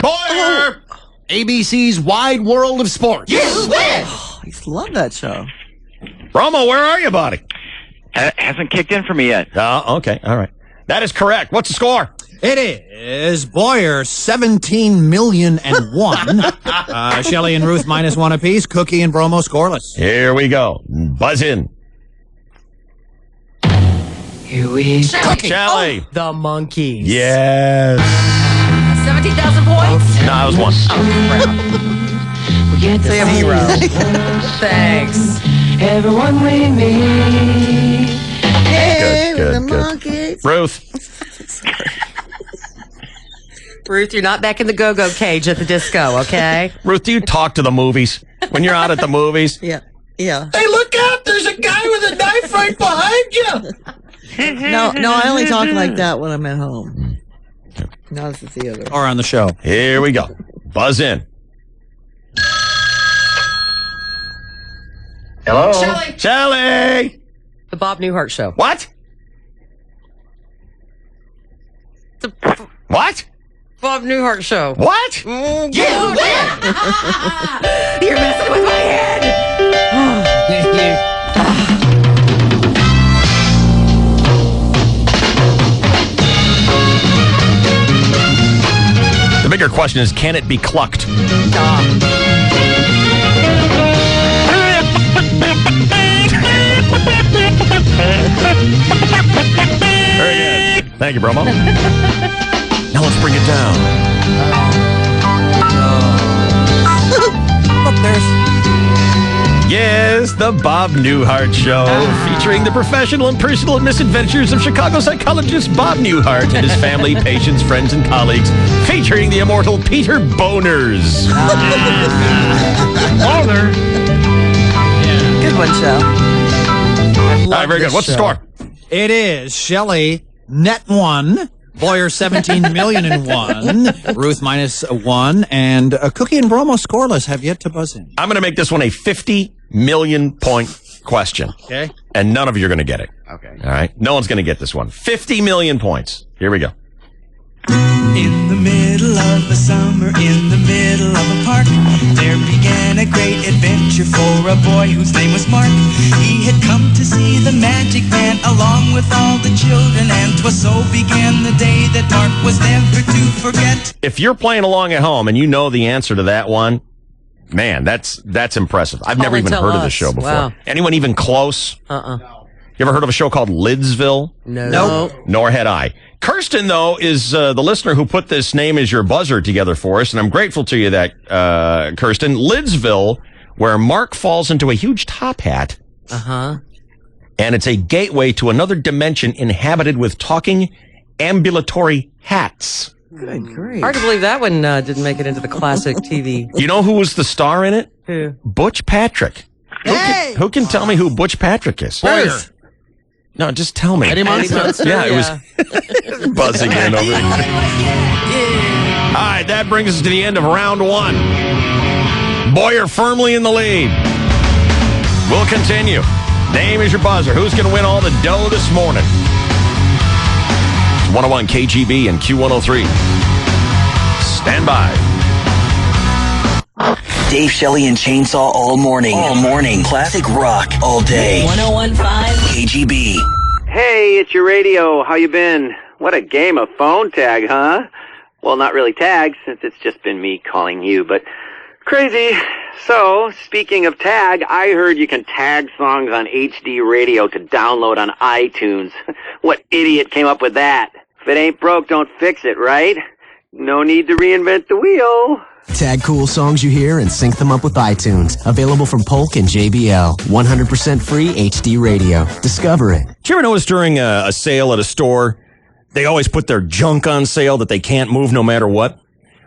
Boyer. ABC's Wide World of Sports. I used to love that show. Bromo, where are you, buddy? Hasn't kicked in for me yet. Okay, all right. That is correct. What's the score? It is Boyer 17,000,001. Shelley and Ruth -1 apiece. Cookie and Bromo scoreless. Here we go. Buzz in. Here we Shelley. The Monkeys. Yes. 17,000 points? No, I was one. We get the Zero. Thanks. Everyone with me. Hey, Good, with the good. monkeys. Ruth. Ruth, you're not back in the go-go cage at the disco, okay? Ruth, do you talk to the movies? When you're out at the movies? Yeah. Yeah. Hey, look out! There's a guy with a knife right behind you. No, I only talk like that when I'm at home. Not at the theater. Or on the show. Here we go. Buzz in. Hello? Shelley. Shelley. The Bob Newhart Show. What? What? Bob Newhart Show. What? You win! You're messing with my head! The bigger question is, can it be clucked? Very good. Thank you, Bromo. Now let's bring it down. Look, there's... Yes, the Bob Newhart Show, featuring the professional and personal misadventures of Chicago psychologist Bob Newhart and his family, patients, friends, and colleagues, featuring the immortal Peter Boners. Boner. Good one, Shell. All right, very good. What's the score? It is Shelley net 1, Boyer 17 million and 1, Ruth minus 1, and Cookie and Bromo scoreless have yet to buzz in. I'm going to make this one a 50 million point question. Okay. And none of you are going to get it. Okay. All right. No one's going to get this one. 50 million points. Here we go. In the middle of a summer, in the middle of a park, there began a great adventure for a boy whose name was Mark. He had come to see the magic man along with all the children, and 'twas so began the day that Mark was never to forget. If you're playing along at home and you know the answer to that one, man, that's impressive. I've never even heard of the show before. Wow. Anyone even close? You ever heard of a show called Lidsville? No. Nope. Nor had I. Kirsten, though, is the listener who put this name as your buzzer together for us, and I'm grateful to you that, Kirsten. Lidsville, where Mark falls into a huge top hat. And it's a gateway to another dimension inhabited with talking ambulatory hats. Good grief. Hard to believe that one didn't make it into the classic TV. You know who was the star in it? Who? Butch Patrick. Who can tell me who Butch Patrick is? Boyer. No, just tell me. Eddie Munster? Yeah, it was buzzing in over here. All right, that brings us to the end of round 1. Boyer firmly in the lead. We'll continue. Name is your buzzer. Who's going to win all the dough this morning? 101 KGB and Q103. Stand by. Dave, Shelley, and Chainsaw all morning. All morning. Classic rock all day. 101.5 KGB. Hey, it's your radio. How you been? What a game of phone tag, huh? Well, not really tag, since it's just been me calling you, but crazy. So, speaking of tag, I heard you can tag songs on HD radio to download on iTunes. What idiot came up with that? If it ain't broke, don't fix it, right? No need to reinvent the wheel. Tag cool songs you hear and sync them up with iTunes. Available from Polk and JBL. 100% free HD radio. Discover it. Did you ever notice during a sale at a store, they always put their junk on sale that they can't move no matter what?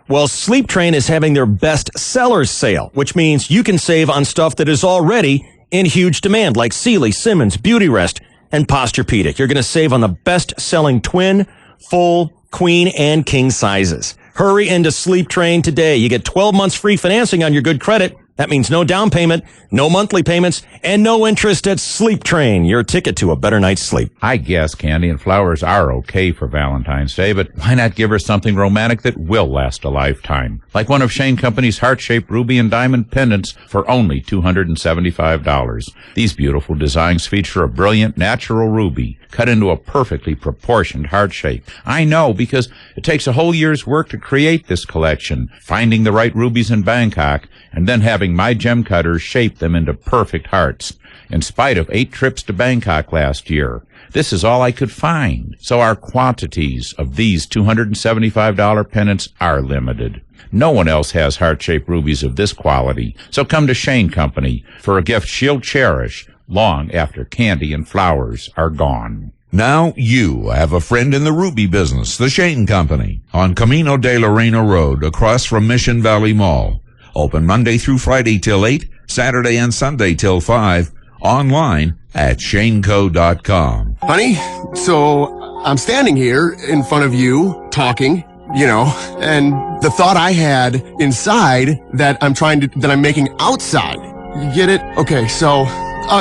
Well, Sleep Train is having their best sellers sale, which means you can save on stuff that is already in huge demand, like Sealy, Simmons, Beautyrest, and Posturepedic. You're going to save on the best-selling twin, full, queen, and king sizes. Hurry into Sleep Train today. You get 12 months free financing on your good credit. That means no down payment, no monthly payments, and no interest at Sleep Train, your ticket to a better night's sleep. I guess candy and flowers are okay for Valentine's Day, but why not give her something romantic that will last a lifetime? Like one of Shane Company's heart-shaped ruby and diamond pendants for only $275. These beautiful designs feature a brilliant natural ruby cut into a perfectly proportioned heart shape. I know, because it takes a whole year's work to create this collection, finding the right rubies in Bangkok, and then having my gem cutters shape them into perfect hearts. In spite of 8 trips to Bangkok last year, this is all I could find. So our quantities of these $275 pendants are limited. No one else has heart-shaped rubies of this quality. So come to Shane Company for a gift she'll cherish long after candy and flowers are gone. Now you have a friend in the ruby business, the Shane Company, on Camino de Lorena Road, across from Mission Valley Mall. Open Monday through Friday till 8, Saturday and Sunday till 5, online at shaneco.com. Honey, so I'm standing here in front of you, talking, you know, and the thought I had inside that I'm making outside. You get it? Okay, so,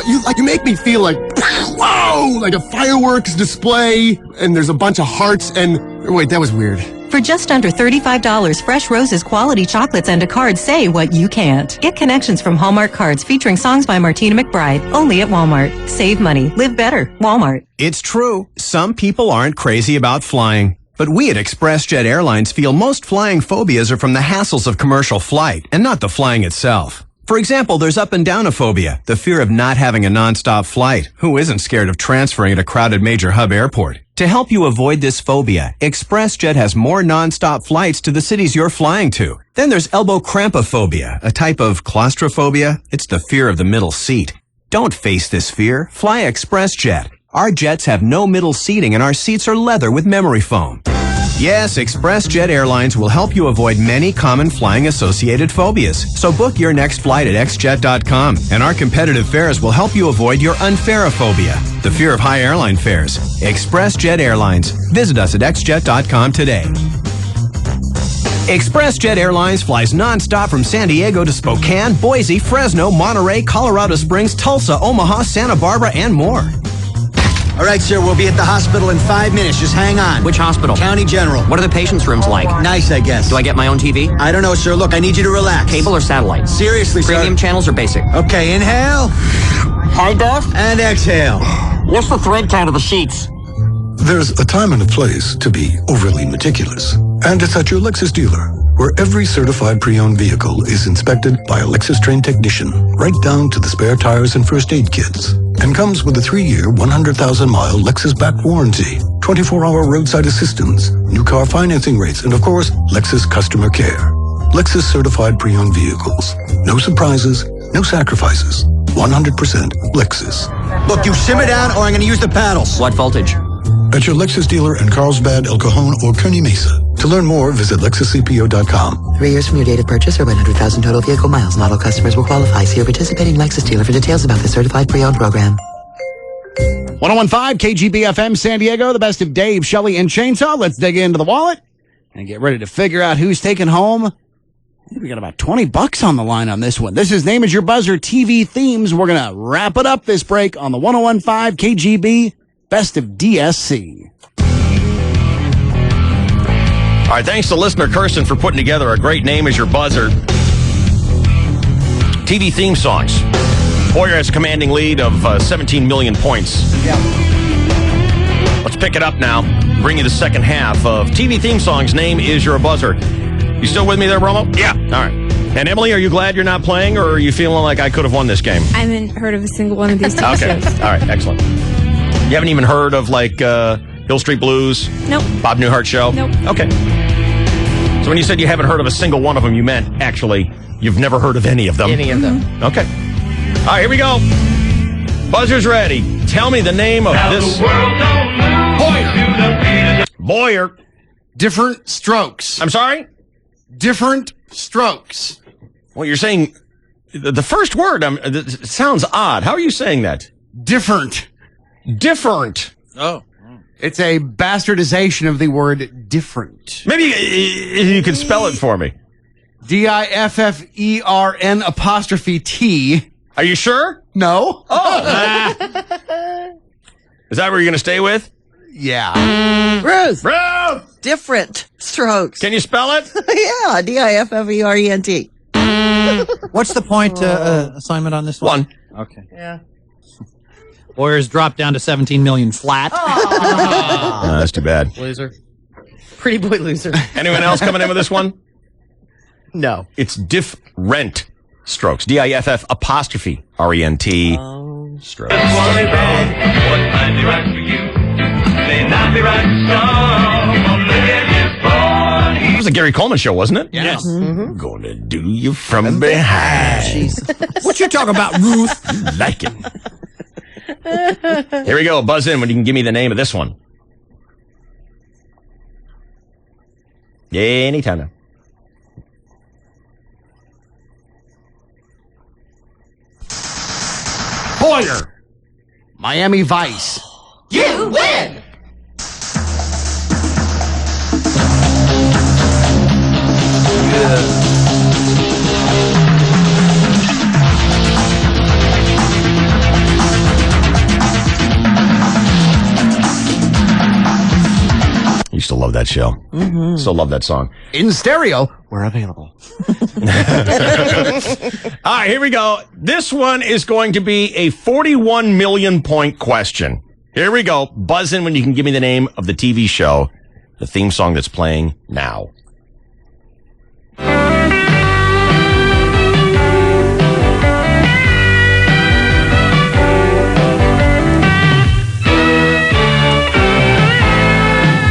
you make me feel like whoa, like a fireworks display, and there's a bunch of hearts, and wait, that was weird. For just under $35, Fresh Roses quality chocolates and a card say what you can't. Get connections from Hallmark Cards featuring songs by Martina McBride. Only at Walmart. Save money. Live better. Walmart. It's true. Some people aren't crazy about flying. But we at ExpressJet Airlines feel most flying phobias are from the hassles of commercial flight and not the flying itself. For example, there's up and downophobia, the fear of not having a nonstop flight. Who isn't scared of transferring at a crowded major hub airport? To help you avoid this phobia, ExpressJet has more nonstop flights to the cities you're flying to. Then there's elbow crampophobia, a type of claustrophobia. It's the fear of the middle seat. Don't face this fear. Fly ExpressJet. Our jets have no middle seating and our seats are leather with memory foam. Yes, ExpressJet Airlines will help you avoid many common flying-associated phobias. So book your next flight at xjet.com, and our competitive fares will help you avoid your unfarophobia, the fear of high airline fares. ExpressJet Airlines. Visit us at xjet.com today. ExpressJet Airlines flies nonstop from San Diego to Spokane, Boise, Fresno, Monterey, Colorado Springs, Tulsa, Omaha, Santa Barbara, and more. All right, sir, we'll be at the hospital in 5 minutes. Just hang on. Which hospital? County General. What are the patient's rooms like? Nice, I guess. Do I get my own TV? I don't know, sir. Look, I need you to relax. Cable or satellite? Seriously, sir. Premium channels or basic? Okay, inhale. High def? And exhale. What's the thread count of the sheets? There's a time and a place to be overly meticulous. And it's at your Lexus dealer, where every certified pre-owned vehicle is inspected by a Lexus-trained technician, right down to the spare tires and first aid kits, and comes with a 3-year, 100,000-mile Lexus-backed warranty, 24-hour roadside assistance, new car financing rates, and of course, Lexus customer care. Lexus certified pre-owned vehicles. No surprises, no sacrifices. 100% Lexus. Look, you simmer down or I'm going to use the paddles. What voltage? At your Lexus dealer in Carlsbad, El Cajon, or Kearney Mesa. To learn more, visit LexusCPO.com. 3 years from your date of purchase or 100,000 total vehicle miles. Model customers will qualify. See your participating Lexus dealer for details about the certified pre-owned program. 101.5 KGB-FM San Diego, the best of Dave, Shelley, and Chainsaw. Let's dig into the wallet and get ready to figure out who's taking home. I think we got about $20 on the line on this one. This is Name Is Your Buzzer TV Themes. We're going to wrap it up this break on the 101.5 KGB Best of DSC. All right, thanks to listener Kirsten for putting together a great Name Is Your Buzzer TV theme songs. Boyer has a commanding lead of 17 million points. Yeah. Let's pick it up now. Bring you the second half of TV theme songs. Name Is Your Buzzer. You still with me there, Romo? Yeah. All right. And Emily, are you glad you're not playing, or are you feeling like I could have won this game? I haven't heard of a single one of these two Okay. shows. All right. Excellent. You haven't even heard of, like, Hill Street Blues? Nope. Bob Newhart Show? Nope. Okay. So when you said you haven't heard of a single one of them, you meant, actually, you've never heard of any of them. Any of them. Okay. All right, here we go. Buzzer's ready. Tell me the name of this. Boyer. Different strokes. I'm sorry? Different strokes. Well, you're saying the first word it sounds odd. How are you saying that? Different. Different. Oh. It's a bastardization of the word different. Maybe you could spell it for me. DIFFERN''T. Are you sure? No. Oh. Is that where you're going to stay with? Yeah. Ruth. Ruth! Different strokes. Can you spell it? Yeah, DIFFERENT. What's the point assignment on this one? 1. Okay. Yeah. Boyer's dropped down to 17 million flat. That's too bad. Loser. Pretty boy loser. Anyone else coming in with this one? No. It's different strokes. DIFF apostrophe RENT strokes. It was a Gary Coleman show, wasn't it? Yes. Mm-hmm. Gonna do you from behind. What you talking about, Ruth? Like it. Here we go. Buzz in when you can give me the name of this one. Yeah, anytime now. Boyer. Miami Vice. You win! love that show. So love that song. In stereo, we're available. All right, here we go. This one is going to be a 41 million point question. Here we go. Buzz in when you can give me the name of the TV show, the theme song that's playing now.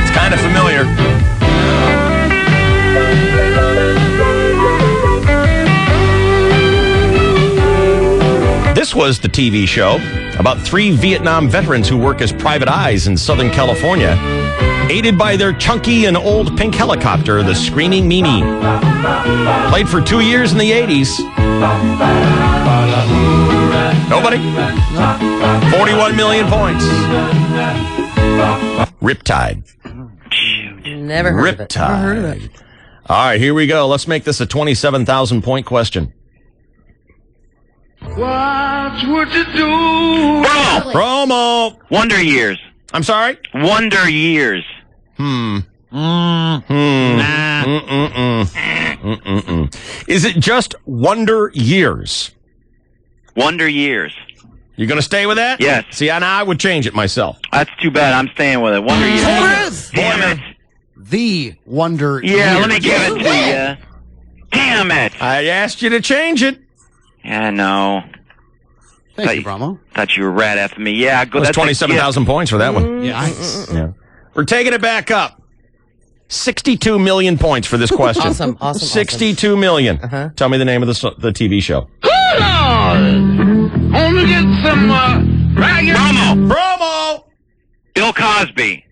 It's kind of familiar. This was the TV show about 3 Vietnam veterans who work as private eyes in Southern California, aided by their chunky and old pink helicopter, the Screaming Mimi. Played for 2 years in the 80s. Nobody? 41 million points. Riptide. Never heard of it. Never heard of it. All right, here we go. Let's make this a 27,000 point question. What would you do? Promo. Wonder Years. I'm sorry? Wonder Years. Is it just Wonder Years? Wonder Years. You going to stay with that? Yes. See, I would change it myself. That's too bad. I'm staying with it. Wonder Years. Damn it. The Wonder Yeah, Years. let me give it to you. Damn it. I asked you to change it. Yeah, no. Thank you, Bramo. Thought you were rat after me. Yeah, good. That's 27,000 points for that one. Nice. Yeah. We're taking it back up. 62 million points for this question. Awesome. 62 million. Tell me the name of the TV show. Only get some ragged. Promo. Bill Cosby.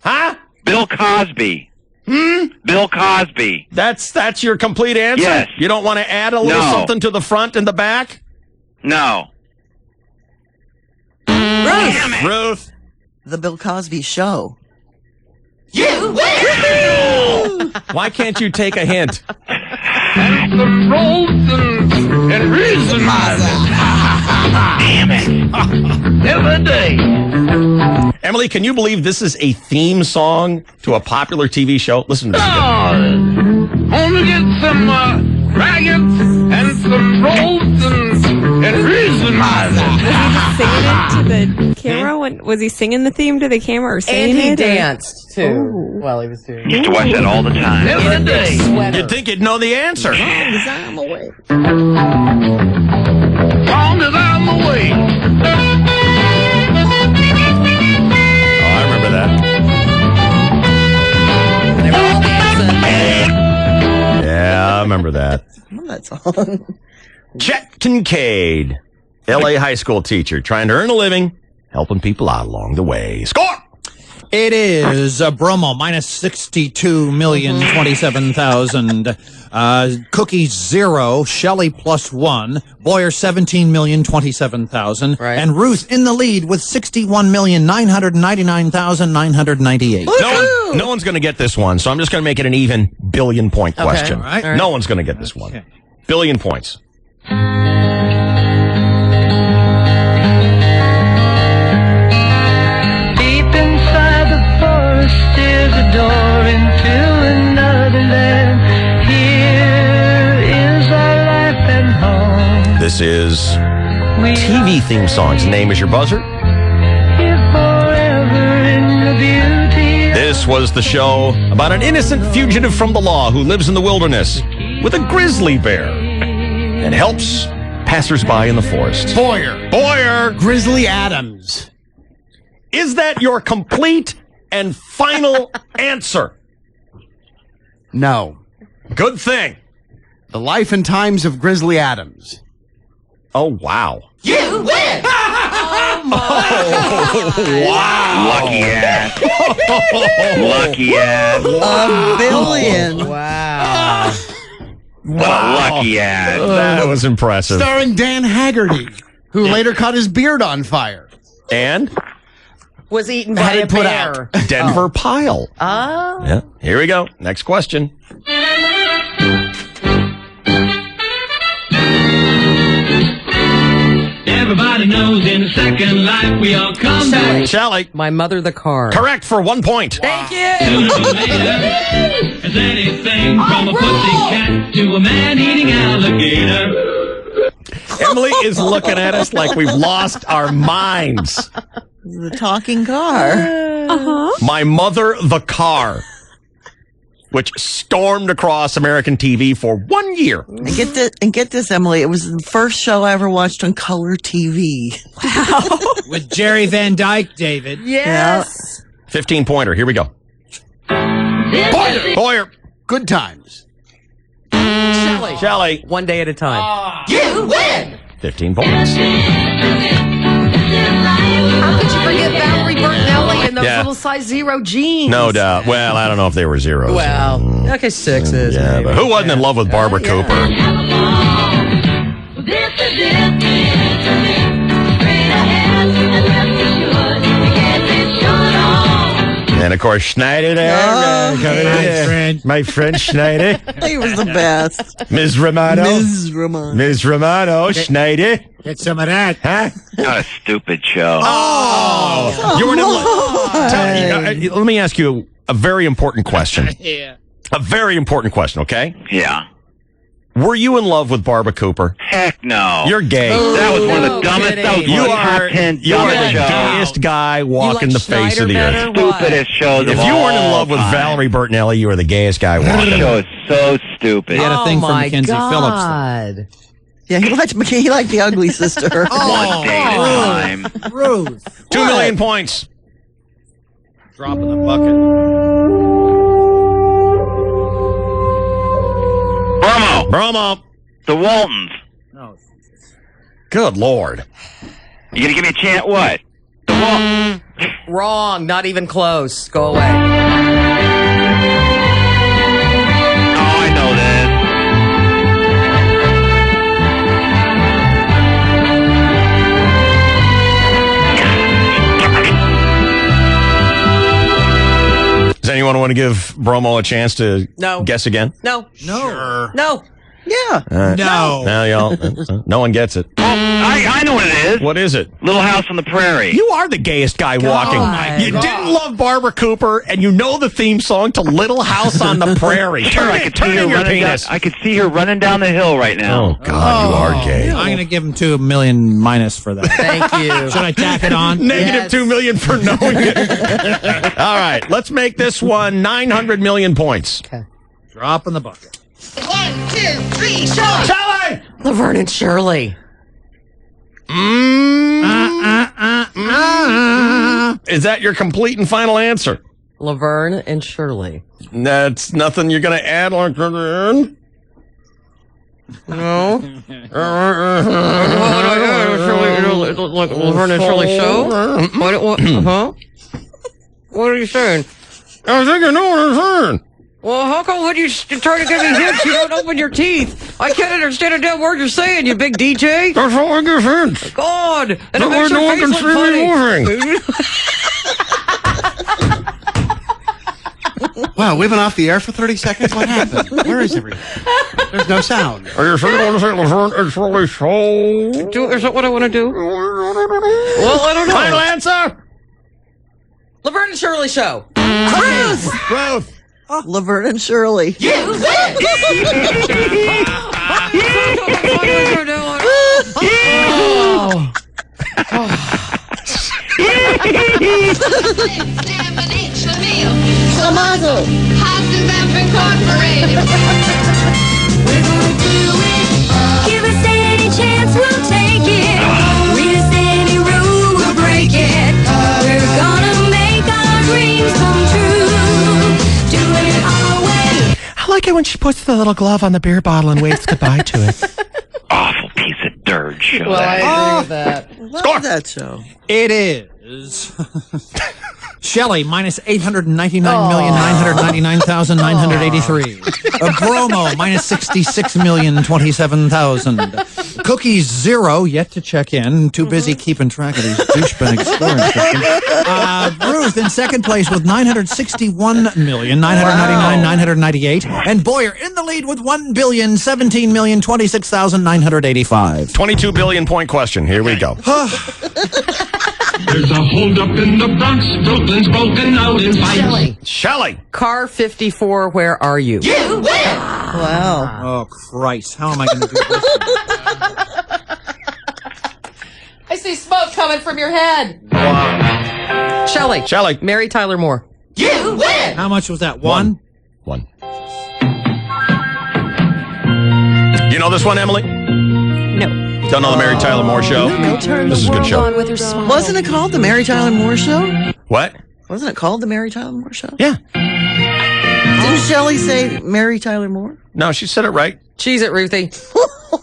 Huh? Bill Cosby. Bill Cosby. That's your complete answer? Yes. You don't want to add a little something to the front and the back? No. Ruth. The Bill Cosby Show. You win! Why can't you take a hint? And some roads and reason. Damn it. Every day. Emily, can you believe this is a theme song to a popular TV show? Listen to this again. Only get some ragged and some roads and reason. Singing it to the camera? Was he singing the theme to the camera or saying And he it? danced, too. Well, he was doing Used to watch that all the time. Every day. You'd think you'd know the answer. Long as I'm away. Long as I'm away. Oh, I remember that. They were all dancing. Yeah, I remember that. I love that song. Chet Kincaid, L.A. high school teacher, trying to earn a living, helping people out along the way. Score! It is Bromo minus 62,027,000. Cookie 0, Shelley +1, Boyer 17,027,000, and Ruth in the lead with 61,999,998. No one's going to get this one, so I'm just going to make it an even billion point question. All right. No one's going to get this one. Billion points. Deep inside the forest is a door into another land. Here is our life and home. This is TV theme songs. Name is your buzzer. Here forever in the beauty. This was the show about an innocent fugitive from the law who lives in the wilderness with a grizzly bear and helps passersby in the forest. Boyer. Grizzly Adams. Is that your complete and final answer? No. Good thing. The Life and Times of Grizzly Adams. Oh, wow. You win! Wow. Lucky ass. Lucky ass. $1 billion. Wow. What a lucky ass. That was impressive. Starring Dan Haggerty, who later caught his beard on fire. And Was eaten by Had a it put bear. out. Denver Pile. Oh. Yeah. Here we go. Next question. Never Everybody knows in a second life we all come back. Shelley. My mother, the car. Correct for 1 point. Thank Sooner you. or later, as anything from a pussycat to a man-eating alligator. Emily is looking at us like we've lost our minds. The talking car. My Mother, the Car, which stormed across American TV for 1 year. And get this, Emily. It was the first show I ever watched on color TV. With Jerry Van Dyke, David. Yes. 15-pointer. Here we go. Boyer. Good times. Shelley. One day at a time. You win. 15 points. How could you forget Valerie Bertinelli and those Yeah. little size 0 jeans? No doubt. Well, I don't know if they were zeros. Well, okay, 6s. Yeah, maybe. but who wasn't in love with Barbara Cooper? And of course, Schneider there. My friend Schneider. He was the best. Ms. Romano. Ms. Romano, Schneider. Get some of that. Huh? What a stupid show. Oh! You were let me ask you a very important question. Yeah. A very important question, okay? Yeah. Were you in love with Barbara Cooper? Heck no. You're gay. That was one of the dumbest. That was You one of the are top 10 you are the dumbest shows. gayest guy walking the face of the earth. Stupidest shows If of you weren't in all love with time. Valerie Bertinelli, you are the gayest guy That walking. show is so stupid. He had a thing for Mackenzie Phillips. God. Yeah, he liked the ugly sister. One day at a time. Ruth. 2 million points. Drop in the bucket. Bromo. The Waltons. No. Good Lord. You gonna give me a chance? What? The Waltons. Wrong. Not even close. Go away. Oh, I know this. Does anyone want to give Bromo a chance to guess again? No. No. No. Yeah. No. Now y'all, no one gets it. I know what it is. What is it? Little House on the Prairie. You are the gayest guy walking. You didn't love Barbara Cooper, and you know the theme song to Little House on the Prairie. Sure, I could see her your running down. penis. I could see her running down the hill right now. Oh God, you are gay. I'm going to give him 2 million minus for that. Thank you. Should I tack it on? Negative 2 million for knowing it. All right, let's make this one 900 million points. Okay. Drop in the bucket. 1, 2, 3, Shelley! Shelley! Laverne and Shirley. Is that your complete and final answer? Laverne and Shirley. That's nothing you're going to add on. No. Like Laverne and Shirley show? What, huh? What are you saying? I think I know what I'm saying. Well, how come when you try to give me hints, you don't open your teeth? I can't understand a damn word you're saying, you big DJ. That's all I give hints. God, and That it way makes no your one face can look see me funny. moving. Wow, we've been off the air for 30 seconds. What happened? Where is everything? There's no sound. Are you sure you want to say Laverne and Shirley show? Is that what I want to do? Well, I don't know. Final answer. Laverne and Shirley show. Ruth. Laverne and Shirley. You win! Tomato. Hasenbamp Incorporated. We're gonna do it. Give us any chance, we'll take it. Read us any rule, we'll break it. We're gonna make our dreams come true. Doing it our way. I like it when she puts the little glove on the beer bottle and waves goodbye to it. Awful piece of dirt show. Well, I agree with that. Love that show. It is. Shelley minus 899,999,983. Bromo minus 66,027,000. Cookie 0, yet to check in. Too busy keeping track of these douchebag scoring systems. Ruth in second place with 961,999,998. And Boyer in the lead with 1,017,026,985. 22 billion point question. Here we go. There's a holdup in the Bronx. Brooklyn's broken out in fights. Shelley. Car 54, where are you? You win! Wow. Oh, Christ. How am I going to do this? I see smoke coming from your head. Wow. Shelley. Mary Tyler Moore. You win! How much was that? One? You know this one, Emily? No. Don't know the Mary Tyler Moore Show? This is a good show. Wasn't it called the Mary Tyler Moore Show? What? Wasn't it called the Mary Tyler Moore Show? Yeah. Didn't Shelley say Mary Tyler Moore? No, she said it right. Cheese it, Ruthie.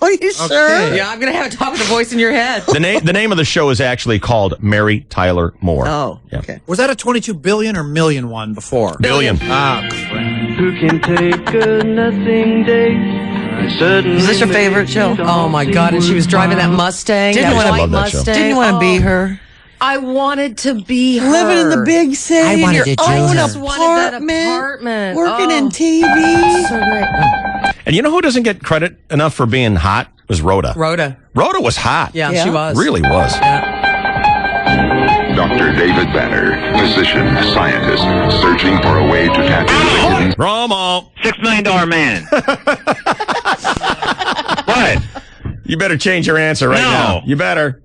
Are you sure? Yeah, I'm going to have to talk with the voice in your head. The name of the show is actually called Mary Tyler Moore. Oh, yeah. Okay. Was that a 22 billion or million one before? Billion. Ah, crap. Who can take a nothing day? Is this your favorite show? Oh, my God. And she was driving that Mustang. Didn't that want white to Mustang. Didn't want to be her. I wanted to be her. Living in the big city, I wanted in your to join own her. apartment, working in TV. So great. And you know who doesn't get credit enough for being hot? It was Rhoda. Rhoda was hot. Yeah, she was. Really was. Dr. David Banner, physician, scientist, searching for a way to tap into the hidden... Romo. $6 million man. What? You better change your answer right now. You better.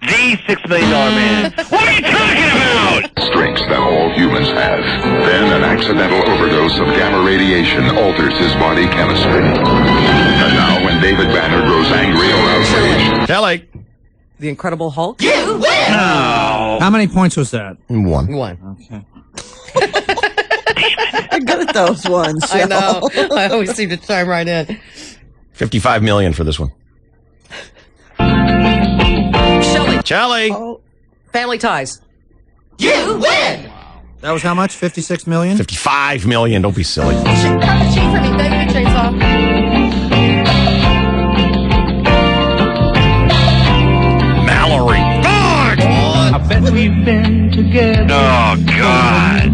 The $6 million man. What are you talking about? strengths that all humans have. Then an accidental overdose of gamma radiation alters his body chemistry. And now when David Banner grows angry or outraged... Kelly. The Incredible Hulk? You win! How many points was that? One. Okay. I'm good at those ones. I know. I always seem to chime right in. $55 million for this one. Shelley. Oh. Family Ties. You win! That was how much? 56 million? 55 million. Don't be silly. Cut the chain for me. Thank you, chainsaw. Mallory. God! I bet we've been together. Oh, God.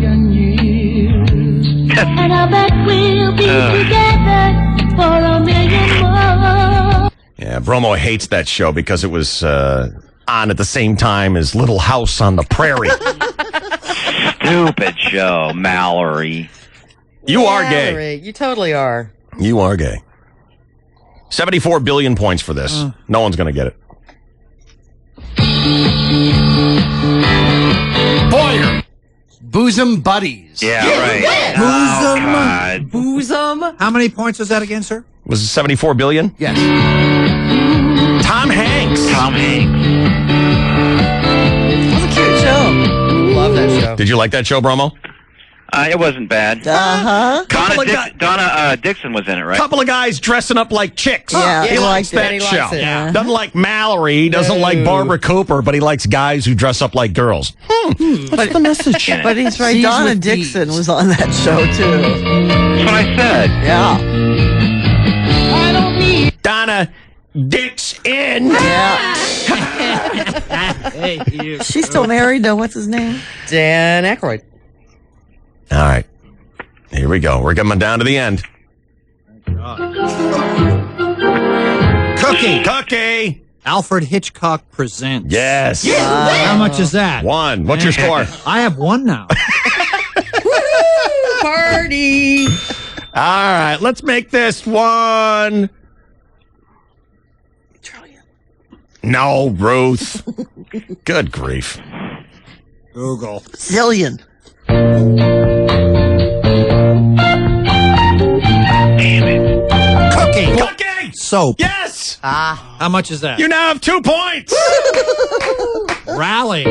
And I bet we'll be together for a million more. Yeah, Bromo hates that show because it was on at the same time as Little House on the Prairie. Stupid show, Mallory. You are gay. Mallory, you totally are. You are gay. 74 billion points for this. No one's going to get it. Boyer. Bosom Buddies. Yeah, right. Bosom. Bosom. How many points was that again, sir? Was it 74 billion? Yes. Tom Hanks. That's a cute show. Love that show. Did you like that show, Bromo? It wasn't bad. Uh-huh. Donna Dixon was in it, right? Couple of guys dressing up like chicks. Yeah, he likes that he show. likes it. Yeah. Doesn't like Mallory. He doesn't like Barbara Cooper, but he likes guys who dress up like girls. What's the message? But he's right. She's Donna with Dixon was on that show, too. That's what I said. Yeah. Donna Dixon. Yeah. Hey, you. She's still married, though. What's his name? Dan Aykroyd. All right. Here we go. We're coming down to the end. Cookie. Alfred Hitchcock Presents. Yes. How much is that? One. What's your score? I have one now. Party. All right. Let's make this one. No, Ruth. Good grief. Google. Zillion. Cookie. Soap. Yes. How much is that? You now have 2 points. Rally.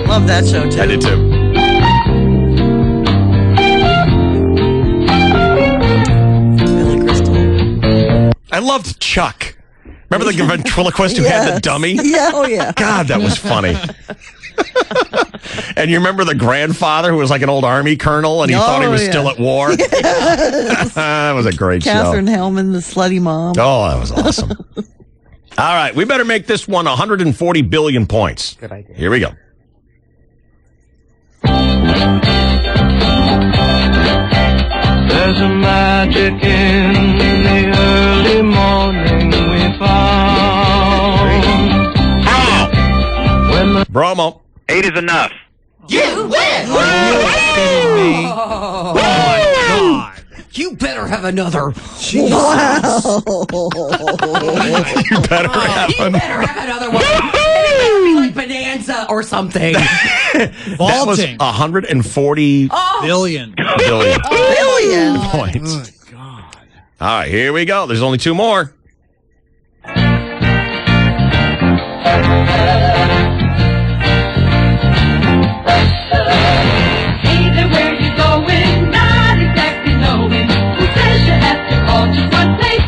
Love that show, too. I did too. Billy Crystal. I loved Chuck. Remember the ventriloquist who had the dummy? Yeah, oh yeah. God, that was funny. And you remember the grandfather who was like an old army colonel and he thought he was still at war? That was a great Catherine show. Hellman, the slutty mom. Oh, that was awesome. All right, we better make this one 140 billion points. Good idea. Here we go. There's a magic in the early morning we found. Bromo. 8 is enough. You win! Oh, my God. You better have another. Wow. You better have You better have another one. It better be like Bonanza or something. That was Vaulting. 140 Billion. Billion. points. Good God. All right, here we go. There's only 2 more. Either where you're going, not exactly knowing who says you have to call just one place.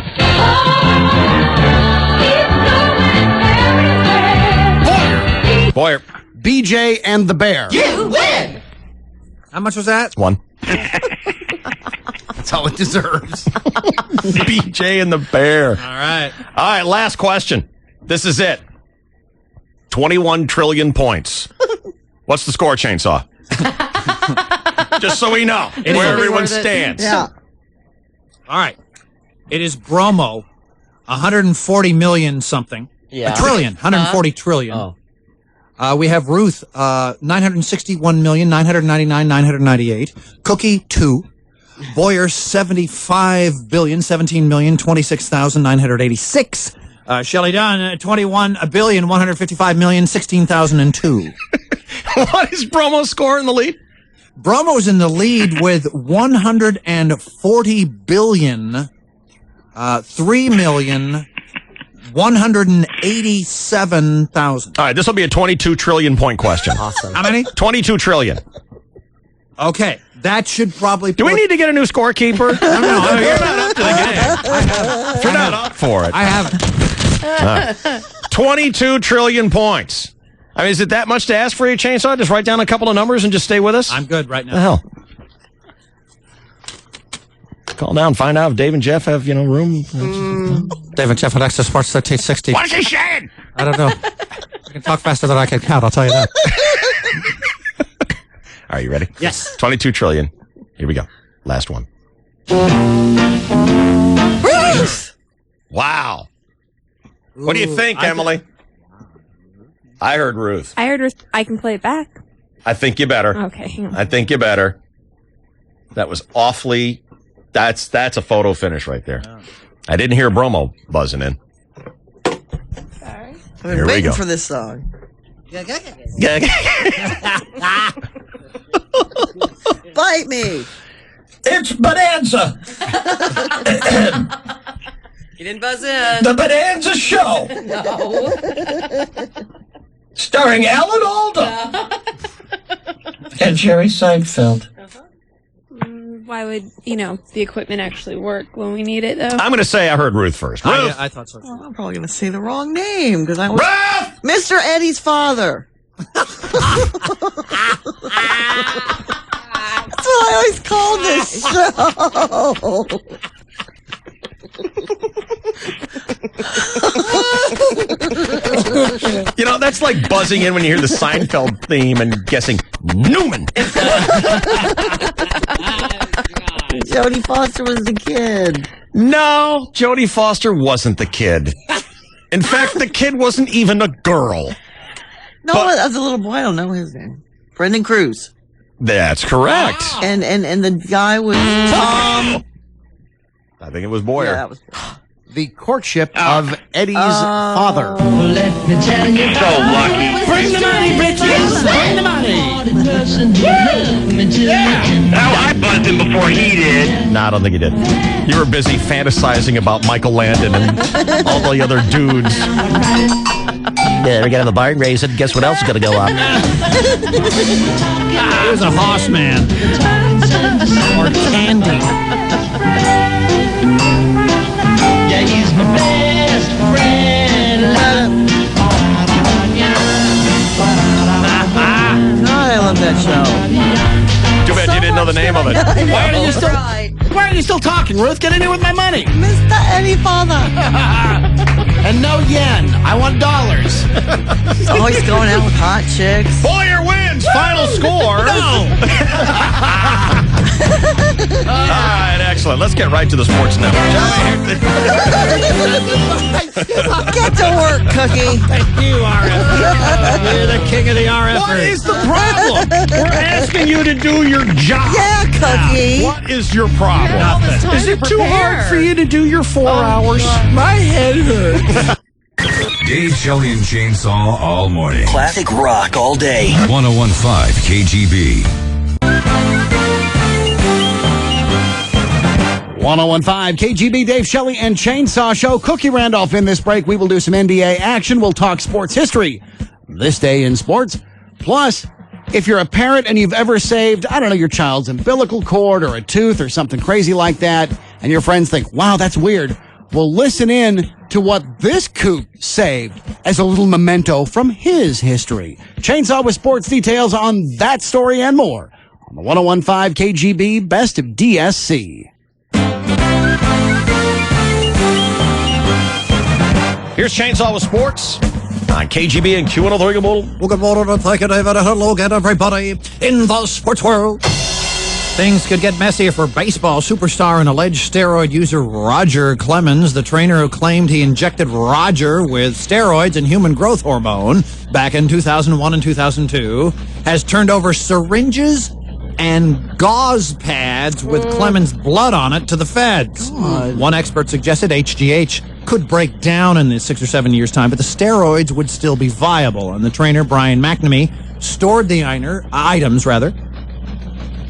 Boyer. BJ and the Bear. You win! How much was that? 1. That's all it deserves. BJ and the Bear. All right. All right, last question. This is it. 21 trillion points. What's the score, Chainsaw? Just so we know where everyone stands. Yeah. All right. It is Bromo, 140 million something. Yeah. A trillion, 140 trillion. Oh. We have Ruth, 961,999,998. Cookie, 2. Boyer, 75,017,026,986. Shelley Dunn, 21,155,016,002. What is Bromo's score in the lead? Bromo's in the lead with 140 billion, 3,187,000. All right, this will be a 22 trillion point question. Awesome. How many? 22 trillion. Okay, that should probably. Do we need to get a new scorekeeper? No, You're not up to the game. If you're not up for it. I have. 22 trillion points. I mean, is it that much to ask for you, Chainsaw? Just write down a couple of numbers and just stay with us? I'm good right now. The hell? Call down, find out if Dave and Jeff have, room. Dave and Jeff at Access Sports 1360. What is he saying? I don't know. I can talk faster than I can count, I'll tell you that. Are you ready? Yes. 22 trillion. Here we go. Last one. Wow. What do you think, Emily? I heard Ruth. I heard I can play it back. I think you better. Okay. I think you better. That was awfully. That's a photo finish right there. I didn't hear Bromo buzzing in. I've been Here we waiting go. for this song. Bite me. It's Bonanza. You didn't buzz in. The Bonanza Show. No. Starring Alan Alda. And Jerry Seinfeld. Why would, the equipment actually work when we need it, though? I'm going to say I heard Ruth first. Ruth! I thought so. Well, I'm probably going to say the wrong name because I was Mr. Eddie's father. That's what I always called this show. That's like buzzing in when you hear the Seinfeld theme and guessing Newman. Jodie Foster was the kid. No, Jodie Foster wasn't the kid. In fact, the kid wasn't even a girl. No, as a little boy, I don't know his name. Brendan Cruz. That's correct. And the guy was Tom. I think it was Boyer. Yeah, that was The courtship of Eddie's father. Let me tell you. So lucky. Bring the money, bitches. Bring the money. Now I buzzed him before he did. No, I don't think he did. You were busy fantasizing about Michael Landon and all the other dudes. Yeah, we're going to have a barn raise and guess what else is going to go up? He was a hoss man. Or candy. Yeah, he's my best friend. Why are you still talking, Ruth? Get in here with my money. Mr. Eddie Father. And no yen. I want dollars. He's always going out with hot chicks. Boyer wins. Final score. No. All right, excellent. Let's get right to the sports network, shall we? Get to work, Cookie. Thank you, RF. You're the king of the RF. What is the problem? We're asking you to do your job. Yeah, Cookie. What is your problem? Nothing. Is it too hard for you to do your 4 hours? My head hurts. Dave, Shelley, and Chainsaw all morning. Classic rock all day. 101.5 KGB. 1015 KGB, Dave Shelley and Chainsaw Show. Cookie Randolph in this break. We will do some NBA action. We'll talk sports history. This day in sports. Plus, if you're a parent and you've ever saved, I don't know, your child's umbilical cord or a tooth or something crazy like that, and your friends think, wow, that's weird. Well, listen in to what this kook saved as a little memento from his history. Chainsaw with sports details on that story and more on the 1015 KGB Best of DSC. Here's Chainsaw with sports on KGB and Q103. Well, good morning and thank you, David. Hello again, everybody in the sports world. Things could get messier for baseball superstar and alleged steroid user Roger Clemens. The trainer who claimed he injected Roger with steroids and human growth hormone back in 2001 and 2002 has turned over syringes and gauze pads with Clemens' blood on it to the feds. One expert suggested HGH could break down in 6 or 7 years' time, but the steroids would still be viable. And the trainer, Brian McNamee, stored the items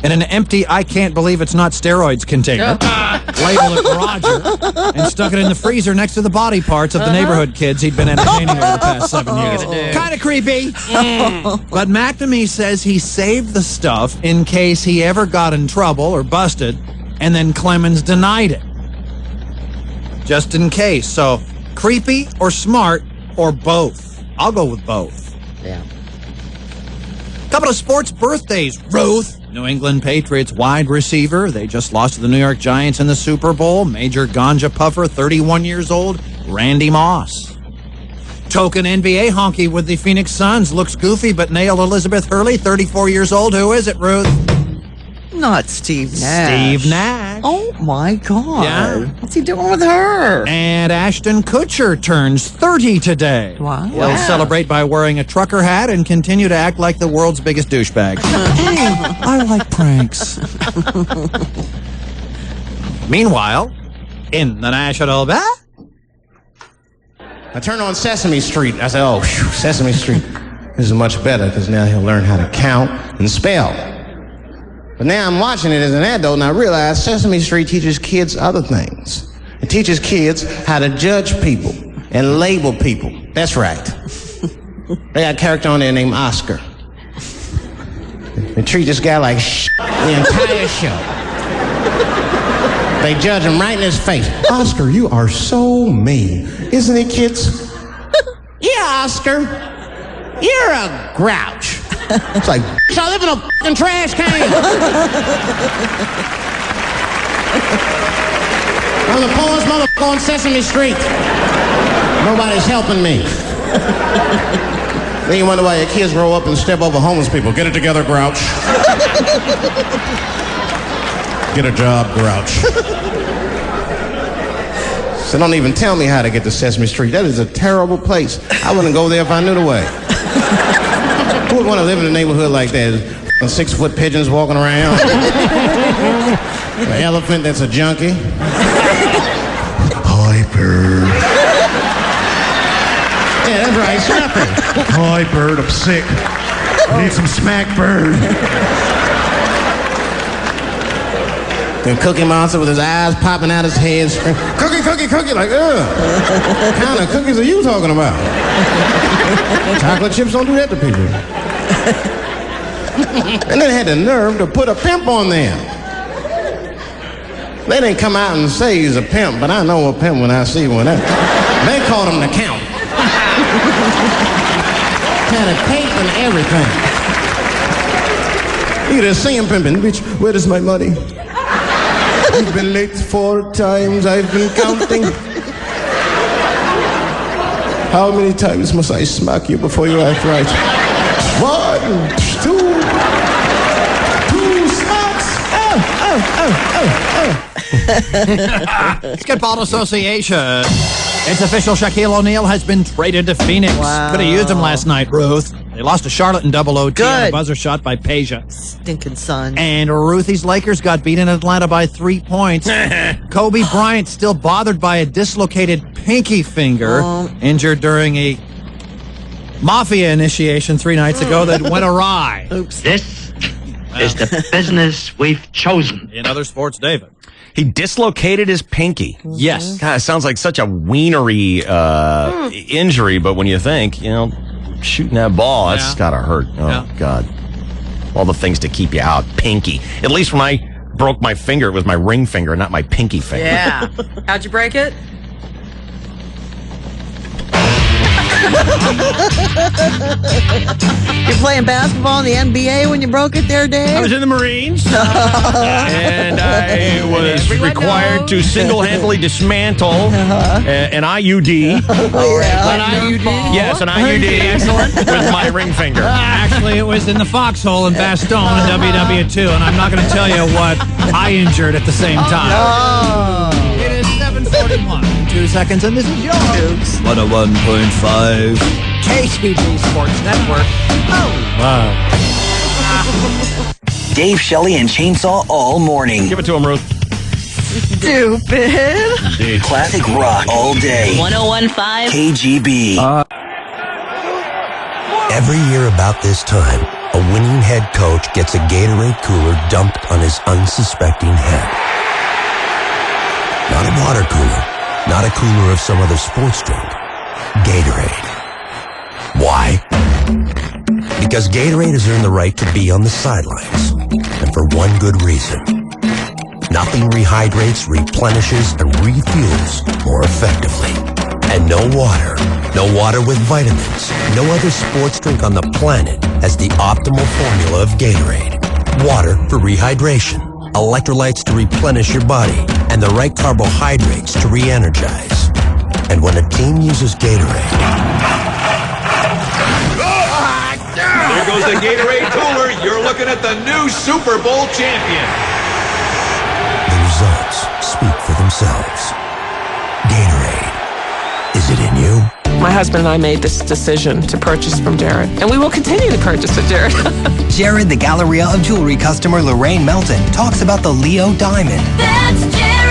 in an empty I can't believe it's not steroids container, labeled it Roger, and stuck it in the freezer next to the body parts of the neighborhood kids he'd been entertaining over the past 7 years. Kind of creepy. But McNamee says he saved the stuff in case he ever got in trouble or busted, and then Clemens denied it. Just in case. So, creepy or smart or both? I'll go with both. Yeah. Couple of sports birthdays. Ruth, New England Patriots wide receiver. They just lost to the New York Giants in the Super Bowl. Major ganja puffer, 31 years old, Randy Moss. Token NBA honky with the Phoenix Suns. Looks goofy, but nailed Elizabeth Hurley, 34 years old. Who is it, Ruth? Not Steve Nash. Steve Nash. Oh, my God. Yeah. What's he doing with her? And Ashton Kutcher turns 30 today. Wow. He'll celebrate by wearing a trucker hat and continue to act like the world's biggest douchebag. Hey, I like pranks. Meanwhile, in the National I turned on Sesame Street. I said, oh, phew, Sesame Street. This is much better because now he'll learn how to count and spell. But now I'm watching it as an adult and I realize Sesame Street teaches kids other things. It teaches kids how to judge people and label people. That's right. They got a character on there named Oscar. They treat this guy like shit the entire show. They judge him right in his face. Oscar, you are so mean. Isn't he, kids? Yeah, Oscar. You're a grouch. It's like, I live in a fucking trash can. I'm the poorest motherfucker on Sesame Street. Nobody's helping me. Then you wonder why your kids grow up and step over homeless people. Get it together, grouch. Get a job, grouch. So don't even tell me how to get to Sesame Street. That is a terrible place. I wouldn't go there if I knew the way. Who would want to live in a neighborhood like that? 6-foot pigeons walking around. An elephant that's a junkie. Piper. Yeah, that's right, Snapper. Hi, Bird, I'm sick. I need some smack, Bird. And Cookie Monster with his eyes popping out his head. Cookie, cookie, cookie, like, ugh. What kind of cookies are you talking about? Chocolate chips don't do that to people. And then had the nerve to put a pimp on there. They didn't come out and say he's a pimp, but I know a pimp when I see one. They called him the Count. Had a cape and everything. You just see him pimping, bitch, where is my money? You've been late 4 times. I've been counting. How many times must I smack you before you act right? 1, 2 smacks. Basketball Association. It's official. Shaquille O'Neal has been traded to Phoenix. Wow. Could have used him last night, Ruth. They lost to Charlotte in double OT on a Good. buzzer shot by Peja. Stinking son. And Ruthie's Lakers got beat in Atlanta by 3 points. Kobe Bryant still bothered by a dislocated pinky finger, injured during a mafia initiation 3 nights ago that went awry. Oops. This is the business we've chosen. In other sports, David. He dislocated his pinky. Yes. God, it sounds like such a wienery injury, but when you think, shooting that ball, that's gotta hurt. Oh, God. All the things to keep you out. Pinky. At least when I broke my finger, it was my ring finger, not my pinky finger. Yeah. How'd you break it? You're playing basketball in the NBA when you broke it there, Dave? I was in the Marines, and I was required to single-handedly dismantle an IUD. Yeah. An IUD? Yes, an IUD. Excellent. With my ring finger. Actually, it was in the foxhole in Bastogne in WW2, and I'm not going to tell you what I injured at the same time. It is 7:41. 2 seconds, and this is your 101.5 KTG Sports Network. Oh. Wow. Dave, Shelley, and Chainsaw all morning. Give it to him, Ruth. Stupid. Classic rock all day. 1015 KGB. Every year about this time, a winning head coach gets a Gatorade cooler dumped on his unsuspecting head. Not a water cooler, not a cooler of some other sports drink. Gatorade. Why? Because Gatorade has earned the right to be on the sidelines, and for one good reason. Nothing rehydrates, replenishes, and refuels more effectively. And no water with vitamins, no other sports drink on the planet has the optimal formula of Gatorade. Water for rehydration, electrolytes to replenish your body, and the right carbohydrates to re-energize. And when a team uses Gatorade... There goes the Gatorade cooler. You're looking at the new Super Bowl champion. The results speak for themselves. Gatorade. Is it in you? My husband and I made this decision to purchase from Jared, and we will continue to purchase at Jared. Jared, the Galleria of Jewelry customer Lorraine Melton, talks about the Leo Diamond. That's Jared.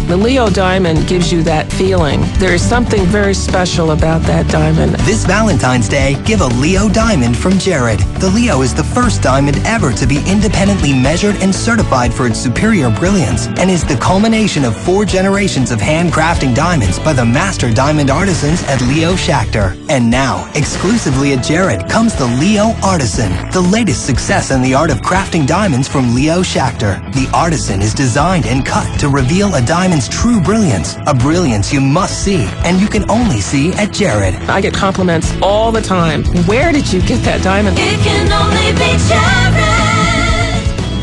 The Leo Diamond gives you that feeling. There is something very special about that diamond. This Valentine's Day, give a Leo Diamond from Jared. The Leo is the first diamond ever to be independently measured and certified for its superior brilliance, and is the culmination of 4 generations of handcrafting diamonds by the master diamond artisans at Leo Schachter. And now, exclusively at Jared, comes the Leo Artisan, the latest success in the art of crafting diamonds from Leo Schachter. The Artisan is designed and cut to reveal a diamond's true brilliance, a brilliance you must see, and you can only see at Jared. I get compliments all the time. Where did you get that diamond? It can only be Jared.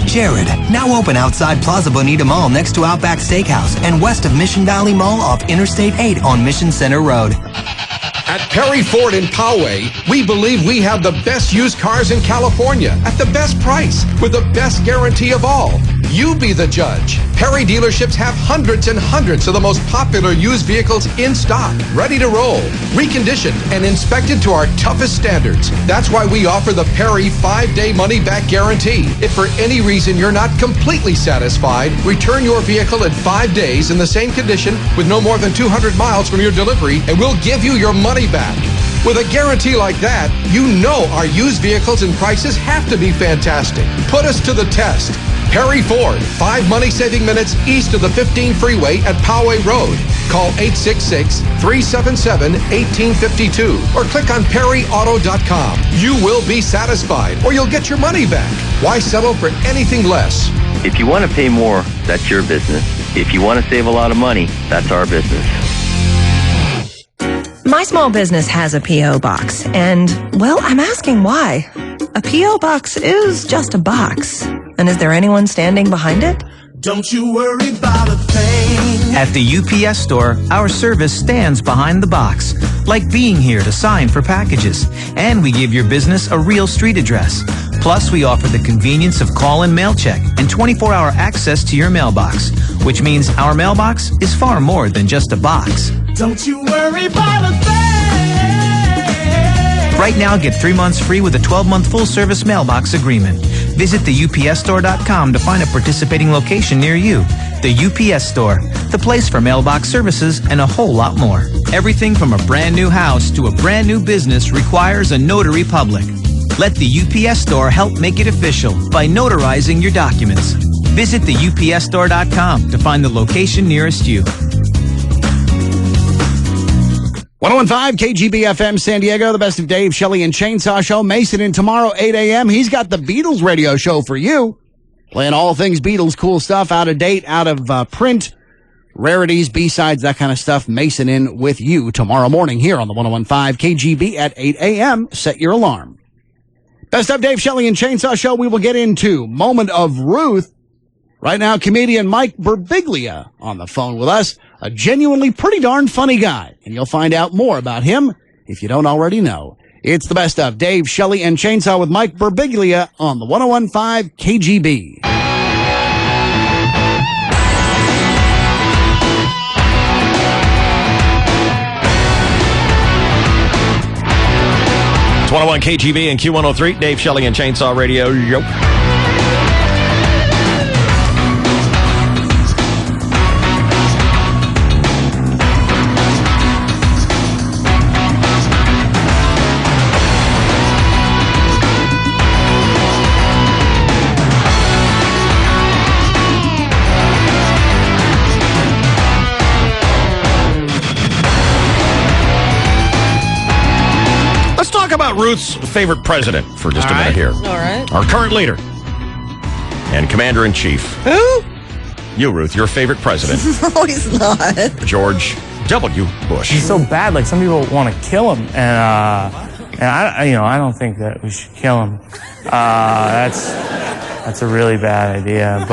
Jared, now open outside Plaza Bonita Mall next to Outback Steakhouse and west of Mission Valley Mall off Interstate 8 on Mission Center Road. At Perry Ford in Poway, we believe we have the best used cars in California at the best price with the best guarantee of all. You be the judge. Perry dealerships have hundreds and hundreds of the most popular used vehicles in stock, ready to roll, reconditioned, and inspected to our toughest standards. That's why we offer the Perry 5-day money-back guarantee. If for any reason you're not completely satisfied, return your vehicle in 5 days in the same condition with no more than 200 miles from your delivery, and we'll give you your money back. With a guarantee like that, you know our used vehicles and prices have to be fantastic. Put us to the test. Perry Ford, 5 money-saving minutes east of the 15 freeway at Poway Road. Call 866-377-1852 or click on perryauto.com. You will be satisfied or you'll get your money back. Why settle for anything less? If you want to pay more, that's your business. If you want to save a lot of money, that's our business. My small business has a P.O. box, and, well, I'm asking why. A P.O. box is just a box. And is there anyone standing behind it? Don't you worry about a thing. At the UPS store, our service stands behind the box, like being here to sign for packages. And we give your business a real street address. Plus, we offer the convenience of call and mail check and 24-hour access to your mailbox, which means our mailbox is far more than just a box. Don't you worry about a thing. Right now, get 3 months free with a 12-month full-service mailbox agreement. Visit theupsstore.com to find a participating location near you. The UPS Store, the place for mailbox services and a whole lot more. Everything from a brand new house to a brand new business requires a notary public. Let the UPS Store help make it official by notarizing your documents. Visit theupsstore.com to find the location nearest you. 101.5 KGB FM San Diego, the best of Dave, Shelley, and Chainsaw Show. Mason in tomorrow, 8 a.m. He's got the Beatles radio show for you. Playing all things Beatles, cool stuff, out of date, out of print, rarities, B-sides, that kind of stuff. Mason in with you tomorrow morning here on the 101.5 KGB at 8 a.m. Set your alarm. Best of Dave, Shelley, and Chainsaw Show. We will get into Moment of Ruth. Right now, comedian Mike Birbiglia on the phone with us. A genuinely pretty darn funny guy. And you'll find out more about him if you don't already know. It's the best of Dave, Shelley, and Chainsaw with Mike Birbiglia on the 101.5 KGB. It's 101 KGB and Q103, Dave, Shelley, and Chainsaw Radio. Yo. About Ruth's favorite president for just a minute here. All right. Our current leader and commander-in-chief. Who? You, Ruth, your favorite president. No, he's not. George W. Bush. He's so bad. Like, some people want to kill him, and I don't think that we should kill him. That's a really bad idea.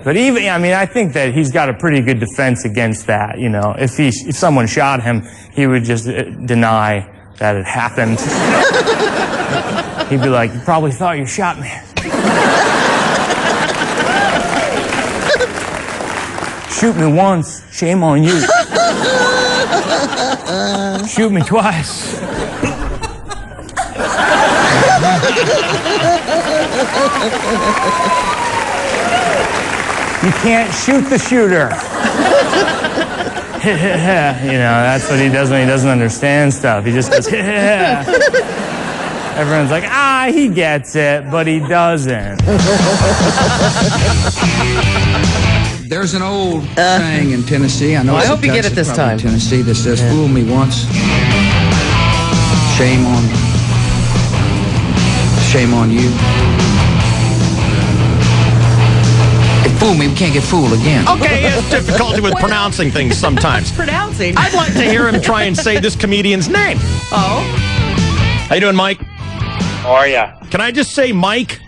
But even, I mean, I think that he's got a pretty good defense against that. You know, if someone shot him, he would just deny that it happened. He'd be like, "You probably thought you shot me." Shoot me once, shame on you. Shoot me twice. You can't shoot the shooter. You know, that's what he does when he doesn't understand stuff. He just goes, Everyone's like, he gets it, but he doesn't. There's an old saying in Tennessee. I know. I hope you get it this time. Tennessee that says, "Fool me once, shame on you. Fool me, we can't get fooled again." Okay, he has difficulty with pronouncing things sometimes. Pronouncing? I'd like to hear him try and say this comedian's name. Oh? How you doing, Mike? How are ya? Can I just say Mike?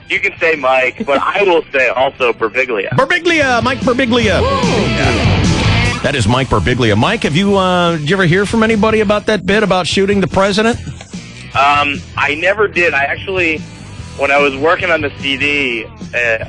You can say Mike, but I will say also Birbiglia. Birbiglia, Mike Birbiglia. Yeah. That is Mike Birbiglia. Mike, have you did you ever hear from anybody about that bit about shooting the president? I never did. I actually, when I was working on the CD, I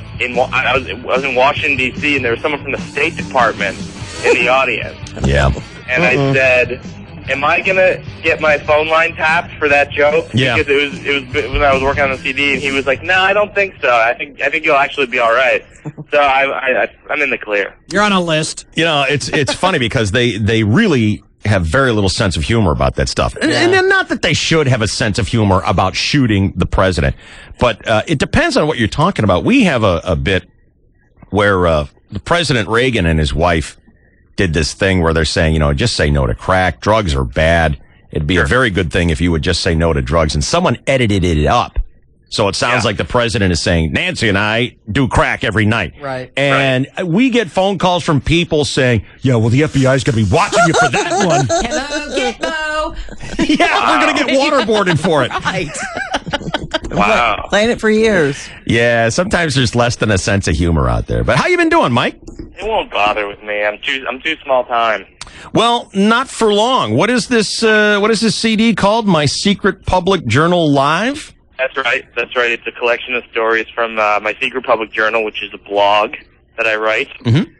was in Washington, D.C., and there was someone from the State Department in the audience. Yeah. And I said, am I going to get my phone line tapped for that joke? Yeah. Because it was when I was working on the CD, and he was like, no, I don't think so. I think you'll actually be all right. So I'm in the clear. You're on a list. You know, it's funny because they really have very little sense of humor about that stuff. And then not that they should have a sense of humor about shooting the president, but it depends on what you're talking about. We have a bit where the President Reagan and his wife did this thing where they're saying, you know, just say no to crack. Drugs are bad. It'd be a very good thing if you would just say no to drugs. And someone edited it up. So it sounds like the president is saying, Nancy and I do crack every night. Right. And we get phone calls from people saying, yeah, well, the FBI is going to be watching you for that one. Hello, Gitmo. Yeah, we're going to get waterboarded for it. Right. Wow. Playing it for years. Yeah, sometimes there's less than a sense of humor out there. But how you been doing, Mike? It won't bother with me. I'm too small time. Well, not for long. What is this CD called? My Secret Public Journal Live? That's right. It's a collection of stories from My Secret Public Journal, which is a blog that I write. Mm-hmm.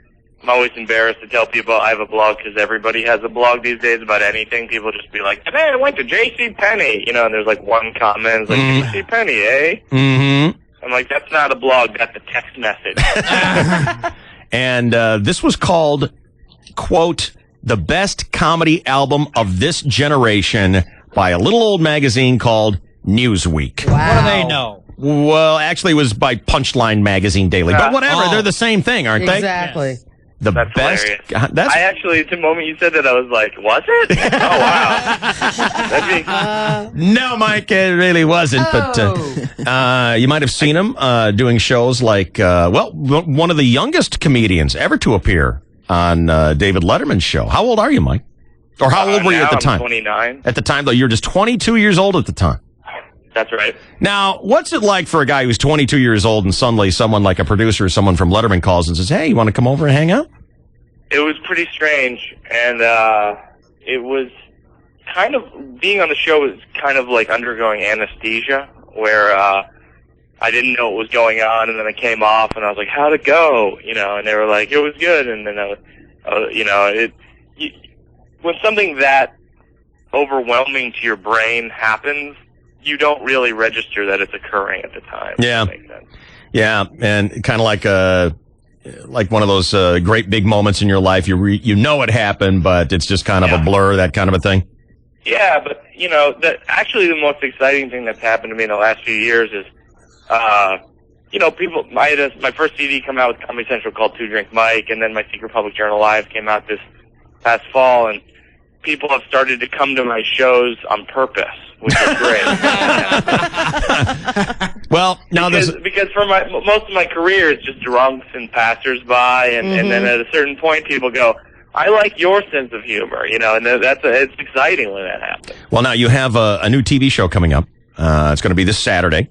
I'm always embarrassed to tell people I have a blog because everybody has a blog these days about anything. People just be like, "Today I went to J.C. Penney," and there's like one comment, it's like, "J.C. Penney, eh?" Mm-hmm. I'm like, "That's not a blog. That's a text message." And this was called, quote, "The Best Comedy Album of This Generation" by a little old magazine called Newsweek. Wow. What do they know? Well, actually, it was by Punchline Magazine Daily. But whatever, they're the same thing, aren't they? Exactly. The That's best. hilarious. That's I actually, the moment you said that, I was like, "Was it?" Oh wow. no, Mike, it really wasn't. But you might have seen him doing shows like, one of the youngest comedians ever to appear on David Letterman's show. How old are you, Mike? Or how old were you at the time? I'm 29. At the time, though, you were just 22 years old at the time. That's right. Now, what's it like for a guy who's 22 years old and suddenly someone like a producer or someone from Letterman calls and says, "Hey, you want to come over and hang out?" It was pretty strange, and it was kind of, being on the show was kind of like undergoing anesthesia, where I didn't know what was going on, and then I came off, and I was like, "How'd it go?" And they were like, "It was good," and then when something that overwhelming to your brain happens, you don't really register that it's occurring at the time. Yeah. If that makes sense. Yeah, and kind of like one of those great big moments in your life. You know it happened, but it's just kind of a blur, that kind of a thing. Yeah, but actually the most exciting thing that's happened to me in the last few years is, people. I had my first CD come out with Comedy Central called Two Drink Mike, and then My Secret Public Journal Live came out this past fall, and people have started to come to my shows on purpose, which is great. Well, now because for most of my career, it's just drunks and passersby, and then at a certain point, people go, "I like your sense of humor," and it's exciting when that happens. Well, now you have a new TV show coming up. It's going to be this Saturday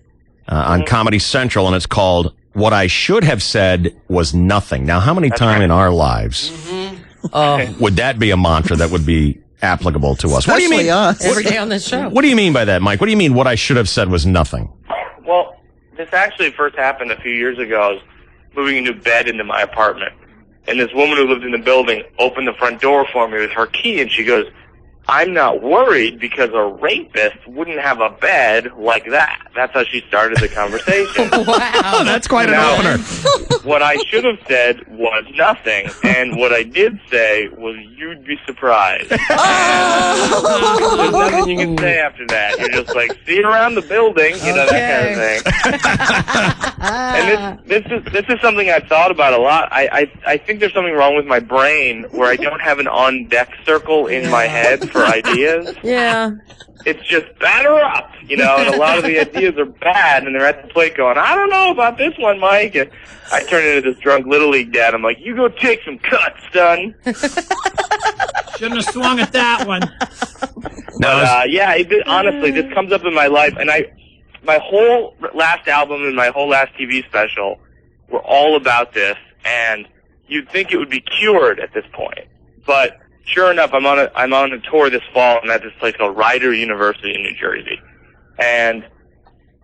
on Comedy Central, and it's called "What I Should Have Said Was Nothing." Now, how many times in our lives would that be a mantra that would be applicable to us? What do you mean? Every day on this show. What do you mean by that, Mike? What do you mean what I should have said was nothing? Well, this actually first happened a few years ago. I was moving a new bed into my apartment, and this woman who lived in the building opened the front door for me with her key, and she goes, "I'm not worried because a rapist wouldn't have a bed like that." That's how she started the conversation. Wow, that's quite an opener. What I should have said was nothing, and what I did say was, "You'd be surprised." There's nothing you can say after that. You're just like, "See you around the building," that kind of thing. And this is something I've thought about a lot. I think there's something wrong with my brain where I don't have an on-deck circle in my head for ideas. Yeah. It's just batter up, and a lot of the ideas are bad, and they're at the plate going, "I don't know about this one, Mike." And I turn into this drunk Little League dad. I'm like, "You go take some cuts, son." Shouldn't have swung at that one. Honestly, this comes up in my life, and my whole last album and my whole last TV special were all about this, and you'd think it would be cured at this point, but sure enough, I'm on a tour this fall. I'm at this place called Rider University in New Jersey, and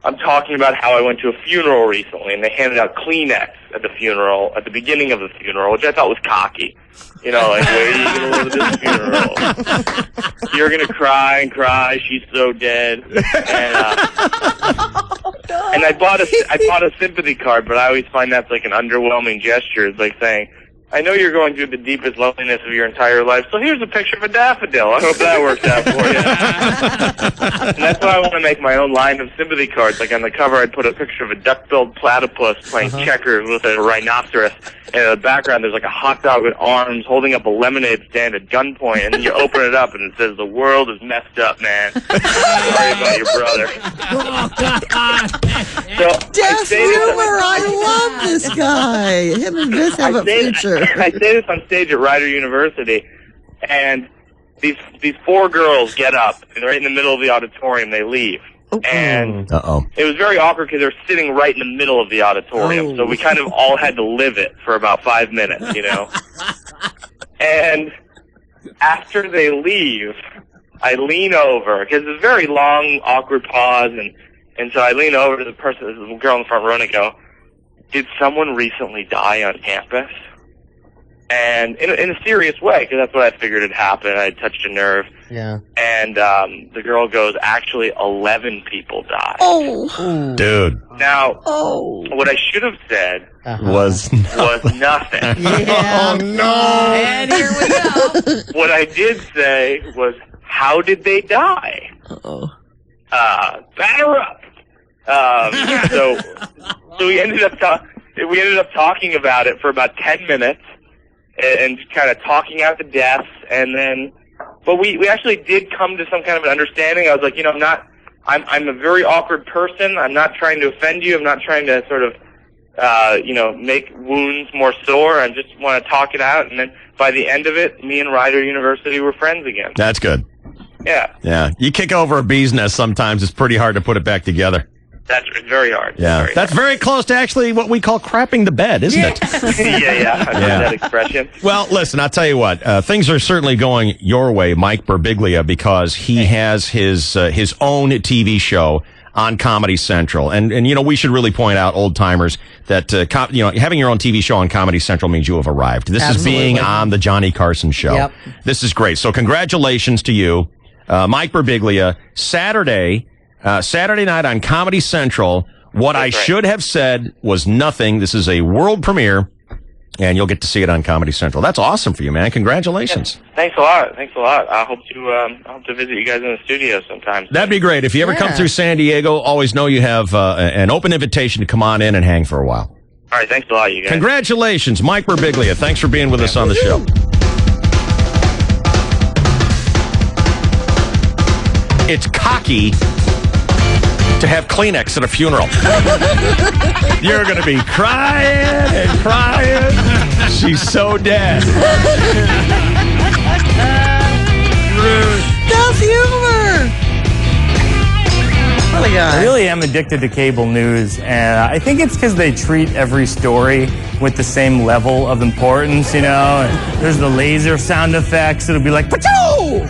I'm talking about how I went to a funeral recently, and they handed out Kleenex at the funeral, at the beginning of the funeral, which I thought was cocky. Like, where are you going to go to this funeral? You're going to cry and cry. She's so dead. And I bought a sympathy card, but I always find that's like an underwhelming gesture. It's like saying, "I know you're going through the deepest loneliness of your entire life, so here's a picture of a daffodil. I hope that works out for you." And that's why I want to make my own line of sympathy cards. Like on the cover, I'd put a picture of a duck-billed platypus playing checkers with a rhinoceros, and in the background there's like a hot dog with arms holding up a lemonade stand at gunpoint, and then you open it up and it says, "The world is messed up, man. Sorry about your brother." Death rumor, I love this guy. Him and Vince have a future. I say this on stage at Rider University, and these four girls get up, and right in the middle of the auditorium, they leave. And Uh-oh. it was very awkward because they were sitting right in the middle of the auditorium, so we kind of all had to live it for about 5 minutes, you know? And after they leave, I lean over, because it's a very long, awkward pause, and so I lean over to the girl in the front row, and I go, did someone recently die on campus? And in a serious way, because that's what I figured had happened. I had touched a nerve. Yeah. And the girl goes, actually, 11 people died. Oh. Dude. Now, what I should have said was nothing. Yeah. Oh, no. And here we go. What I did say was, how did they die? Batter up. So we ended up talking about it for about 10 minutes and kind of talking out the deaths, and then, but we actually did come to some kind of an understanding. I was like, I'm a very awkward person. I'm not trying to offend you. I'm not trying to sort of, make wounds more sore. I just want to talk it out. And then by the end of it, me and Rider University were friends again. That's good. Yeah. Yeah. You kick over a bee's nest sometimes. It's pretty hard to put it back together. That's very hard. Yeah. That's very close to actually what we call crapping the bed, isn't it? Yeah. I've heard that expression. Well, listen, I'll tell you what. Things are certainly going your way, Mike Birbiglia, because he has his own TV show on Comedy Central. And we should really point out, old timers, that having your own TV show on Comedy Central means you have arrived. This Absolutely. is being on the Johnny Carson show. Yep. This is great. So congratulations to you, Mike Birbiglia. Saturday night on Comedy Central. What I should have said was nothing. This is a world premiere, and you'll get to see it on Comedy Central. That's awesome for you, man. Congratulations. Yeah. Thanks a lot. I hope to visit you guys in the studio sometime. That'd be great. If you ever come through San Diego, always know you have an open invitation to come on in and hang for a while. All right. Thanks a lot, you guys. Congratulations, Mike Birbiglia. Thanks for being with us on the show. It's cocky to have Kleenex at a funeral. You're going to be crying and crying. She's so dead. That's humor. I really am addicted to cable news, and I think it's because they treat every story with the same level of importance, There's the laser sound effects. It'll be like, Pachoo!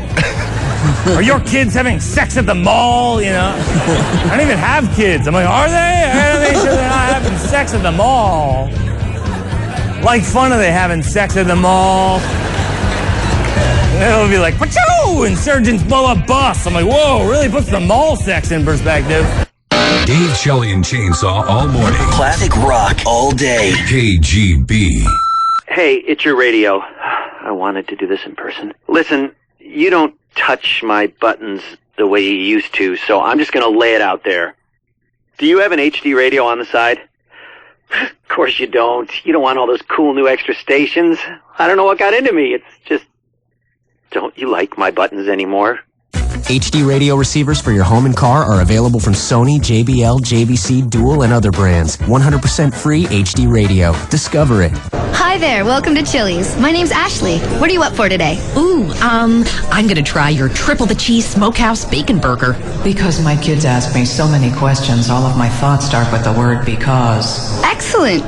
Are your kids having sex at the mall? I don't even have kids. I'm like, are they? Are they sure they're not having sex at the mall? Like fun, are they having sex at the mall? And it'll be like, Pachoo! Insurgents blow up bus. I'm like, whoa, really puts the mall sex in perspective. Dave, Shelley, and Chainsaw all morning. Classic rock all day. KGB. Hey, it's your radio. I wanted to do this in person. Listen, you don't touch my buttons the way you used to, so I'm just going to lay it out there. Do you have an HD radio on the side? Of course you don't. You don't want all those cool new extra stations. I don't know what got into me. It's just, don't you like my buttons anymore? HD radio receivers for your home and car are available from Sony, JBL, JVC, Dual, and other brands. 100% free HD radio. Discover it. Hi there, welcome to Chili's. My name's Ashley. What are you up for today? I'm gonna try your triple the cheese smokehouse bacon burger. Because my kids ask me so many questions, all of my thoughts start with the word because. Excellent.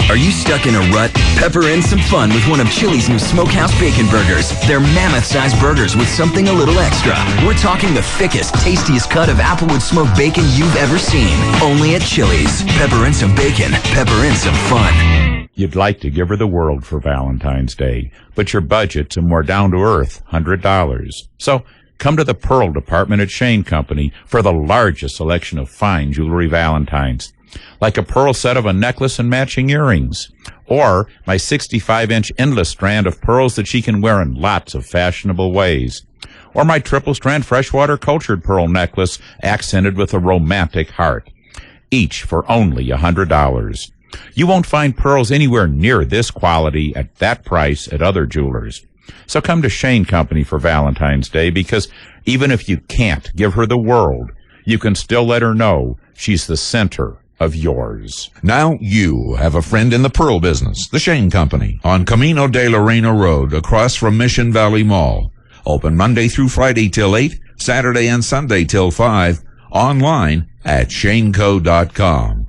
Are you stuck in a rut? Pepper in some fun with one of Chili's new Smokehouse Bacon Burgers. They're mammoth-sized burgers with something a little extra. We're talking the thickest, tastiest cut of Applewood smoked bacon you've ever seen. Only at Chili's. Pepper in some bacon. Pepper in some fun. You'd like to give her the world for Valentine's Day, but your budget's a more down-to-earth $100. So come to the Pearl Department at Shane Company for the largest selection of fine jewelry valentines. Like a pearl set of a necklace and matching earrings. Or my 65-inch endless strand of pearls that she can wear in lots of fashionable ways. Or my triple-strand freshwater cultured pearl necklace accented with a romantic heart. Each for only $100. You won't find pearls anywhere near this quality at that price at other jewelers. So come to Shane Company for Valentine's Day, because even if you can't give her the world, you can still let her know she's the center of yours. Now you have a friend in the pearl business, the Shane Company, on Camino de Lorena Road, across from Mission Valley Mall. Open Monday through Friday till 8, Saturday and Sunday till 5. Online at shaneco.com.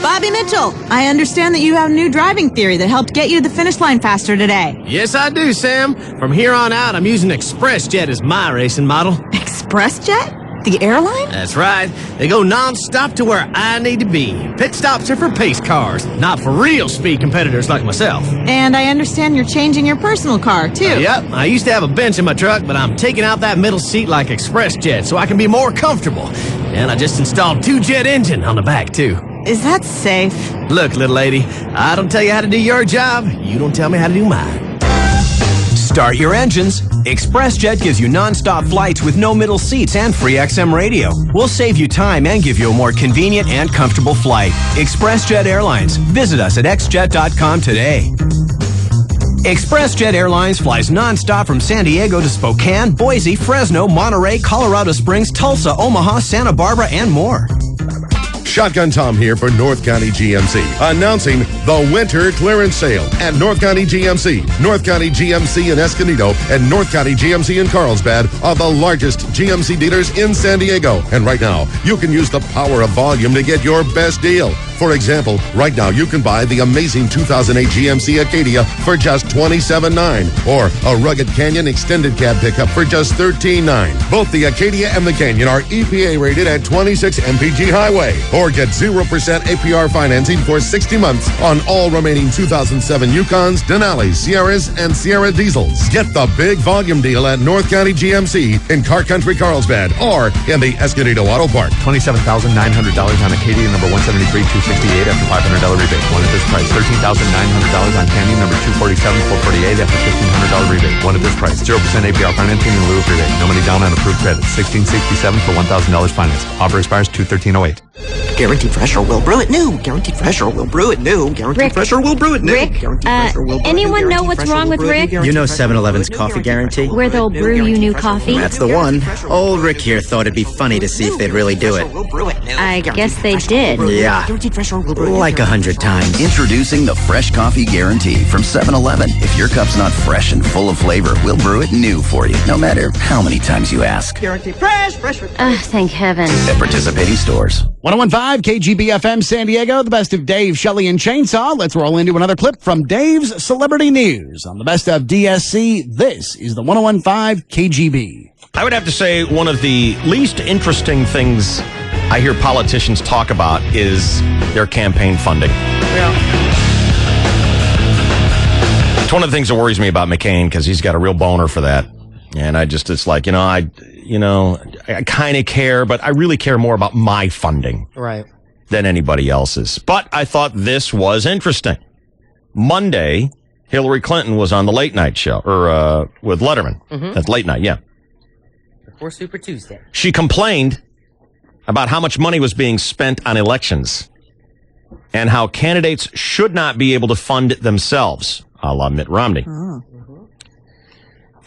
Bobby Mitchell, I understand that you have a new driving theory that helped get you to the finish line faster today. Yes, I do, Sam. From here on out, I'm using ExpressJet as my racing model. ExpressJet? The airline? That's right. They go non-stop to where I need to be. Pit stops are for pace cars, not for real speed competitors like myself. And I understand you're changing your personal car, too. Yep. I used to have a bench in my truck, but I'm taking out that middle seat like ExpressJet so I can be more comfortable. And I just installed 2-jet engine on the back, too. Is that safe? Look, little lady, I don't tell you how to do your job. You don't tell me how to do mine. Start your engines. ExpressJet gives you non-stop flights with no middle seats and free XM radio. We'll save you time and give you a more convenient and comfortable flight. ExpressJet Airlines. Visit us at xjet.com today. ExpressJet Airlines flies non-stop from San Diego to Spokane, Boise, Fresno, Monterey, Colorado Springs, Tulsa, Omaha, Santa Barbara, and more. Shotgun Tom here for North County GMC, announcing the winter clearance sale at North County GMC. North County GMC in Escondido and North County GMC in Carlsbad are the largest GMC dealers in San Diego. And right now, you can use the power of volume to get your best deal. For example, right now you can buy the amazing 2008 GMC Acadia for just $27,900 or a Rugged Canyon extended cab pickup for just $13,900. Both the Acadia and the Canyon are EPA rated at 26 mpg highway. Or get 0% APR financing for 60 months on all remaining 2007 Yukons, Denali's, Sierras, and Sierra Diesels. Get the big volume deal at North County GMC in Car Country Carlsbad or in the Escondido Auto Park. $27,900 on Acadia number 173 268 after $500 rebate. One at this price. $13,900 on Canyon number 247 448 after $1,500 rebate. One at this price. 0% APR financing in lieu of rebate. No money down on approved credit. $1,667 for $1,000 finance. Offer expires 2/13/08. Guaranteed fresh or we'll brew it new. Guaranteed fresh or we'll brew it new. Guaranteed fresh or we'll brew it new. Rick, anyone know what's wrong with Rick? You know 7-Eleven's coffee guarantee? Where they'll brew you new coffee? That's the one. Old Rick here thought it'd be funny to see if they'd really do it. I guess they did. Yeah, like 100 times. Introducing the Fresh Coffee Guarantee from 7-Eleven. If your cup's not fresh and full of flavor, we'll brew it new for you, no matter how many times you ask. Guaranteed fresh. Thank heaven. At participating stores. 101.5 KGB FM San Diego, the best of Dave, Shelley, and Chainsaw. Let's roll into another clip from Dave's Celebrity News. On the best of DSC, this is the 101.5 KGB. I would have to say one of the least interesting things I hear politicians talk about is their campaign funding. It's one of the things that worries me about McCain because he's got a real boner for that. And it's like, I kind of care, but I really care more about my funding. Right. Than anybody else's. But I thought this was interesting. Monday, Hillary Clinton was on the late night show, or with Letterman. At late night, yeah. Before Super Tuesday. She complained about how much money was being spent on elections and how candidates should not be able to fund it themselves, a la Mitt Romney.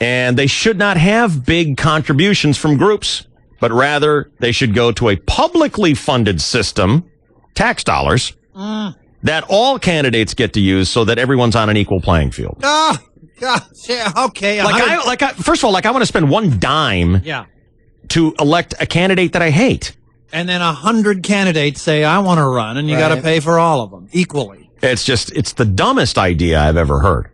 And they should not have big contributions from groups, but rather they should go to a publicly funded system, tax dollars, that all candidates get to use so that everyone's on an equal playing field. Oh, God, yeah, okay. First of all, I want to spend one dime to elect a candidate that I hate. And then 100 candidates say, I want to run, and you got to pay for all of them equally. It's the dumbest idea I've ever heard.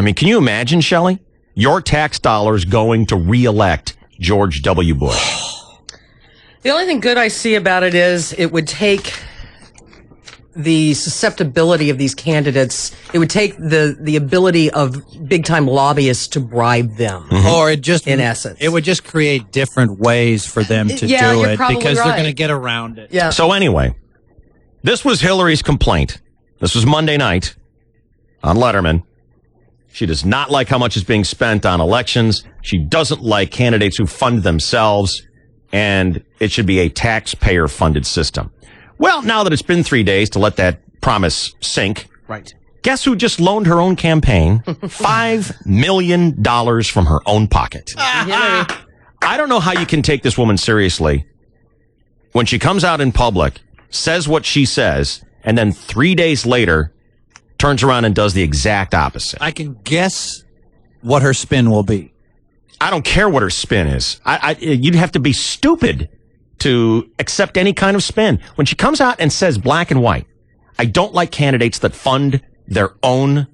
I mean, can you imagine, Shelley? Your tax dollars going to re-elect George W. Bush. The only thing good I see about it is it would take the susceptibility of these candidates. It would take the ability of big-time lobbyists to bribe them. Or it just, in essence, it would just create different ways for them to do it because they're going to get around it. Yeah. So anyway, this was Hillary's complaint. This was Monday night on Letterman. She does not like how much is being spent on elections. She doesn't like candidates who fund themselves, and it should be a taxpayer-funded system. Well, now that it's been 3 days to let that promise sink, right? Guess who just loaned her own campaign $5 million from her own pocket? I don't know how you can take this woman seriously when she comes out in public, says what she says, and then 3 days later turns around and does the exact opposite. I can guess what her spin will be. I don't care what her spin is. You'd have to be stupid to accept any kind of spin. When she comes out and says black and white, I don't like candidates that fund their own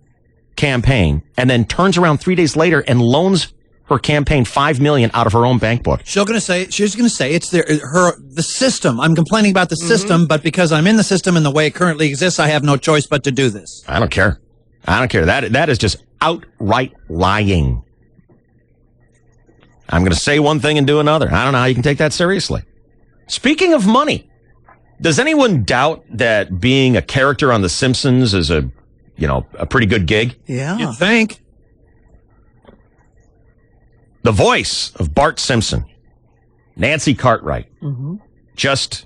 campaign and then turns around 3 days later and loans her campaign $5 million out of her own bank book. She's going to say it's the system. I'm complaining about the system, but because I'm in the system and the way it currently exists, I have no choice but to do this. I don't care. That is just outright lying. I'm going to say one thing and do another. I don't know how you can take that seriously. Speaking of money, does anyone doubt that being a character on The Simpsons is a pretty good gig? Yeah. You think? The voice of Bart Simpson, Nancy Cartwright, just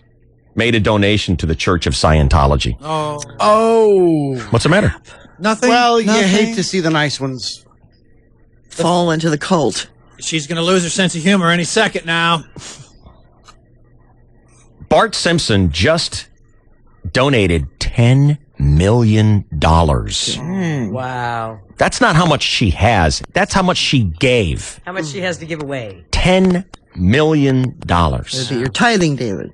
made a donation to the Church of Scientology. Oh. What's the matter? Nothing. Well, Nothing. you hate to see the nice ones fall into the cult. She's going to lose her sense of humor any second now. Bart Simpson just donated $10 million. Wow. That's not how much she has. That's how much she gave. How much she has to give away? $10 million. That'd be your tithing, David.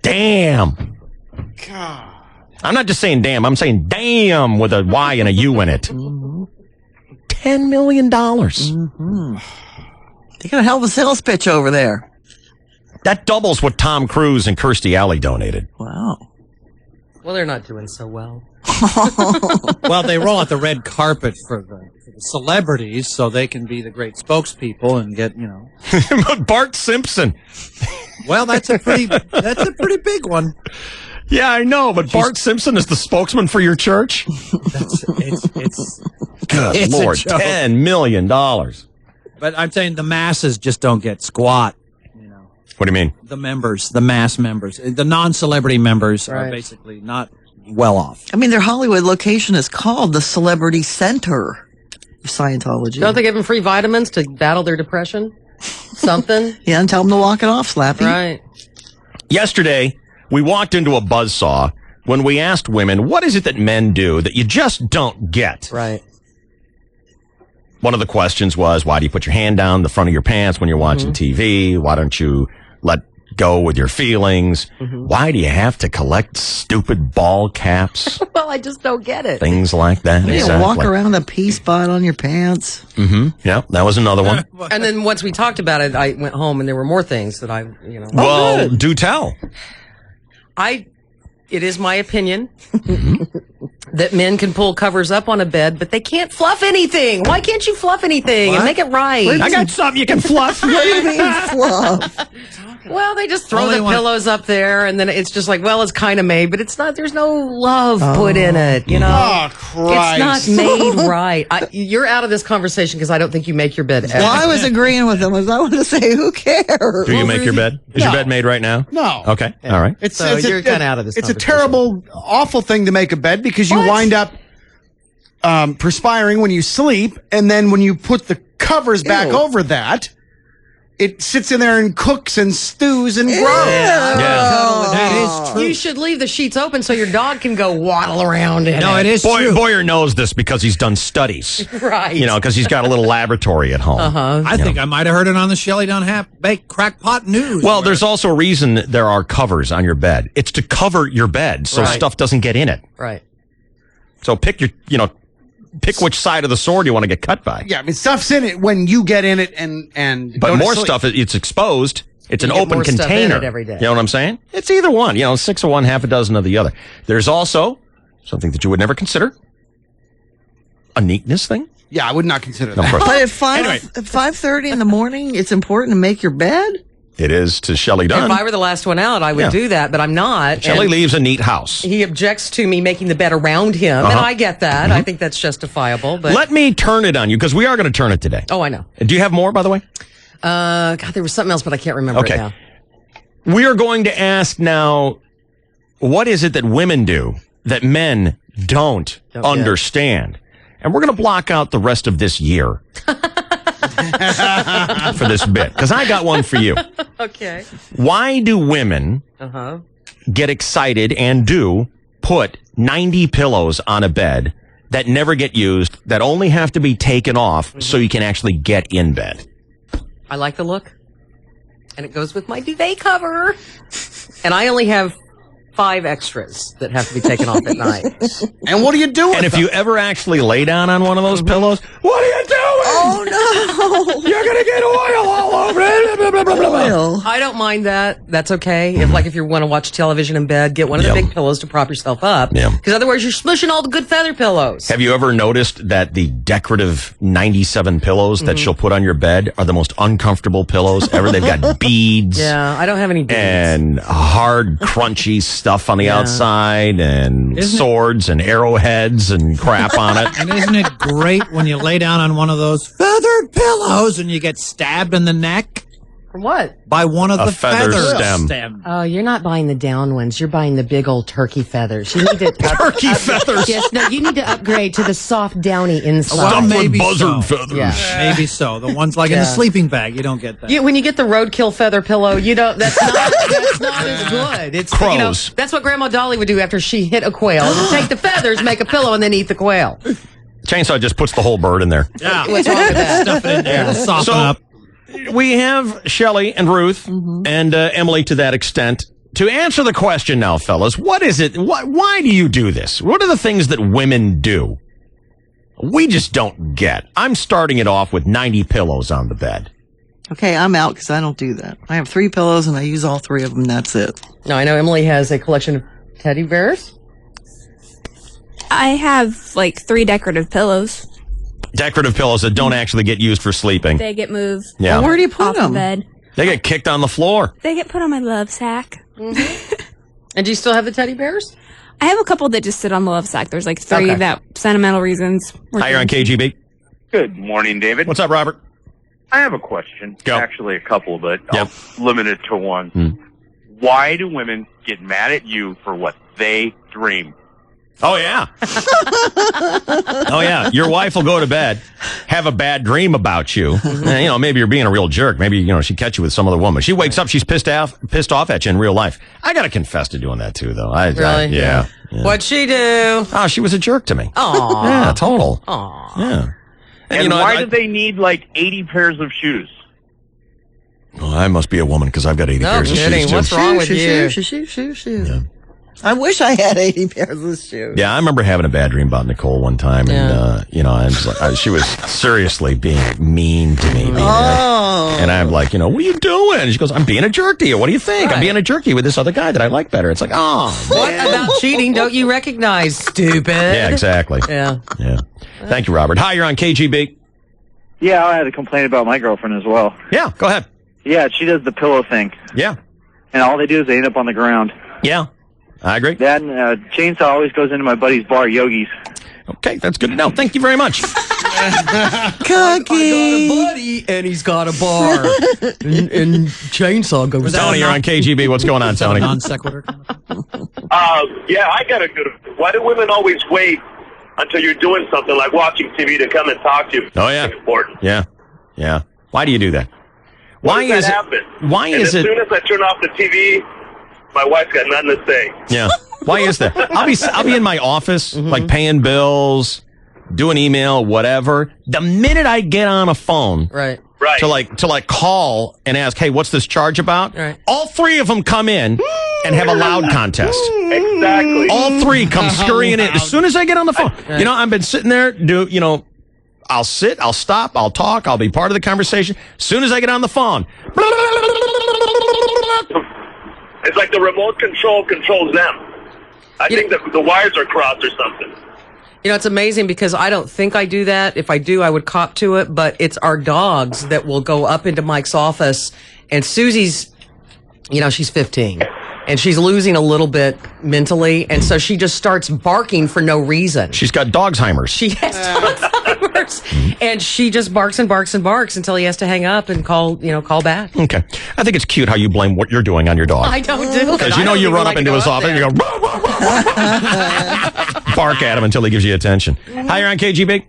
Damn. God. I'm not just saying damn. I'm saying damn with a Y and a U in it. $10 million. They got a hell of a sales pitch over there. That doubles what Tom Cruise and Kirstie Alley donated. Wow. Well, they're not doing so well. Well, they roll out the red carpet for the celebrities so they can be the great spokespeople and get, But Bart Simpson. Well, that's a pretty big one. Yeah, I know, but Bart Simpson is the spokesman for your church? It's Good Lord, $10 million. But I'm saying the masses just don't get squat. What do you mean? The members, the mass members, the non-celebrity members are basically not well off. I mean, their Hollywood location is called the Celebrity Center of Scientology. Don't they give them free vitamins to battle their depression? Something? Yeah, and tell them to walk it off, Slappy. Right. Yesterday, we walked into a buzzsaw when we asked women, what is it that men do that you just don't get? Right. One of the questions was, why do you put your hand down the front of your pants when you're watching TV? Why don't you let go with your feelings? Why do you have to collect stupid ball caps? Well, I just don't get it. Things like that. Yeah, walk around with a pea spot on your pants. Yeah, that was another one. And then once we talked about it, I went home and there were more things that Well, do tell. It is my opinion that men can pull covers up on a bed, but they can't fluff anything. Why can't you fluff anything and make it right? I got something you can fluff. What do you mean fluff? Well, they just throw the pillows up there, and then it's just like, well, it's kind of made, but it's not. There's no love put in it, Oh, Christ. It's not made right. You're out of this conversation because I don't think you make your bed ever. Well, I was agreeing with them. I want to say, who cares? Do you make your bed? Is your bed made right now? No. Okay. All right. So you're kind of out of this It's a conversation. terrible, awful thing to make a bed because you wind up perspiring when you sleep, and then when you put the covers back over that, it sits in there and cooks and stews and grows. That is true. You should leave the sheets open so your dog can go waddle around in No, it. it is true. Boyer knows this because he's done studies. Right. Because he's got a little laboratory at home. I think I might have heard it on the Shelley Dunn Bake Crackpot News. Well, there's also a reason there are covers on your bed. It's to cover your bed so stuff doesn't get in it. Right. So pick which side of the sword you want to get cut by. Yeah, I mean, stuff's in it when you get in it and But go to more sleep. stuff, it's exposed. It's You an get open more stuff in container. it every day. You know what I'm saying? It's either one. 6 of one, half a dozen of the other. There's also something that you would never consider. A neatness thing. Yeah, I would not consider No, of that. course But not. at 5:30 in the morning, it's important to make your bed? It is to Shelley Dunn. If I were the last one out, I would do that, but I'm not. Shelley And leaves a neat house. he objects to me making the bed around him, and I get that. I think that's justifiable. But Let me turn it on you because we are going to turn it today. oh, I know. Do you have more, by the way? God, there was something else, but I can't remember it now. We are going to ask now, what is it that women do that men don't understand? And we're going to block out the rest of this year for this bit because I got one for you. Okay. Why do women get excited and do put 90 pillows on a bed that never get used, that only have to be taken off so you can actually get in bed? I like the look. And it goes with my duvet cover. And I only have 5 extras that have to be taken off at night. And what do you do with And if them? you ever actually lay down on one of those pillows, what are you doing? Oh, no. You're going to get oil all over it. Blah, blah, blah, blah, blah. Oil. I don't mind that. That's okay. If you want to watch television in bed, get one of the big pillows to prop yourself up. Yeah. Because otherwise you're smushing all the good feather pillows. Have you ever noticed that the decorative 97 pillows that she'll put on your bed are the most uncomfortable pillows ever? They've got beads. Yeah, I don't have any beads. And hard, crunchy stuff on the outside, and swords and arrowheads and crap on it. And isn't it great when you lay down on one of those feathered pillows and you get stabbed in the neck? For what? By one of A the feather feathers. stem. Oh, you're not buying the down ones. You're buying the big old turkey feathers. You need to Turkey feathers. Yes, no, you need to upgrade to the soft downy inside. Well, Stuffed with maybe buzzard so. feathers. Yeah. Maybe so. The ones like in the sleeping bag, you don't get that. When you get the roadkill feather pillow, you don't. That's not as good. It's Crows. that's what Grandma Dolly would do after she hit a quail. Take the feathers, make a pillow, and then eat the quail. Chainsaw just puts the whole bird in there. Yeah. What's wrong with that? Stuff it in there. It'll soften So- up. We have Shelley and Ruth and Emily to that extent. To answer the question now, fellas, what is it? Why do you do this? What are the things that women do? We just don't get. I'm starting it off with 90 pillows on the bed. Okay, I'm out because I don't do that. I have 3 pillows and I use all 3 of them. That's it. No, I know Emily has a collection of teddy bears. I have like 3 decorative pillows. Decorative pillows that don't actually get used for sleeping. They get moved. Yeah. Where do you put off the them? bed. They get kicked on the floor. They get put on my love sack. And do you still have the teddy bears? I have a couple that just sit on the love sack. There's like 3 Okay. that sentimental reasons. Hi, you're on KGB. Good morning, David. What's up, Robert? I have a question. Go. Actually, a couple, but Yep. I'll limit it to one. Why do women get mad at you for what they dream? Oh, yeah. Oh, yeah. Your wife will go to bed, have a bad dream about you. And, maybe you're being a real jerk. Maybe, she'd catch you with some other woman. She wakes up, she's pissed off at you in real life. I got to confess to doing that, too, though. Really? Yeah. What'd she do? Oh, she was a jerk to me. Aw. Yeah, total. Aw. Yeah. And why do they need like 80 pairs of shoes? Well, I must be a woman because I've got 80 No pairs of kidding. shoes, too. What's wrong with you? Shoe. Yeah. I wish I had 80 pairs of shoes. Yeah, I remember having a bad dream about Nicole one time, and I was like, she was seriously being mean to me. And I'm like, what are you doing? And she goes, I'm being a jerk to you. What do you think? I'm being a jerk to you with this other guy that I like better. It's like, What about cheating don't you recognize, stupid? Yeah, exactly. Yeah. Yeah. Thank you, Robert. Hi, you're on KGB. Yeah, I had a complaint about my girlfriend as well. Yeah, go ahead. Yeah, she does the pillow thing. Yeah. And all they do is they end up on the ground. Yeah, I agree. That and Chainsaw always goes into my buddy's bar, Yogi's. Okay, that's good to know. Thank you very much. Cookie. I got a buddy, and he's got a bar. and Chainsaw goes. Tony, you're on KGB. What's going on, Tony? Non sequitur. Yeah, I got a good. Why do women always wait until you're doing something like watching TV to come and talk to you? Oh, yeah. It's important. Yeah. Yeah. Why do you do that? Why does is that it? happen? Why and is as it? soon as I turn off the TV, my wife's got nothing to say. Yeah. Why is that? I'll be in my office, like paying bills, doing email, whatever. The minute I get on a phone, Right. to call and ask, hey, what's this charge about? Right. All 3 of them come in and have a loud contest. Exactly. All 3 come scurrying in as soon as I get on the phone. Right. I've been sitting there, I'll sit, I'll stop, I'll talk, I'll be part of the conversation. As soon as I get on the phone, It's like the remote control controls them. I think the wires are crossed or something. It's amazing because I don't think I do that. If I do, I would cop to it. But it's our dogs that will go up into Mike's office. And Susie's, she's 15. And she's losing a little bit mentally. And so she just starts barking for no reason. she's got Dogsheimer's. She has Alzheimer's. And she just barks and barks and barks until he has to hang up and call back. Okay. I think it's cute how you blame what you're doing on your dog. I don't do it. Because I don't you even run like up to into go his up office and there. you go, bark at him until he gives you attention. Hi, you're on KGB.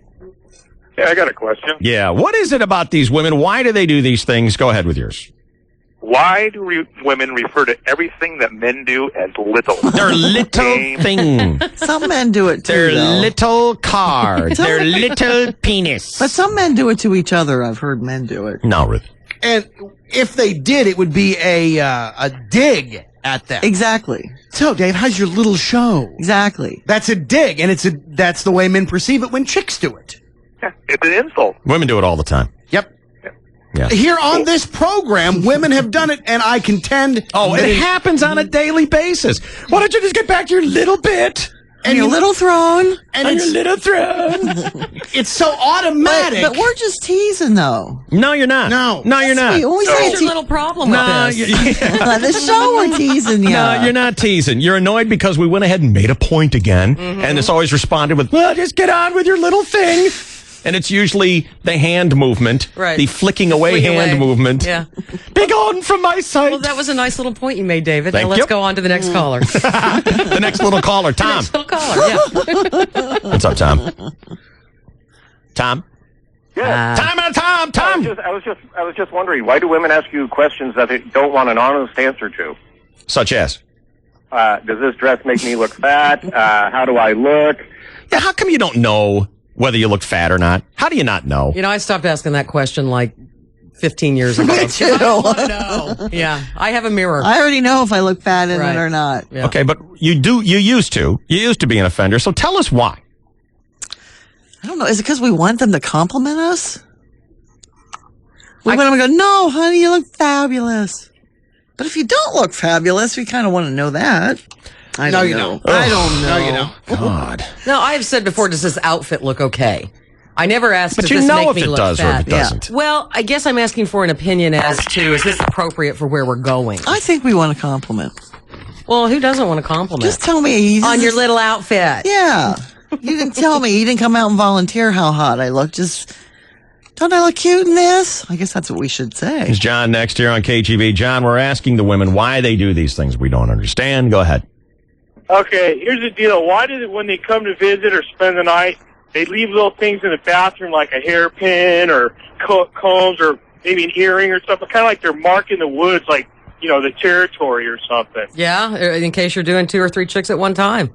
Yeah, I got a question. Yeah. What is it about these women? Why do they do these things? Go ahead with yours. Why do women refer to everything that men do as little? They're little thing. Some men do it too. They're though. little cars. They're little penis. But some men do it to each other. I've heard men do it. No, Ruth. And if they did, it would be a dig at them. Exactly. So, Dave, how's your little show? Exactly. That's a dig, and that's the way men perceive it when chicks do it. It's an insult. Women do it all the time. Yep. Yeah. Here on this program, women have done it, and I contend. Oh, it happens on a daily basis. Why don't you just get back to your little bit? And your little throne. And your little throne. It's so automatic. But we're just teasing, though. No, you're not. No. No, you're not. When we say What's your little problem No, with this? the show we're teasing you. No, you're not teasing. You're annoyed because we went ahead and made a point again, and it's always responded with, well, just get on with your little thing. And it's usually the hand movement, Right. the flicking away hand movement. Yeah. Be gone from my sight. Well, that was a nice little point you made, David. Thank now let's you. go on to the next caller. The next little caller, Tom. Next little caller, yeah. What's up, Tom? Tom? Yeah. Tom. I was just wondering, why do women ask you questions that they don't want an honest answer to? Such as? Does this dress make me look fat? How do I look? Yeah, how come you don't know whether you look fat or not? How do you not know? You know, I stopped asking that question like 15 years ago. Me too. Yeah, I have a mirror. I already know if I look fat in Right. it or not. Yeah. Okay, but you used to be an offender, so tell us why. I don't know. Is it because we want them to compliment us? We want them to go, no, honey, you look fabulous. But if you don't look fabulous, we kind of want to know that. I don't know. I don't know. No, you don't. God. No, I have said before, does this outfit look okay? I never asked, But does you this know make if me it look does or if fat? it doesn't. Well, I guess I'm asking for an opinion as to, is this appropriate for where we're going? I think we want a compliment. Well, who doesn't want a compliment? Just tell me. On your little outfit. Yeah. You didn't tell me. You didn't come out and volunteer how hot I look. Just, don't I look cute in this? I guess that's what we should say. Is John next here on KGB? John, we're asking the women why they do these things we don't understand. Go ahead. Okay, here's the deal. Why did it, when they come to visit or spend the night, they leave little things in the bathroom like a hairpin or combs or maybe an earring or something, kind of like they're marking the woods, like, you know, the territory or something. Yeah, in case you're doing 2 or 3 chicks at one time.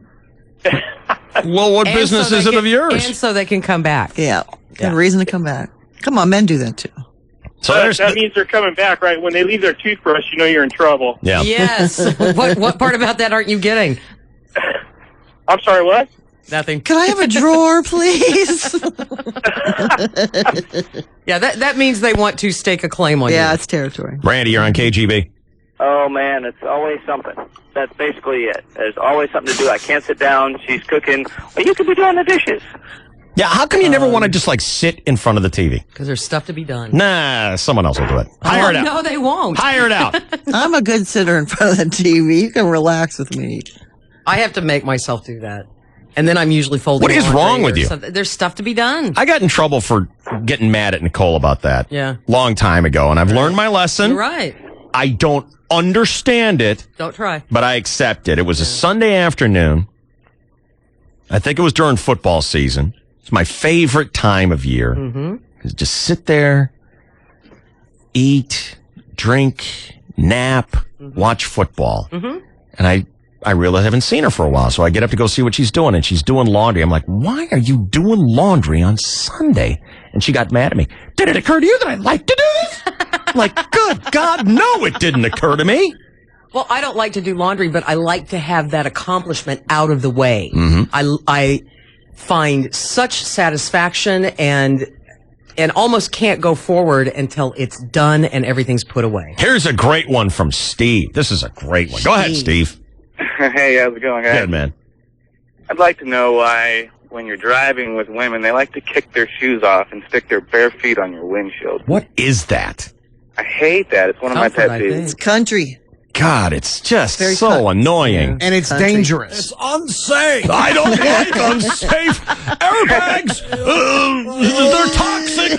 Well, what And business so is they it of yours? And so they can come back. Yeah. Good reason to come back. Come on, men do that too. So that means they're coming back, right? When they leave their toothbrush, you know you're in trouble. Yeah. Yes. What part about that aren't you getting? I'm sorry, what? Nothing. Can I have a drawer, please? Yeah, that means they want to stake a claim on you. Yeah, it's territory. Randy, you're on KGB. Oh, man, it's always something. That's basically it. There's always something to do. I can't sit down. She's cooking. Well, you could be doing the dishes. Yeah, how come you never want to just like sit in front of the TV? Because there's stuff to be done. Nah, someone else will do it. Hire it out. No, they won't. Hire it out. I'm a good sitter in front of the TV. You can relax with me. I have to make myself do that. And then I'm usually folding. What is laundry wrong or with you? something. There's stuff to be done. I got in trouble for getting mad at Nicole about that. Yeah. Long time ago, and I've learned my lesson. You're right. I don't understand it, Don't try. but I accept it. It was a Sunday afternoon. I think it was during football season. It's my favorite time of year. Mm-hmm. Just sit there, eat, drink, nap, watch football. Mm-hmm. And I really haven't seen her for a while, so I get up to go see what she's doing, and she's doing laundry. I'm like, why are you doing laundry on Sunday? And she got mad at me. Did it occur to you that I like to do this? I'm like, good God, no, it didn't occur to me. Well, I don't like to do laundry, but I like to have that accomplishment out of the way. Mm-hmm. I find such satisfaction and almost can't go forward until it's done and everything's put away. Here's a great one from Steve. This is a great one. Go ahead, Steve. Hey, how's it going, guys? Good, man. I'd like to know why, when you're driving with women, they like to kick their shoes off and stick their bare feet on your windshield. What is that? I hate that. It's one of my pet peeves. It's country. God, it's just Very so annoying. And it's Country. dangerous. It's unsafe. I don't like unsafe airbags. They're toxic.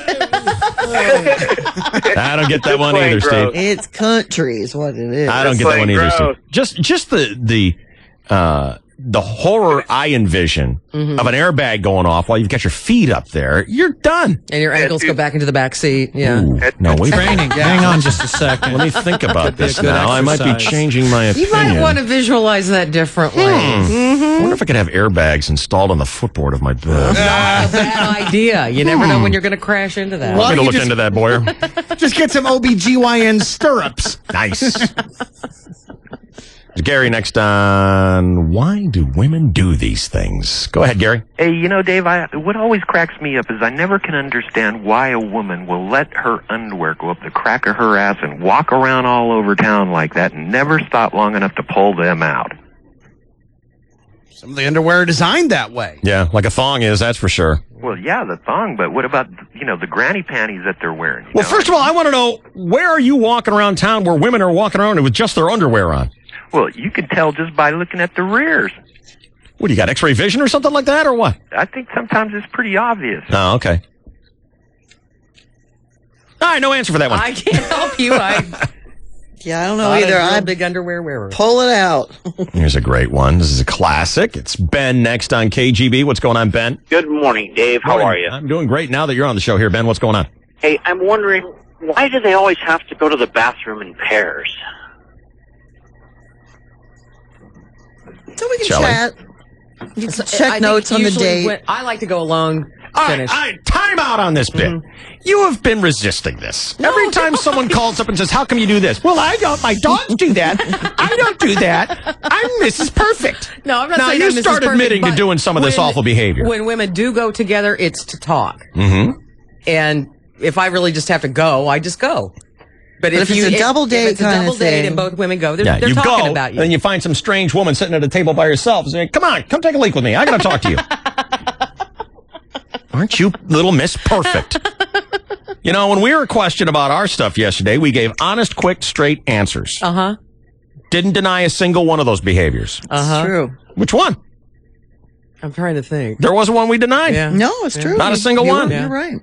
I don't get that one either, Steve. It's country is what it is. I don't get that one either, Steve. Just the horror I envision of an airbag going off while you've got your feet up there, you're done. And your ankles go back into the back seat. Yeah. Ooh, no, wait. Training. Hang on just a second. Let me think about this good now. I might be exercise. changing my opinion. You might want to visualize that differently. I wonder if I could have airbags installed on the footboard of my bed. Not a bad idea. You never know when you're going to crash into that. I'm going to look into that, Boyer. Just get some OBGYN stirrups. Nice. Gary, next on Why Do Women Do These Things? Go ahead, Gary. Hey, you know, Dave, what always cracks me up is I never can understand why a woman will let her underwear go up the crack of her ass and walk around all over town like that and never stop long enough to pull them out. Some of the underwear are designed that way. Yeah, like a thong is, that's for sure. Well, yeah, the thong, but what about, the granny panties that they're wearing? Well, first of all, I want to know, where are you walking around town where women are walking around with just their underwear on? Well, you can tell just by looking at the rears. What, do you got x-ray vision or something like that, or what? I think sometimes it's pretty obvious. Oh, okay. All right, no answer for that one. I can't help you. Yeah, I don't know either. I'm a big underwear wearer. Pull it out. Here's a great one. This is a classic. It's Ben next on KGB. What's going on, Ben? Good morning, Dave. How are you? I'm doing great now that you're on the show here, Ben. What's going on? Hey, I'm wondering, why do they always have to go to the bathroom in pairs? So we can Shelley? chat. You can I check think notes on the usually date. I like to go alone. All Finish. right, time out on this bit. You have been resisting this. Every time someone calls up and says, how come you do this? Well, I don't. My dogs do that. I don't do that. I'm Mrs. Perfect. No, I'm not now, saying you I'm Mrs. start Perfect, admitting to but doing some of this when- awful behavior. When women do go together, it's to talk. Mm-hmm. And if I really just have to go, I just go. But if it's a double date if it's a kind of double date thing. and both women go, they're Yeah, you talking go, about you. then you find some strange woman sitting at a table by herself saying, come on, come take a leak with me. I got to talk to you. Aren't you little Miss Perfect? You know, when we were questioned about our stuff yesterday, we gave honest, quick, straight answers. Uh-huh. Didn't deny a single one of those behaviors. Uh-huh. True. Which one? I'm trying to think. There wasn't one we denied. Yeah. No, it's true. Not a single one. You're right.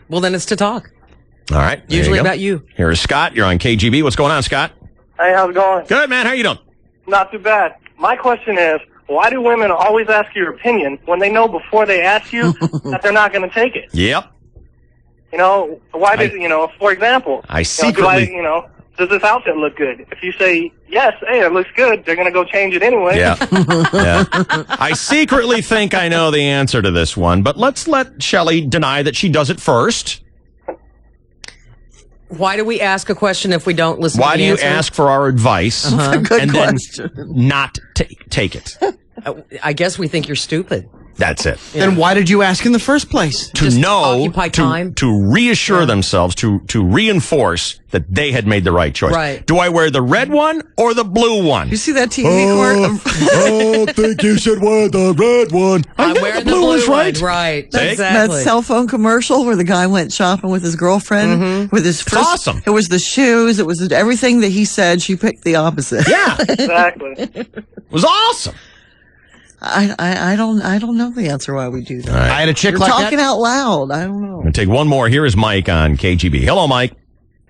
Well, then it's to talk. All right. there Usually you go. about you. Here is Scott. You're on KGB. What's going on, Scott? Hey, how's it going? Good, man. How you doing? Not too bad. My question is, why do women always ask your opinion when they know before they ask you that they're not going to take it? Yep. Why did, for example, secretly- does this outfit look good? If you say, yes, hey, it looks good, they're going to go change it anyway. Yeah. Yeah. I secretly think I know the answer to this one, but let's let Shelley deny that she does it first. Why do we ask a question if we don't listen Why to do the you answer? ask for our advice Good and question. then not take it? I guess we think you're stupid. That's it. Then why did you ask in the first place? To Just know, occupy time. to reassure themselves, to reinforce that they had made the right choice. Right. Do I wear the red one or the blue one? You see that TV court? I think you should wear the red one. I'm wearing the blue one. Right. See? Exactly. That cell phone commercial where the guy went shopping with his girlfriend with his first. awesome. It was the shoes. It was everything that he said. She picked the opposite. Yeah. Exactly. It was awesome. I don't know the answer why we do that. All right. I had a chick You're like talking that. out loud. I don't know. I'm going to take one more. Here is Mike on KGB. Hello, Mike.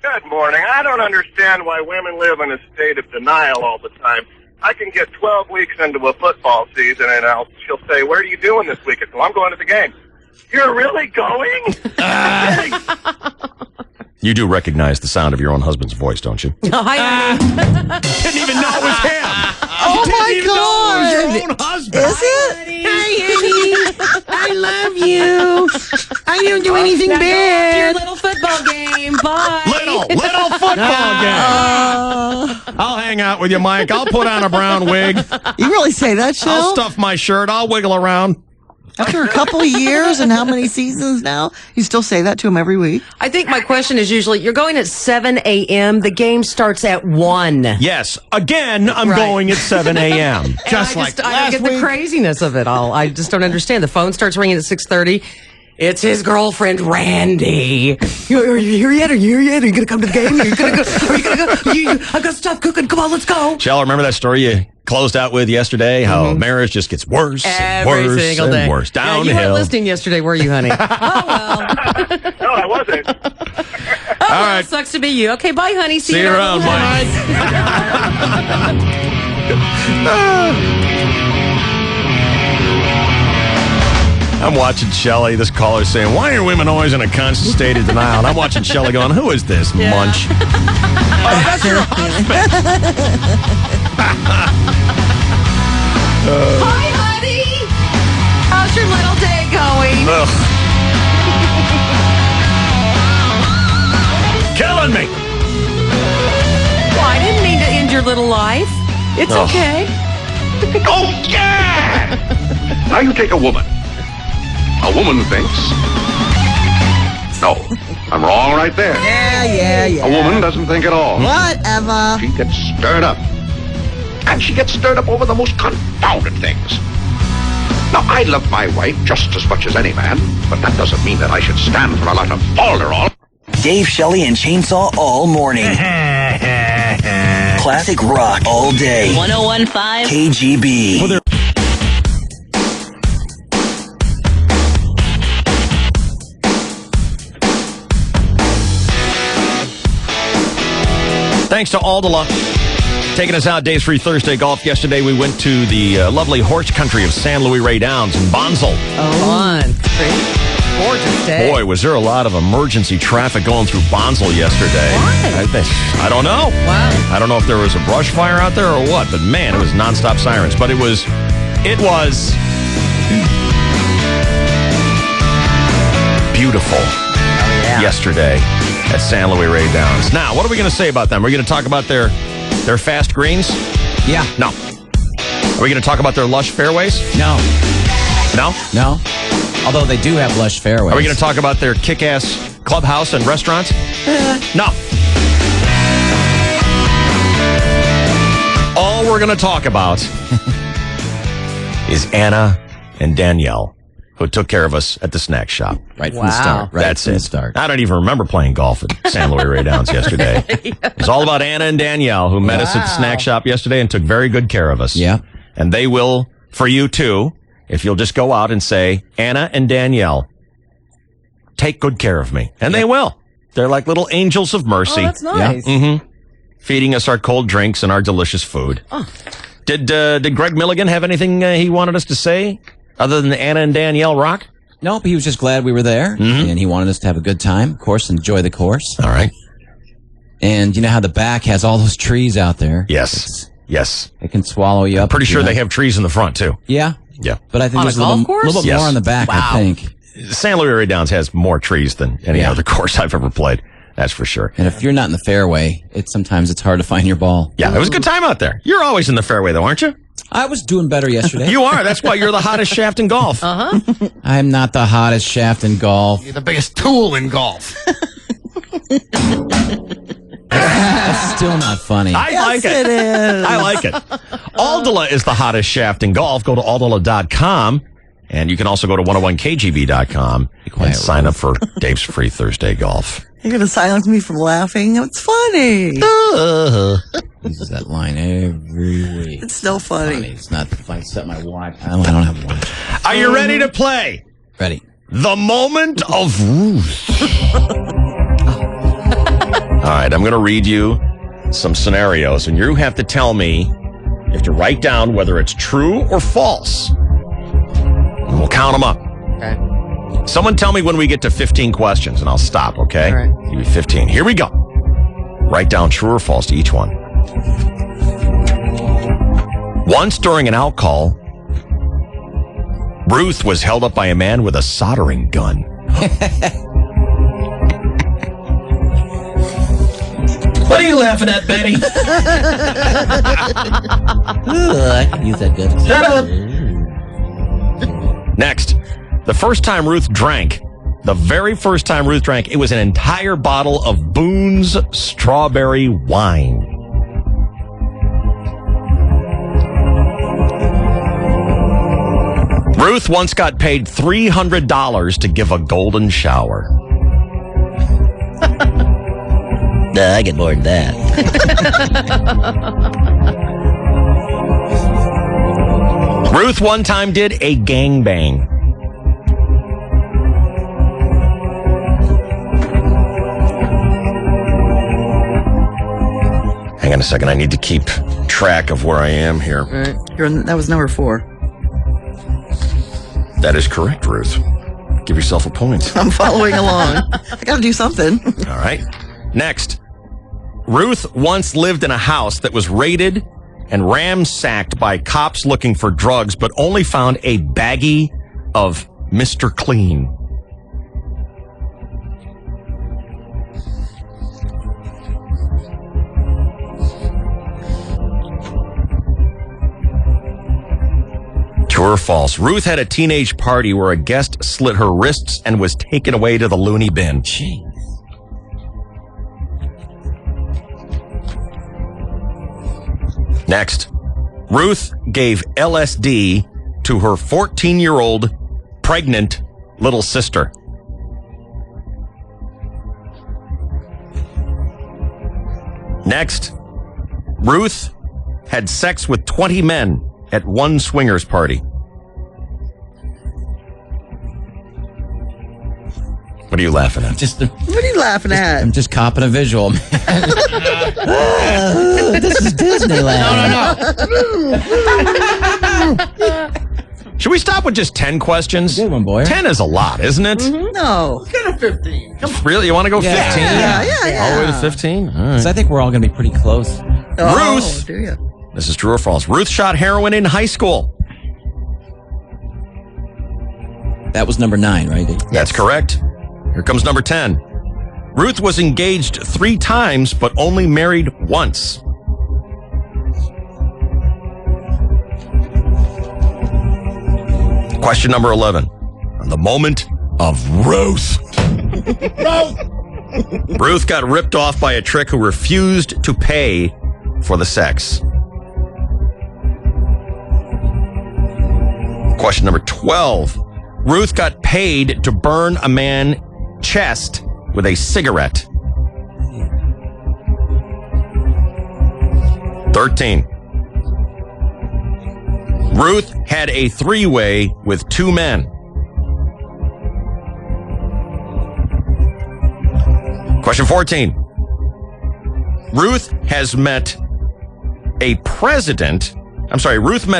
Good morning. I don't understand why women live in a state of denial all the time. I can get 12 weeks into a football season, and she'll say, "Where are you doing this weekend?" "Well, I'm going to the game." "You're really going?" You do recognize the sound of your own husband's voice, don't you? Hi, honey. Didn't even know it was him. Oh my God! Your own husband. Is it? Hi, honey. I love you. I didn't do anything bad. Your little football game. Bye. Little football game. I'll hang out with you, Mike. I'll put on a brown wig. You really say that, Shell? I'll stuff my shirt. I'll wiggle around. After a couple of years and how many seasons now, you still say that to him every week? I think my question is usually, you're going at 7 a.m. The game starts at 1. Yes. Again, I'm Right. going at 7 a.m. Just I don't get the craziness of it all. I just don't understand. The phone starts ringing at 6:30. It's his girlfriend, Randy. Are you here yet? Are you here yet? Are you going to come to the game? Are you going to go? Are you going to go? I got stuff cooking. Come on, let's go. Shall I remember that story you closed out with yesterday? How marriage just gets worse and Every worse single and day. worse. Yeah, Downhill. you weren't listening yesterday, were you, honey? No, I wasn't. All right. Sucks to be you. Okay, bye, honey. See See you around, Mike. I'm watching Shelley, this caller saying, why are women always in a constant state of denial? And I'm watching Shelley going, who is this munch? Oh, that's your husband. Hi, honey. How's your little day going? Killing me. Well, I didn't mean to end your little life. It's okay. Oh, yeah! Now you take a woman. A woman thinks. No, I'm wrong right there. Yeah. A woman doesn't think at all. Whatever. She gets stirred up. And she gets stirred up over the most confounded things. Now, I love my wife just as much as any man, but that doesn't mean that I should stand for a lot of falderall. Dave, Shelley, and Chainsaw all morning. Classic rock all day. 1015 KGB. Thanks to Aldala. Taking us out, Dave's Free Thursday Golf. Yesterday, we went to the lovely horse country of San Luis Rey Downs in Bonsall. Fun. Gorgeous day. Boy, was there a lot of emergency traffic going through Bonsall yesterday. Why? I don't know. Wow. I don't know if there was a brush fire out there or what, but man, it was nonstop sirens. But it was beautiful yesterday at San Luis Rey Downs. Now, what are we going to say about them? We're going to talk about their fast greens? Yeah. No. Are we going to talk about their lush fairways? No. No? No. Although they do have lush fairways. Are we going to talk about their kick-ass clubhouse and restaurants? No. All we're going to talk about is Anna and Danielle, who took care of us at the snack shop. Right from the start. Right That's from it. the start. I don't even remember playing golf at San Luis Rey Downs yesterday. It was all about Anna and Danielle, who met us at the snack shop yesterday and took very good care of us. Yeah. And they will for you too, if you'll just go out and say, Anna and Danielle, take good care of me. And they will. They're like little angels of mercy. Oh, that's nice. Mm-hmm. Feeding us our cold drinks and our delicious food. Oh. Did Greg Milligan have anything he wanted us to say other than Anna and Danielle rock? Nope, he was just glad we were there, and he wanted us to have a good time. Of course, enjoy the course. All right. And you know how the back has all those trees out there? Yes. Yes. It can swallow you up. Pretty sure they have trees in the front, too. Yeah. Yeah. But I think On there's a a golf course? little bit more on the back, Wow. I think. San Luis Rey Downs has more trees than any other course I've ever played. That's for sure. And if you're not in the fairway, sometimes it's hard to find your ball. Yeah, it was a good time out there. You're always in the fairway, though, aren't you? I was doing better yesterday. You are. That's why you're the hottest shaft in golf. Uh-huh. I'm not the hottest shaft in golf. You're the biggest tool in golf. That's still not funny. I like it. It is. I like it. Aldala is the hottest shaft in golf. Go to aldala.com. And you can also go to 101kgb.com and sign up for Dave's Free Thursday Golf. You're going to silence me from laughing? It's funny. Uses that line every week. It's still funny. It's not if I set my watch. I don't have a watch. Are you ready to play? Ready. The moment of Ruth. All right, I'm going to read you some scenarios, and you have to tell me, you have to write down whether it's true or false. And we'll count them up. Okay. Someone tell me when we get to 15 questions, and I'll stop, okay? All right. Give you 15. Here we go. Write down true or false to each one. Once during an out call, Ruth was held up by a man with a soldering gun. What are you laughing at, Betty? I can use that good. Shut up. Next, the first time Ruth drank, the very first time Ruth drank, it was an entire bottle of Boone's strawberry wine. Ruth once got paid $300 to give a golden shower. I get more than that. Ruth one time did a gangbang. Hang on a second. I need to keep track of where I am here. Right. That was number 4. That is correct, Ruth. Give yourself a point. I'm following along. I got to do something. All right. Next. Ruth once lived in a house that was raided and ransacked by cops looking for drugs, but only found a baggie of Mr. Clean. True or false? Ruth had a teenage party where a guest slit her wrists and was taken away to the loony bin. Jeez. Next, Ruth gave LSD to her 14-year-old pregnant little sister. Next, Ruth had sex with 20 men at one swingers party. What are you laughing at? What are you laughing at? I'm just copping a visual, man. This is Disneyland. No. Should we stop with just 10 questions? Good one, boy. 10 is a lot, isn't it? Mm-hmm. No. Get a 15. Really? You want to go 15? Yeah. All the way to 15? All right. So I think we're all going to be pretty close. Ruth. Do you? This is true or false. Ruth shot heroin in high school. That was number 9, right? That's correct. Here comes number 10. Ruth was engaged 3 times, but only married once. Question number 11. On the moment of Ruth. Ruth got ripped off by a trick who refused to pay for the sex. Question number 12. Ruth got paid to burn a man's chest with a cigarette. 13. Ruth had a 3-way with 2 men. Question 14. Ruth met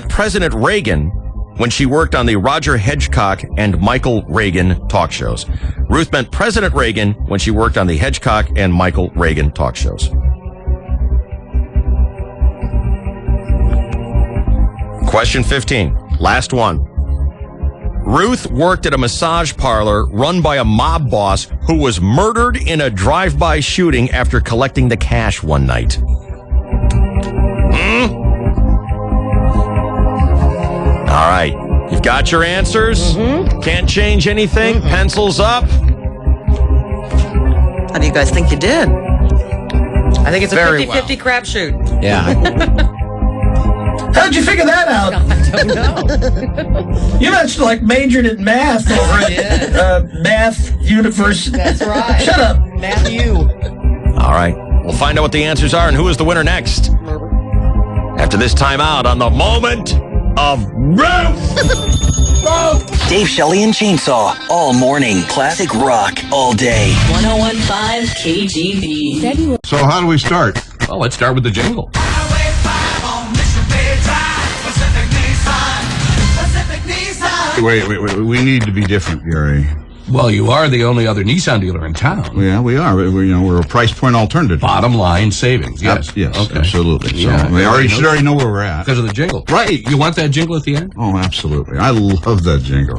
President Reagan when she worked on the Roger Hedgecock and Michael Reagan talk shows. Ruth met President Reagan when she worked on the Hedgecock and Michael Reagan talk shows. Question 15. Last one. Ruth worked at a massage parlor run by a mob boss who was murdered in a drive-by shooting after collecting the cash one night. All right. You've got your answers. Can't change anything. Pencils up. How do you guys think you did? I think it's a Very 50-50 crapshoot. Yeah. How'd you figure that out? I don't know. You must like majored in math over at Math University. That's right. Shut up. Matthew. All right. We'll find out what the answers are and who is the winner next. After this timeout on the moment of Ruth. Dave Shelley and Chainsaw. All morning. Classic rock. All day. 101.5 KGB. So how do we start? Well, let's start with the jingle. Wait. We need to be different, Gary. Well, you are the only other Nissan dealer in town. Yeah, we are. We're a price point alternative. Bottom line savings, yes. Yes, Okay. absolutely. So Yeah, we should already know where we're at. Because of the jingle. Right. You want that jingle at the end? Oh, absolutely. I love that jingle.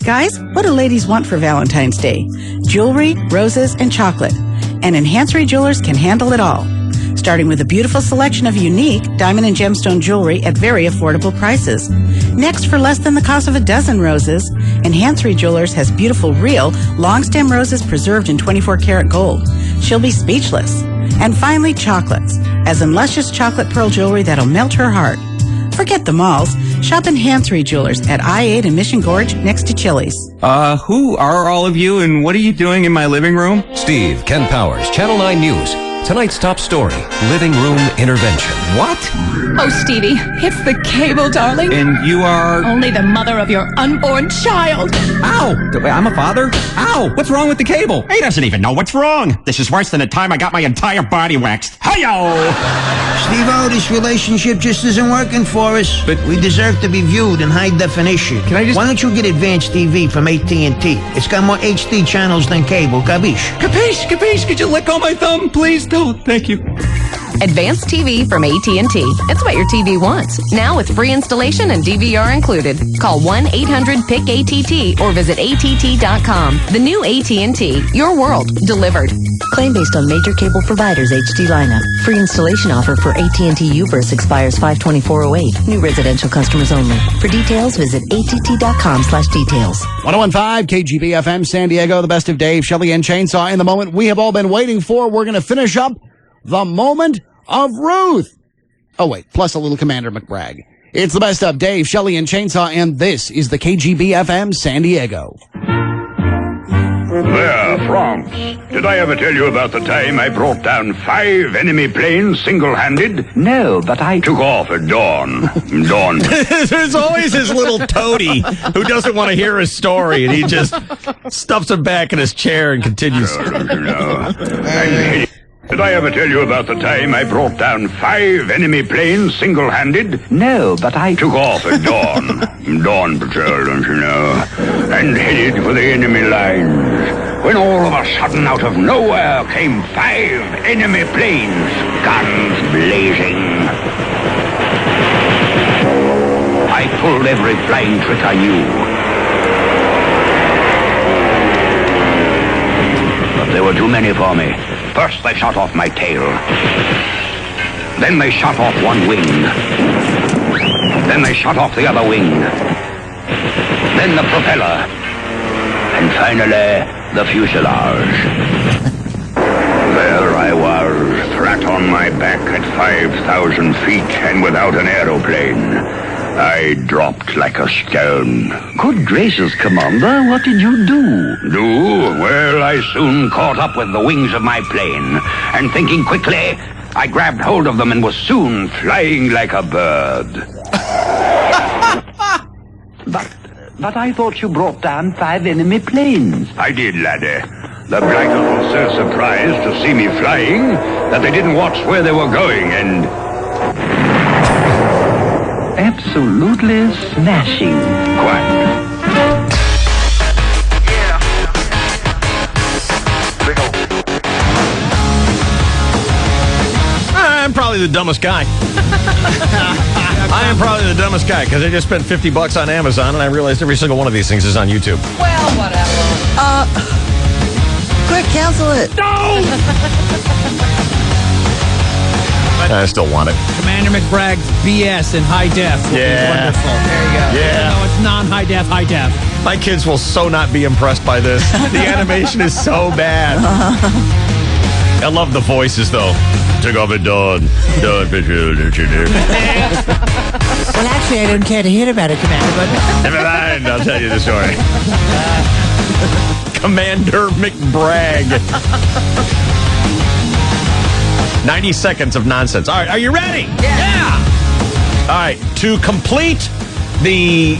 Guys, what do ladies want for Valentine's Day? Jewelry, roses, and chocolate. And Enhancery Jewelers can handle it all. Starting with a beautiful selection of unique diamond and gemstone jewelry at very affordable prices. Next, for less than the cost of a dozen roses, Enhancery Jewelers has beautiful, real, long-stem roses preserved in 24-karat gold. She'll be speechless. And finally, chocolates, as in luscious chocolate pearl jewelry that'll melt her heart. Forget the malls. Shop Enhancery Jewelers at I-8 in Mission Gorge next to Chili's. Who are all of you and what are you doing in my living room? Steve, Ken Powers, Channel 9 News. Tonight's top story, living room intervention. What? Oh, Stevie, it's the cable, darling. And you are... Only the mother of your unborn child. Ow! I'm a father? Ow! What's wrong with the cable? He doesn't even know what's wrong. This is worse than the time I got my entire body waxed. Hi-yo! Steve-O, this relationship just isn't working for us. But we deserve to be viewed in high definition. Can I just... Why don't you get advanced TV from AT&T? It's got more HD channels than cable, capiche? Capiche, capiche. Could you let go of my thumb, please? No, thank you. Advanced TV from AT&T. It's what your TV wants. Now with free installation and DVR included. Call 1-800-PIC-ATT or visit att.com. The new AT&T. Your world. Delivered. Claim based on major cable providers' HD lineup. Free installation offer for AT&T U-verse expires 5/24/08. New residential customers only. For details, visit att.com/details. 101.5 KGB FM San Diego, the best of Dave, Shelley, and Chainsaw. In the moment we have all been waiting for, we're going to finish up the moment of Ruth. Oh, wait, plus a little Commander McBragg. It's the best of Dave, Shelley, and Chainsaw, and this is the KGB FM San Diego. There, France. Did I ever tell you about the time I brought down 5 enemy planes single-handed? No, but I took off at dawn. Dawn. There's always this little toady who doesn't want to hear his story, and he just stuffs him back in his chair and continues. Did I ever tell you about the time I brought down 5 enemy planes single-handed? No, but I took off at dawn. Dawn patrol, don't you know? And headed for the enemy lines. When all of a sudden, out of nowhere, came 5 enemy planes, guns blazing. I pulled every flying trick I knew. But there were too many for me. First they shot off my tail. Then they shot off one wing. Then they shot off the other wing. Then the propeller. And finally, the fuselage. There I was, flat on my back at 5,000 feet and without an aeroplane. I dropped like a stone. Good gracious, Commander, what did you do? Do? Well, I soon caught up with the wings of my plane, and thinking quickly, I grabbed hold of them and was soon flying like a bird. But I thought you brought down 5 enemy planes. I did, laddie. The Blighters were so surprised to see me flying that they didn't watch where they were going, and... absolutely smashing. Quite. I'm probably the dumbest guy. I am probably the dumbest guy because I just spent $50 on Amazon and I realized every single one of these things is on YouTube. Well, whatever. Quick, cancel it. No! I still want it. Commander McBragg's BS in high def will be wonderful. There you go. Yeah. No, it's non-high def, high def. My kids will so not be impressed by this. The animation is so bad. I love the voices, though. Took off at dawn. Dawn patrol. Well, actually, I don't care to hear about it, Commander, but... Never mind. I'll tell you the story. Commander McBragg. 90 seconds of nonsense. All right, are you ready? Yeah. All right, to complete the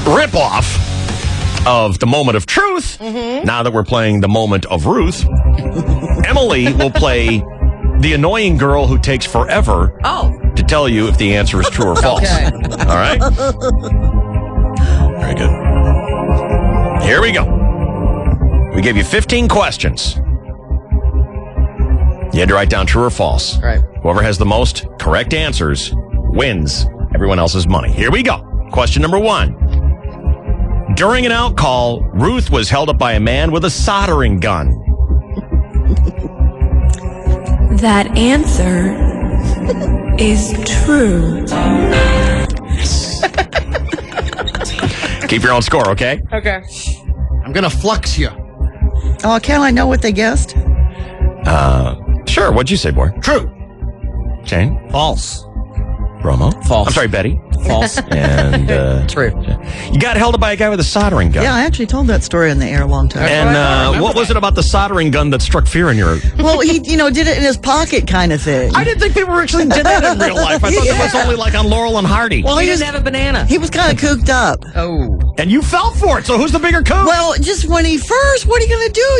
ripoff of the moment of truth, now that we're playing the moment of Ruth, Emily will play the annoying girl who takes forever to tell you if the answer is true or false. Okay. All right? Very good. Here we go. We gave you 15 questions. You had to write down true or false. Right. Whoever has the most correct answers wins everyone else's money. Here we go. Question number 1. During an out call, Ruth was held up by a man with a soldering gun. That answer is true. Keep your own score, okay? Okay. I'm going to flux you. Oh, can I know what they guessed? Sure. What'd you say, boy? True. Shane? False. Romo? False. I'm sorry, Betty? False. And True. You got held up by a guy with a soldering gun. Yeah, I actually told that story on the air a long time ago. And what was it about the soldering gun that struck fear in your... Well, he, did it in his pocket kind of thing. I didn't think people actually did that in real life. I thought it was only like on Laurel and Hardy. Well, he didn't have a banana. He was kind of cooked up. Oh. And you fell for it, so who's the bigger kook? Well, just when what are you going to do?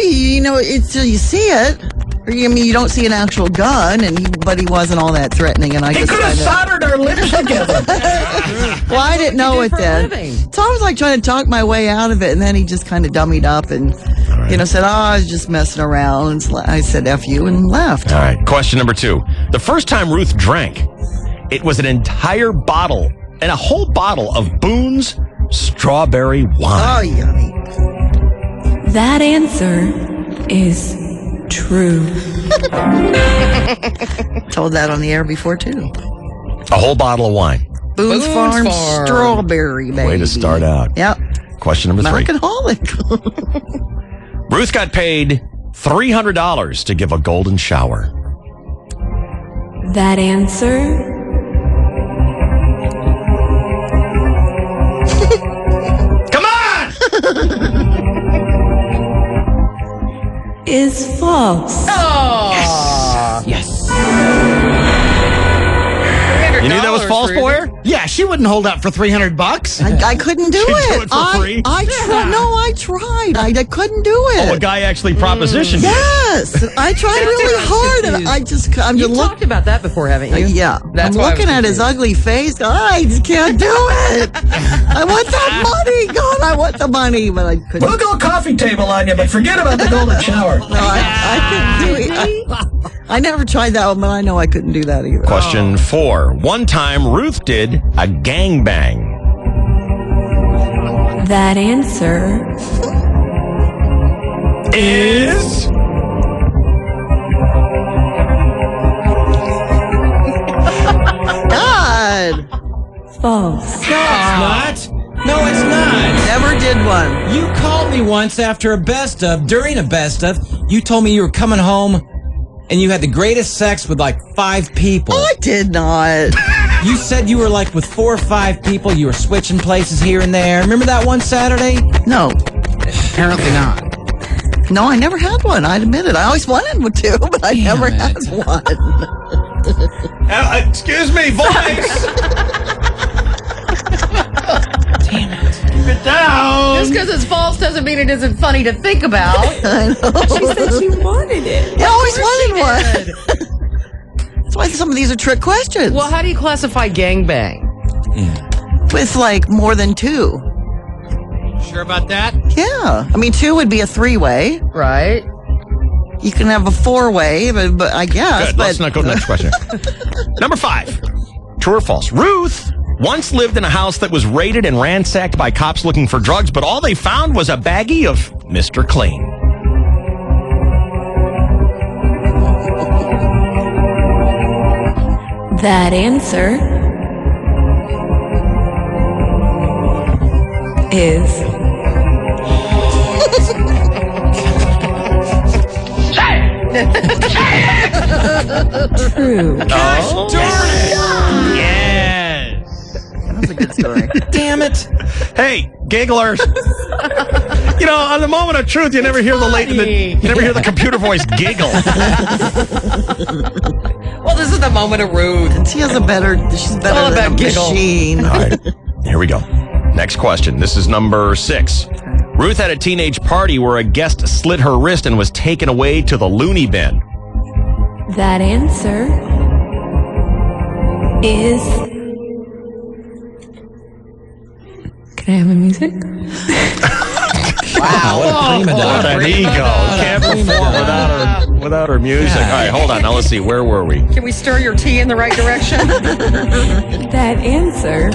It's till you see it. You don't see an actual gun, but he wasn't all that threatening, and I just could have soldered our lips together. Well, I didn't know it then. So I was like trying to talk my way out of it, and then he just kind of dummied up and, said, I was just messing around. And I said, F you, and left. All right. Question number 2. The first time Ruth drank, it was an entire bottle and a whole bottle of Boone's strawberry wine. Oh, yummy. That answer is true. Told that on the air before, too. A whole bottle of wine. Boone's Farm strawberry, baby. Way to start out. Yep. Question number 3. Alcoholic. Ruth got paid $300 to give a golden shower. That answer Come on! is false. Oh. Yes. You knew that was false, Boyer? Yeah, she wouldn't hold out for $300. I couldn't do She'd it. do it for free? I tried. I couldn't do it. Oh, a guy actually propositioned you. Yes, I tried really hard, and I'm just talked about that before, haven't you? Yeah, That's I'm why I was looking at his ugly face. I just can't do it. I want that money, God. I want the money, but I couldn't. We'll go coffee table on you, but forget about the golden shower. No, I couldn't do it. I never tried that one, but I know I couldn't do that either. Question 4. One time, Ruth did a gangbang. That answer is... God. false. No, it's not. No, it's not. Never did one. You called me once after a best of, during a best of. You told me you were coming home and you had the greatest sex with like 5 people. I did not. You said you were like with 4 or 5 people. You were switching places here and there. Remember that one Saturday? No. Apparently not. No, I never had one. I admit it. I always wanted one too, but I never had one. Excuse me, voice! Damn it. Keep it down! Just because it's false doesn't mean it isn't funny to think about. I know. She said she wanted it. I always wanted one. That's why some of these are trick questions. Well, how do you classify gangbang? With like more than 2. Sure about that? Yeah. I mean, 2 would be a 3-way. Right. You can have a 4-way, but I guess. Good. Let's not go to the next question. Number 5. True or false? Ruth once lived in a house that was raided and ransacked by cops looking for drugs, but all they found was a baggie of Mr. Clean. That answer is true. Gosh darn it! Yes! That's a good story. Damn it. Hey, gigglers. On the moment of truth, you never hear the computer voice giggle. Well, this is the moment of Ruth. She's better than a machine. All right, here we go. Next question. This is number 6. Ruth had a teenage party where a guest slit her wrist and was taken away to the loony bin. That answer is... Can I have a music? Wow, what a prima donna. What an ego. Can't perform without her music. All right, hold on. Now let's see. Where were we? Can we stir your tea in the right direction? That answer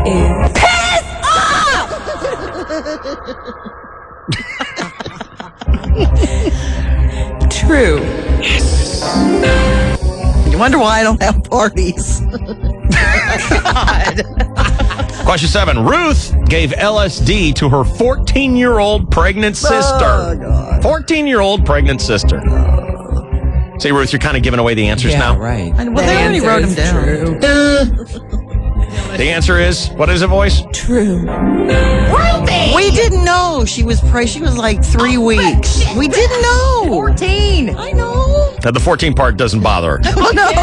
is... Piss off! True. You wonder why I don't have parties. God. Question 7. Ruth gave LSD to her 14-year-old pregnant sister. Oh, God. 14-year-old pregnant sister. See, Ruth, you're kind of giving away the answers now. Right. Well, they already wrote them down. The answer is, what is it, voice? True. We didn't know she was pregnant. She was like 3 weeks. We didn't know. 14. I know. Now, the 14 part doesn't bother her. Oh, no.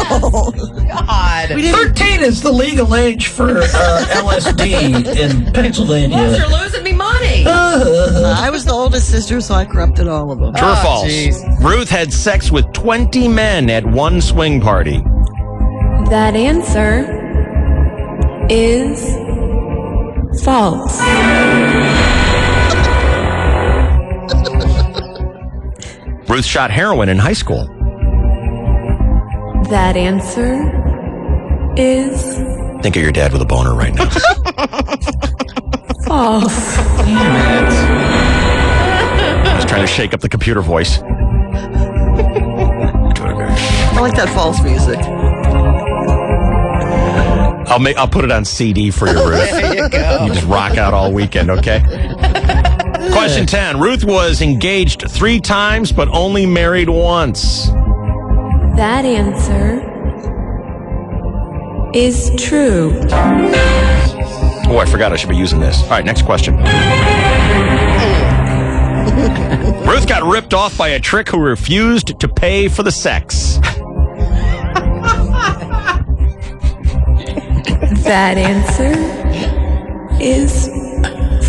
God. 13 is the legal age for LSD in Pennsylvania. Plus, you're losing me money. I was the oldest sister, so I corrupted all of them. True or false? Geez. Ruth had sex with 20 men at one swing party. That answer is false. Ruth shot heroin in high school. That answer is Think of your dad with a boner right now. false. I was trying to shake up the computer voice. I like that false music. I'll put it on CD for you, Ruth. There you go. You just rock out all weekend, okay? Question 10. Ruth was engaged 3 times, but only married once. That answer is true. Oh, I forgot I should be using this. All right, next question. Ruth got ripped off by a trick who refused to pay for the sex. That answer is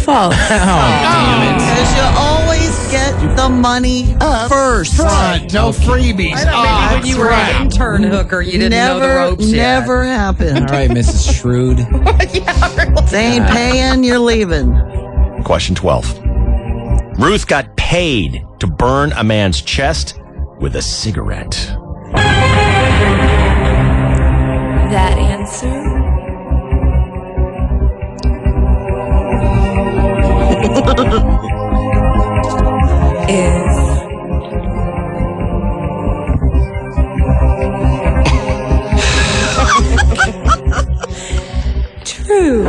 false. Because you always get the money first. Front, no freebies. I thought maybe when you were an intern hooker, you didn't know the ropes yet. Never happened. All right, Mrs. Shrewd. They ain't paying, you're leaving. Question 12. Ruth got paid to burn a man's chest with a cigarette. That answer is true.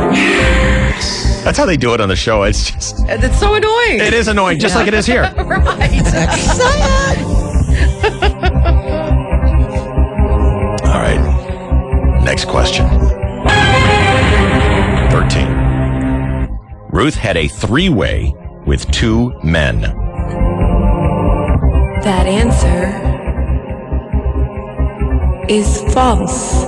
That's how they do it on the show. It's just... It's so annoying. It is annoying, just like it is here. Right. All right. Next question. 13. Ruth had a 3-way with 2 men. That answer is false.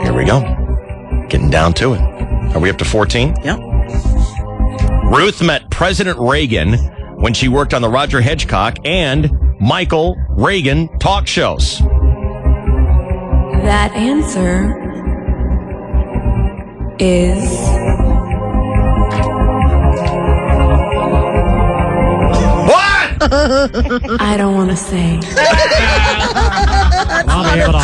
Here we go. Getting down to it. Are we up to 14? Yep. Ruth met President Reagan when she worked on the Roger Hedgecock and Michael Reagan talk shows. That answer is what? I don't want to say. I'll be able to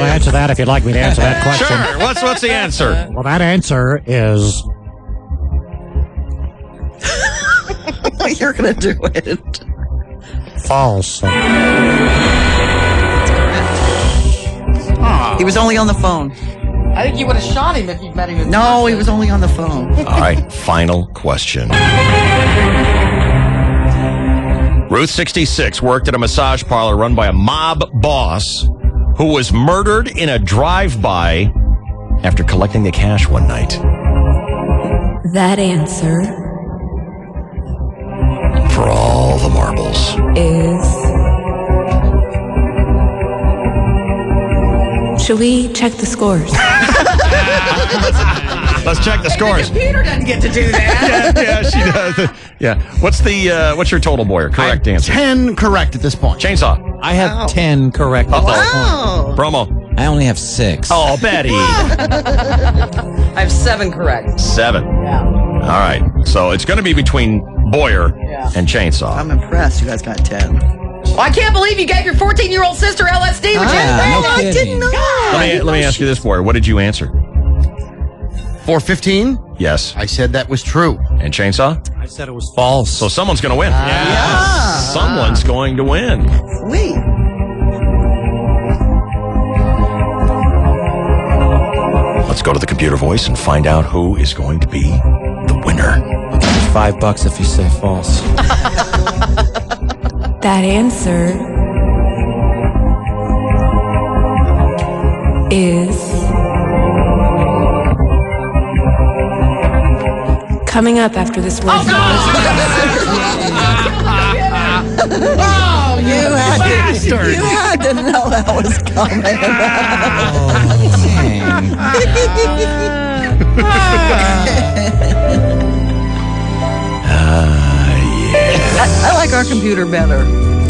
answer that if you'd like me to answer that question. Sure. What's the answer? Well, that answer is You're going to do it. false. He was only on the phone. I think you would have shot him if you'd met him in No, person. he was only on the phone. All right, final question. Ruth, 66, worked at a massage parlor run by a mob boss who was murdered in a drive-by after collecting the cash one night. That answer For all the marbles. is... Should we check the scores? Let's check the scores. The computer doesn't get to do that. Yeah, she does. Yeah. What's your total, Boyer? Correct answer. 10 correct at this point. Chainsaw. I have 10 correct. Wow. Promo. I only have 6. Oh, Betty. I have 7 correct. 7. Yeah. All right. So it's going to be between Boyer and Chainsaw. I'm impressed. You guys got 10. Well, I can't believe you gave your 14-year-old sister LSD. Would you? I didn't know. Let me ask you this, Boyer. What did you answer? 415? Yes. I said that was true. And Chainsaw? I said it was false. So someone's going to win. Yeah. Someone's going to win. Sweet. Let's go to the computer voice and find out who is going to be the winner. $5 if you say false. That answer is coming up after this word. Oh, you had to know that was coming. I like our computer better.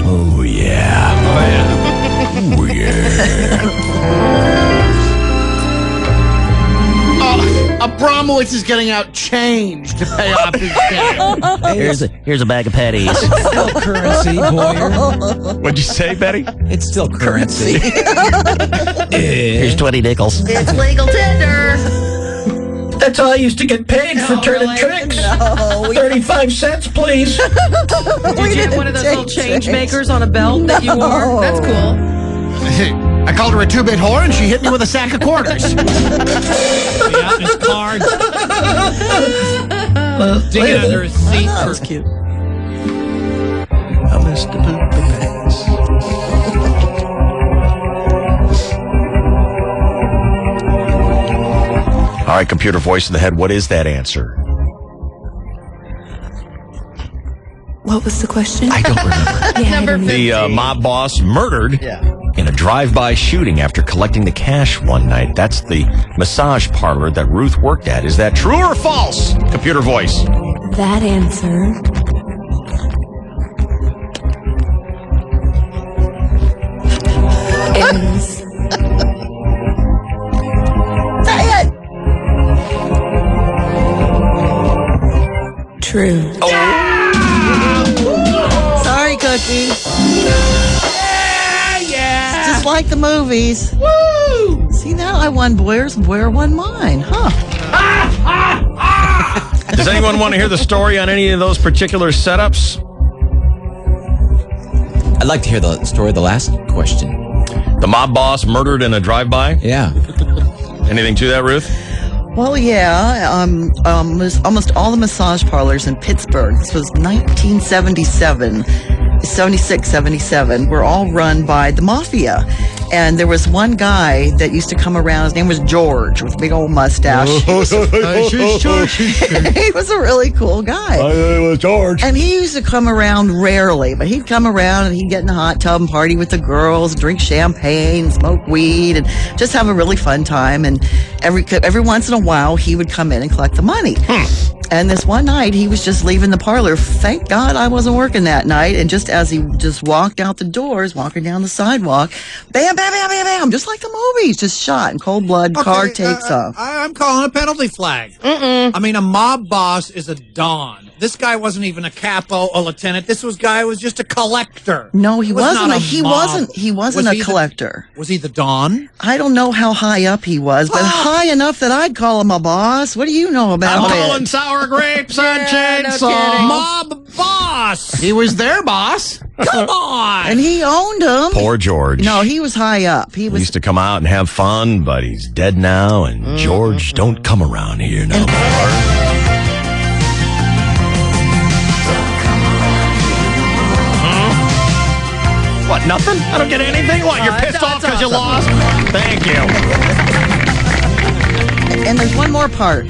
Oh, yeah. Oh, yeah. Abramowitz is getting out change to pay off his debt. Here's a bag of patties. It's still currency, Boyer. What'd you say, Betty? It's still currency. Here's 20 nickels. It's legal tender. That's how I used to get paid for turning tricks. 35 cents, please. Did you have one of those little change makers on a belt that you wore? That's cool. I called her a 2-bit whore, and she hit me with a sack of quarters. Yeah, his cards. Digging under his seat. That was cute. I missed the poopy pants. All right, computer voice in the head. What is that answer? What was the question? I don't remember. Yeah, I don't The know. mob boss murdered in a drive-by shooting after collecting the cash one night. That's the massage parlor that Ruth worked at. Is that true or false? Computer voice. That answer is true. Sorry, Cookie. Yeah. It's just like the movies. Woo! See, now I won Boyer's and Boyer won mine. Huh. Does anyone want to hear the story on any of those particular setups? I'd like to hear the story of the last question. The mob boss murdered in a drive-by? Yeah. Anything to that, Ruth? Well, yeah. Almost all the massage parlors in Pittsburgh, this was 1977, 76, 77, were all run by the mafia. And there was one guy that used to come around. His name was George, with a big old mustache. He was a really cool guy. My name was George. And he used to come around rarely, but he'd come around and he'd get in the hot tub and party with the girls, drink champagne, smoke weed, and just have a really fun time. And every once in a while, he would come in and collect the money. And this one night, he was just leaving the parlor. Thank God I wasn't working that night. And just as he just walked out the doors, walking down the sidewalk, bam, bam, bam, bam, bam, just like the movies, just shot in cold blood. Car takes off. I'm calling a penalty flag. I mean, a mob boss is a don. This guy wasn't even a capo, a lieutenant. This guy was just a collector. No, he wasn't. not a He mob. wasn't a collector. Was he the don? I don't know how high up he was, but high enough that I'd call him a boss. What do you know about I'm it? calling sour grapes on chainsaw. Mob boss. He was their boss. Come on. And he owned him. Poor George. No, he was high up. He He was. used to come out and have fun, but he's dead now, and George don't come around here no more. What, nothing? I don't get anything? What, you're pissed off because you lost? Thank you. And there's one more part.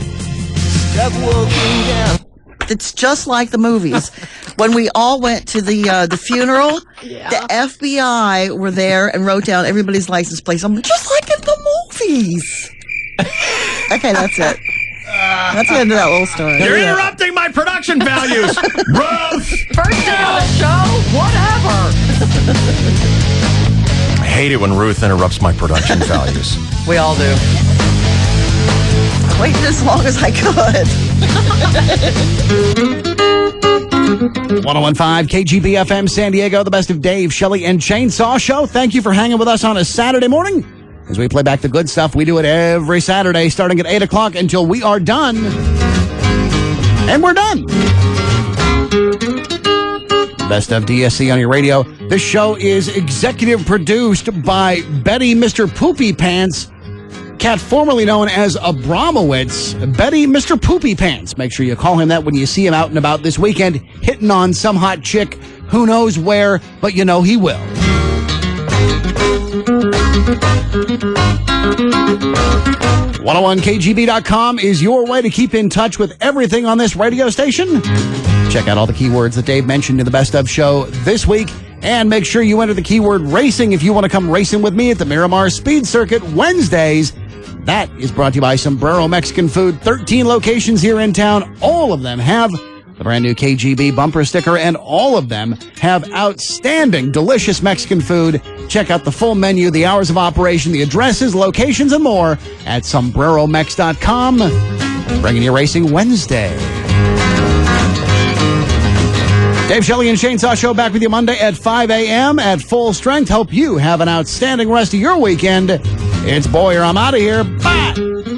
It's just like the movies. When we all went to the funeral, the FBI were there and wrote down everybody's license plates. I'm just like in the movies. Okay, that's it. That's the end of that little story. You're interrupting my production values, Ruth! First day of the show, whatever. I hate it when Ruth interrupts my production values. We all do. I waited as long as I could. 1015 KGB FM San Diego, the best of Dave, Shelley, and Chainsaw Show. Thank you for hanging with us on a Saturday morning as we play back the good stuff. We do it every Saturday starting at 8 o'clock until we are done. And we're done. Best of DSC on your radio. This show is executive produced by Betty Mr. Poopy Pants cat formerly known as Abramowitz, Betty Mr. Poopy Pants. Make sure you call him that when you see him out and about this weekend, hitting on some hot chick. Who knows where, but you know he will. 101kgb.com is your way to keep in touch with everything on this radio station. Check out all the keywords that Dave mentioned in the Best Of show this week. And make sure you enter the keyword racing if you want to come racing with me at the Miramar Speed Circuit Wednesdays. That is brought to you by Sombrero Mexican Food. 13 locations here in town. All of them have the brand new KGB bumper sticker, and all of them have outstanding, delicious Mexican food. Check out the full menu, the hours of operation, the addresses, locations, and more at sombreromex.com. Bringing you Racing Wednesday. Dave Shelley and Chainsaw Show back with you Monday at 5 a.m. at full strength. Hope you have an outstanding rest of your weekend. It's Boyer. I'm out of here. Bye.